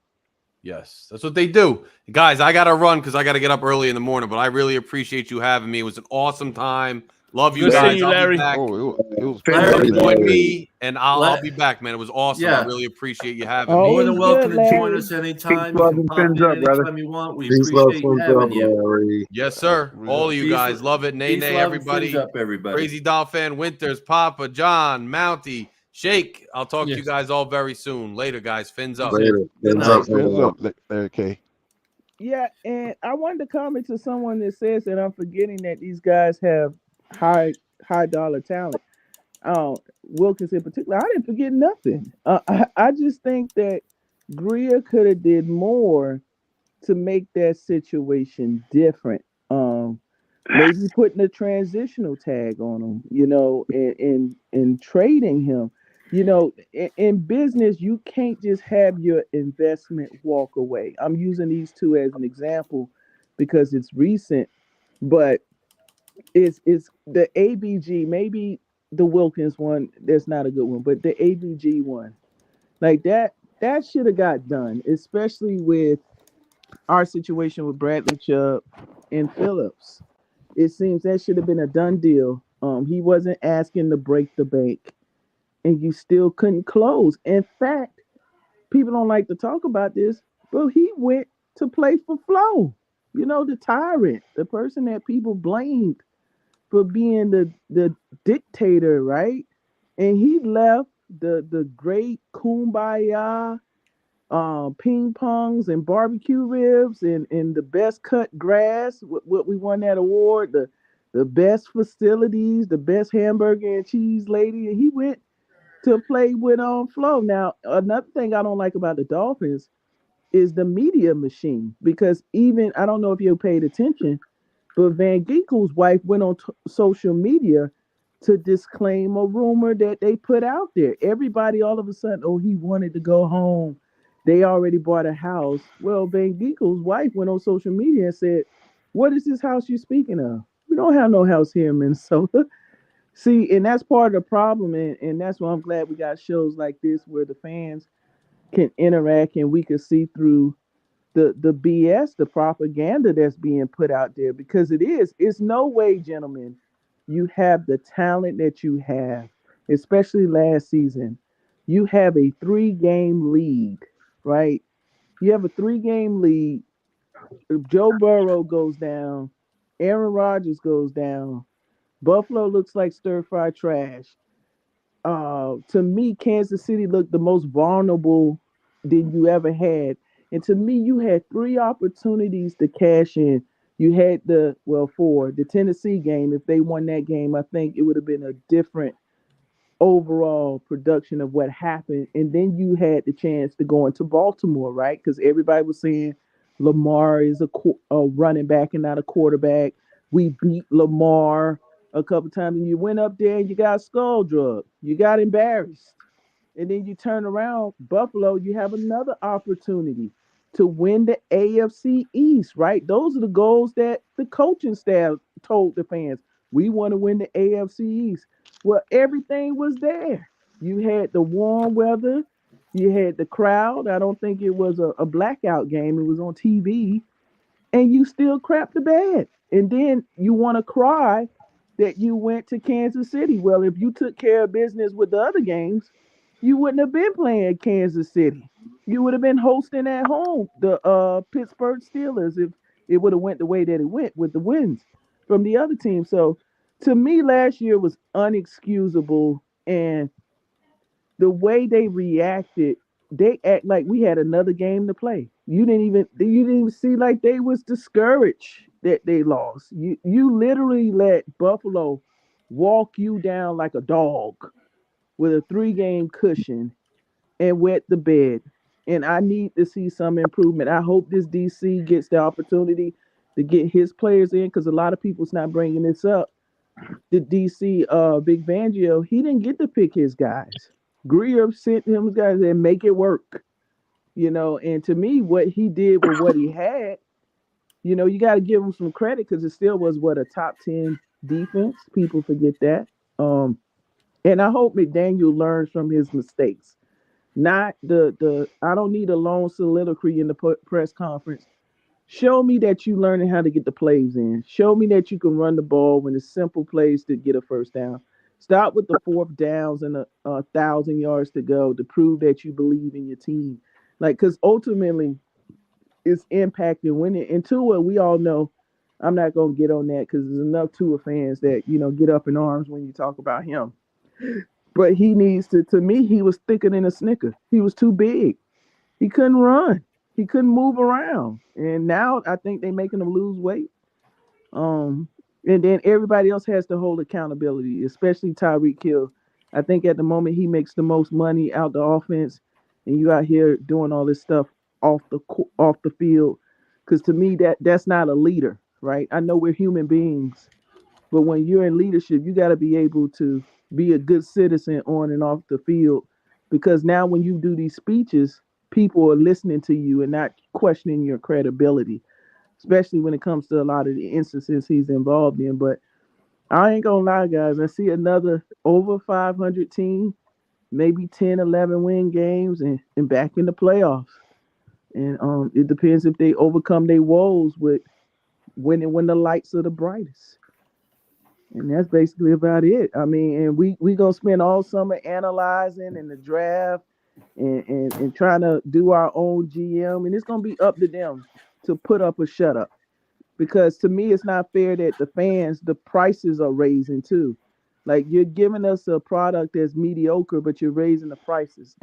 Yes, that's what they do. Guys, I got to run because I got to get up early in the morning, but I really appreciate you having me. It was an awesome time. Love you Good seeing guys. you, I'll Larry. be back. It was Come Larry, join me, and I'll Let- be back, man. It was awesome. Yeah. I really appreciate you having Oh, me. More than Always welcome good, to join Larry. us anytime. Peace, You love, can and pop fins in up, brother. anytime you want. We Peace, love, appreciate you thumbs up, having you. Larry. Yes, sir. real. All of you Peace- guys love it. Nay, Peace, nay, love, and fins everybody. up, everybody. Crazy Dolphin Winters, Papa, John, Mountie, Shake. I'll talk to you Yes. guys all very soon. Later, guys. Fins up. Later. Good Thumbs night. up, Fins up, Larry K. Yeah, and I wanted to comment to someone that says that I'm forgetting that these guys have high dollar talent. Wilkins in particular, I didn't forget nothing. I just think that Greer could have did more to make that situation different. Maybe putting a transitional tag on him, and trading him. In business, you can't just have your investment walk away. I'm using these two as an example because it's recent, but it's the ABG, maybe the Wilkins one, that's not a good one, but the ABG one, like that should have got done, especially with our situation with Bradley Chubb and Phillips. It seems that should have been a done deal. He wasn't asking to break the bank, and you still couldn't close. In fact, people don't like to talk about this, but he went to play for Flo. You know, the tyrant, the person that people blamed for being the dictator, right? And he left the great kumbaya, ping pongs and barbecue ribs and the best cut grass. What we won that award, the best facilities, the best hamburger and cheese lady. And he went to play with Flo. Now, another thing I don't like about the Dolphins is the media machine, because even I don't know if you paid attention, but Van Ginkel's wife went on social media to disclaim a rumor that they put out there. Everybody all of a sudden, oh, he wanted to go home. They already bought a house. Well, Van Ginkel's wife went on social media and said, "What is this house you're speaking of? We don't have no house here in Minnesota." See, and that's part of the problem, and that's why I'm glad we got shows like this where the fans can interact and we can see through the BS, the propaganda that's being put out there, because it's no way, gentlemen, you have the talent that you have, especially last season. You have a 3-game lead, right? You have a 3-game lead. If Joe Burrow goes down, Aaron Rodgers goes down, Buffalo looks like stir fry trash. To me, Kansas City looked the most vulnerable than you ever had. And to me, you had 3 opportunities to cash in. You had the Tennessee game. If they won that game, I think it would have been a different overall production of what happened. And then you had the chance to go into Baltimore, right? Because everybody was saying Lamar is a running back and not a quarterback. We beat Lamar a couple times, and you went up there and you got skull drug. You got embarrassed. And then you turn around, Buffalo, you have another opportunity to win the AFC East, right? Those are the goals that the coaching staff told the fans. We want to win the AFC East. Well, everything was there. You had the warm weather, you had the crowd. I don't think it was a blackout game, it was on TV, and you still crapped the bed. And then you want to cry that you went to Kansas City. Well, if you took care of business with the other games, you wouldn't have been playing Kansas City. You would have been hosting at home the Pittsburgh Steelers if it would have went the way that it went with the wins from the other team. So to me, last year was unexcusable, and the way they reacted, they act like we had another game to play. You didn't even see like they was discouraged that they lost. You literally let Buffalo walk you down like a dog with a 3-game cushion and wet the bed. And I need to see some improvement. I hope this DC gets the opportunity to get his players in, because a lot of people's not bringing this up. The DC Big Fangio, he didn't get to pick his guys. Greer sent him his guys and make it work. And to me, what he did with what he had, you got to give him some credit, because it still was a top 10 defense. People forget that. And I hope McDaniel learns from his mistakes. Not the I don't need a long soliloquy in the press conference. Show me that you learning how to get the plays in. Show me that you can run the ball when it's simple plays to get a first down. Stop with the 4th downs and a 1,000 yards to go to prove that you believe in your team. Because ultimately, it's impacting winning. And Tua, we all know, I'm not going to get on that because there's enough Tua fans that, get up in arms when you talk about him. But he needs to me, he was thicker than a Snicker. He was too big. He couldn't run. He couldn't move around. And now I think they're making him lose weight. And then everybody else has to hold accountability, especially Tyreek Hill. I think at the moment he makes the most money out the offense, and you out here doing all this stuff off the field. Because to me, that's not a leader, right? I know we're human beings, but when you're in leadership, you got to be able to be a good citizen on and off the field. Because now when you do these speeches, people are listening to you and not questioning your credibility, especially when it comes to a lot of the instances he's involved in. But I ain't gonna lie, guys. I see another over 500 team, maybe 10, 11 win games and back in the playoffs. And it depends if they overcome their woes with winning when the lights are the brightest. And that's basically about it. I mean, and we gonna spend all summer analyzing in the draft and trying to do our own GM, and it's gonna be up to them to put up or shut up. Because to me, it's not fair that the fans, the prices are raising too. Like you're giving us a product that's mediocre, but you're raising the prices.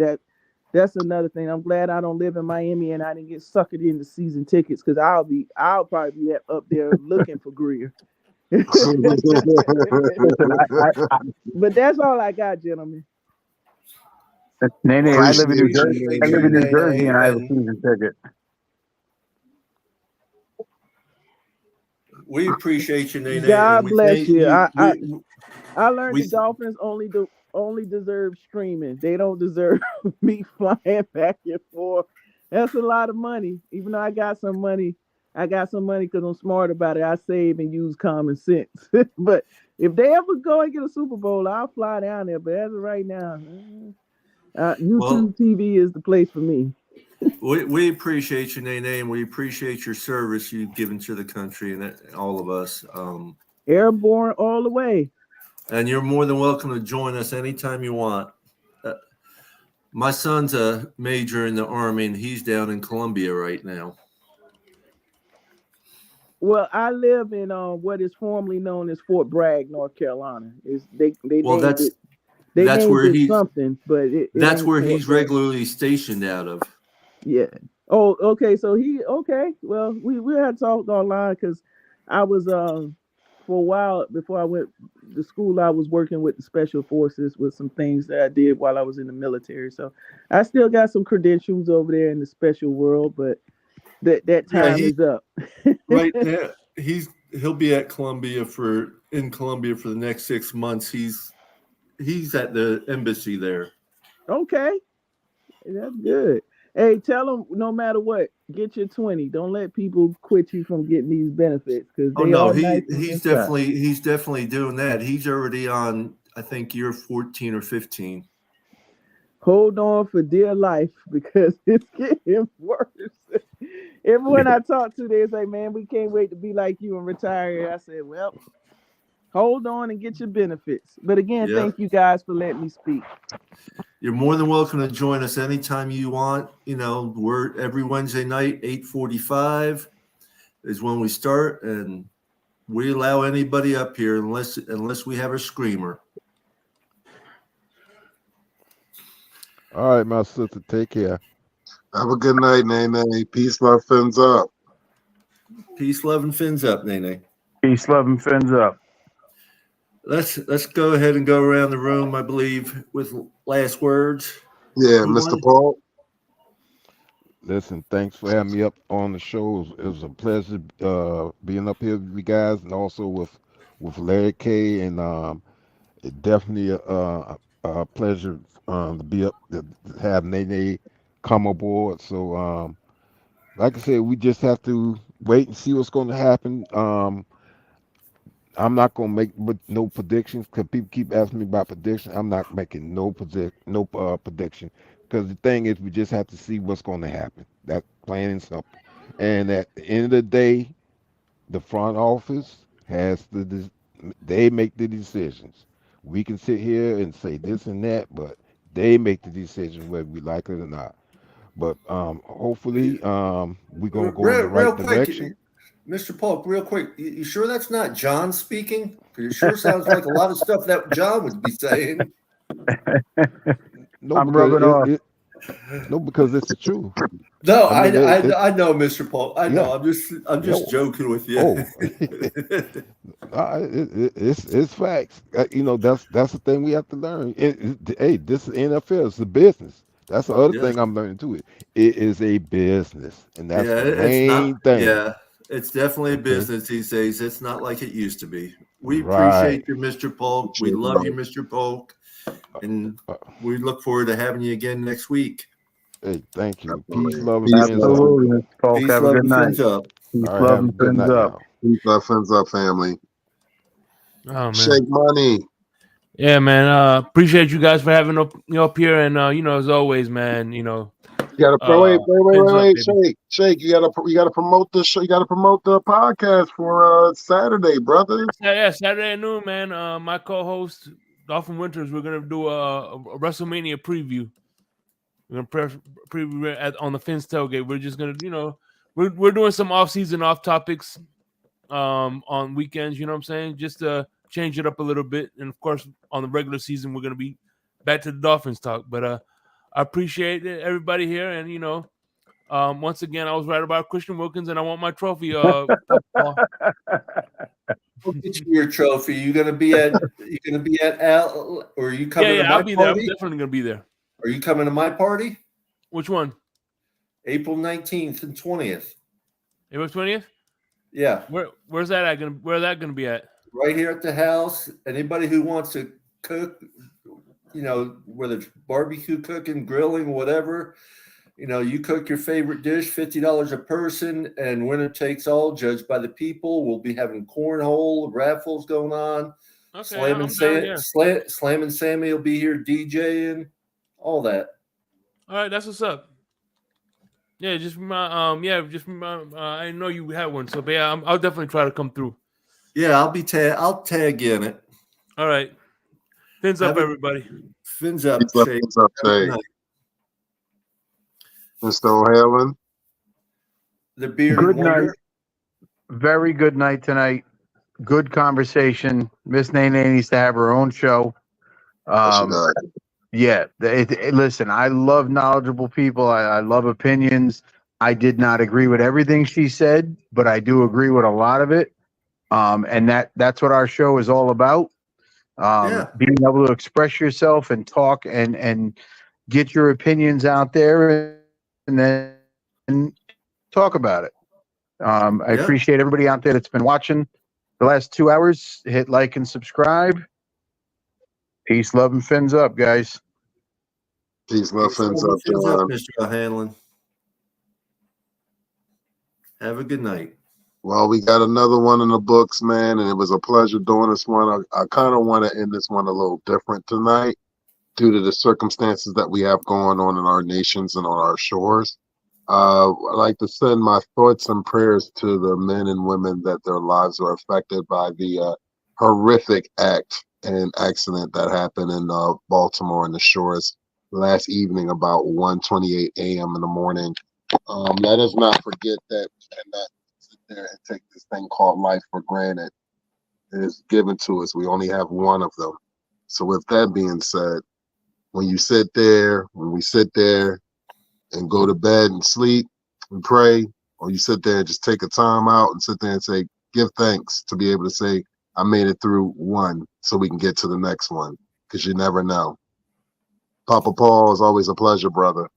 That's another thing. I'm glad I don't live in Miami and I didn't get suckered into season tickets because I'll probably be up there looking for Greer. Listen, But that's all I got, gentlemen. Nene, I live in New Appreciate Jersey. you, I live in New Nene, Jersey, and I have a and season ticket. we appreciate you, Nene, and God we bless thank you. you. I learned We the Dolphins only deserve streaming. They don't deserve me flying back and forth. That's a lot of money. Even though I got some money because I'm smart about it. I save and use common sense. But if they ever go and get a Super Bowl, I'll fly down there. But as of right now, YouTube TV is the place for me. we appreciate you, Nene, and we appreciate your service you've given to the country and all of us. Airborne all the way. And you're more than welcome to join us anytime you want. My son's a major in the Army, and he's down in Columbia right now. Well, I live in what is formerly known as Fort Bragg, North Carolina. They Well, named it. They that's named where it he's something, but it that's ain't where Fort he's Bragg. regularly stationed out of. Yeah. Oh, okay. So okay. Well, we had talked online because I was for a while before I went to school, I was working with the special forces with some things that I did while I was in the military. So I still got some credentials over there in the special world, but that time is up. Right now, he'll be at Columbia in Columbia for the next 6 months. He's at the embassy there. Okay. That's good. Hey, tell them no matter what, get your 20. Don't let people quit you from getting these benefits because Oh they no, are nice. he's definitely doing that. He's already on, I think, year 14 or 15. Hold on for dear life because it's getting worse. Everyone I talk to, they say, "Man, we can't wait to be like you and retire." I said, "Well, hold on and get your benefits." But again, thank you guys for letting me speak. You're more than welcome to join us anytime you want. You know, we're every Wednesday night, 8:45 is when we start, and we allow anybody up here unless we have a screamer. All right, my sister, take care. Have a good night, Nene. Peace, love, fins up. Peace, love, and fins up, Nene. Peace, love, and fins up. Let's go ahead and go around the room, I believe, with last words. Yeah, Mr. Paul. Listen, thanks for having me up on the show. It was a pleasure being up here with you guys, and also with Larry K. And it definitely a pleasure to be up to have Nene come aboard. So, like I said, we just have to wait and see what's going to happen. I'm not going to make no predictions because people keep asking me about predictions. I'm not making no prediction because the thing is we just have to see what's going to happen. That's plain and simple. And at the end of the day, the front office they make the decisions. We can sit here and say this and that, but they make the decision whether we like it or not. But hopefully we're going to go in the right direction. Mr. Polk, real quick, you sure that's not John speaking? Because it sure sounds like a lot of stuff that John would be saying. No, I'm rubbing off. No, because it's the truth. No, I know, Mr. Polk. I know. Yeah. I'm just joking with you. It's facts. You know, that's the thing we have to learn. Hey, this is NFL. It's a business. That's the other thing I'm learning too. It is a business, and that's the main thing. Yeah. It's definitely a business these days. It's not like it used to be. We appreciate you, Mr. Polk. We love you, Mr. Polk. And we look forward to having you again next week. Hey, thank you. Peace, love, and fins up. Mr. Polk. Peace, have love, a good and night. fins up. Peace, All right, love, have a and good fins night, up. y'all. Peace, love, fins up, family. Oh, man. Shake money. Yeah, man. Appreciate you guys for having up here, and as always, man. You gotta Fins up, baby. Shake. You gotta promote the show. You gotta promote the podcast for Saturday, brother. Yeah, Saturday at noon, man. My co-host Dolphan Winters, we're gonna do a WrestleMania preview. We're gonna preview on the Fins tailgate. We're just gonna, we're doing some off-season off topics on weekends. You know what I'm saying? Just to change it up a little bit. And of course, on the regular season, we're gonna be back to the Dolphins talk. But I appreciate everybody here, and once again, I was right about Christian Wilkins, and I want my trophy. We'll get you your trophy. You gonna be at Al, or are you coming? Yeah, to my I'll be there. I'm party? definitely gonna be there. Are you coming to my party? Which one? April 19th and 20th. April 20th? Yeah. Where's that at? Where's that gonna be at? Right here at the house. Anybody who wants to cook, whether it's barbecue cooking, grilling, whatever, you cook your favorite dish, $50 a person, and winner takes all, judged by the people. We'll be having cornhole raffles going on. Okay, Slam and Sammy will be here DJing, all that. All right, that's what's up. Yeah, I know you had one, so but yeah, I'll definitely try to come through. Yeah, I'll tag in it. All right, fins up, everybody. Fins up, Shake. Fins up, Shake. Mr. O'Hallen. The beard. Good night. Very good night tonight. Good conversation. Miss Nene needs to have her own show. Yeah. Listen, I love knowledgeable people. I love opinions. I did not agree with everything she said, but I do agree with a lot of it. And that's what our show is all about. Being able to express yourself and talk and get your opinions out there and then talk about it. I appreciate everybody out there that's been watching the last 2 hours. Hit like and subscribe. Peace, love, and fins up, guys. Peace, love, fins up, Mr. O'Hanlon. Have a good night. Well, we got another one in the books, man, and it was a pleasure doing this one. I kind of want to end this one a little different tonight due to the circumstances that we have going on in our nations and on our shores. I'd like to send my thoughts and prayers to the men and women that their lives are affected by the horrific act and accident that happened in Baltimore and the shores last evening about 1:28 a.m. in the morning. Let us not forget that we cannot sit there and take this thing called life for granted. It is given to us. We only have one of them. So with that being said, when we sit there and go to bed and sleep and pray, or you sit there and just take a time out and sit there and say, give thanks to be able to say, I made it through one so we can get to the next one, because you never know. Papa Paul, is always a pleasure, brother.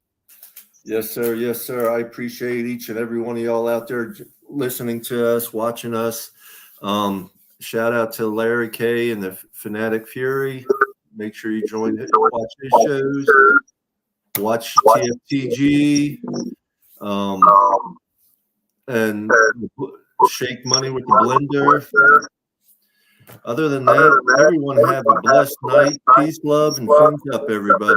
Yes, sir. Yes, sir. I appreciate each and every one of y'all out there listening to us, watching us. Shout out to Larry K and the Phin-Addict Fury. Make sure you watch his shows. Watch TFTG. And Shake Money with the Blender. Other than that, everyone have a blessed night. Peace, love, and fins up, everybody.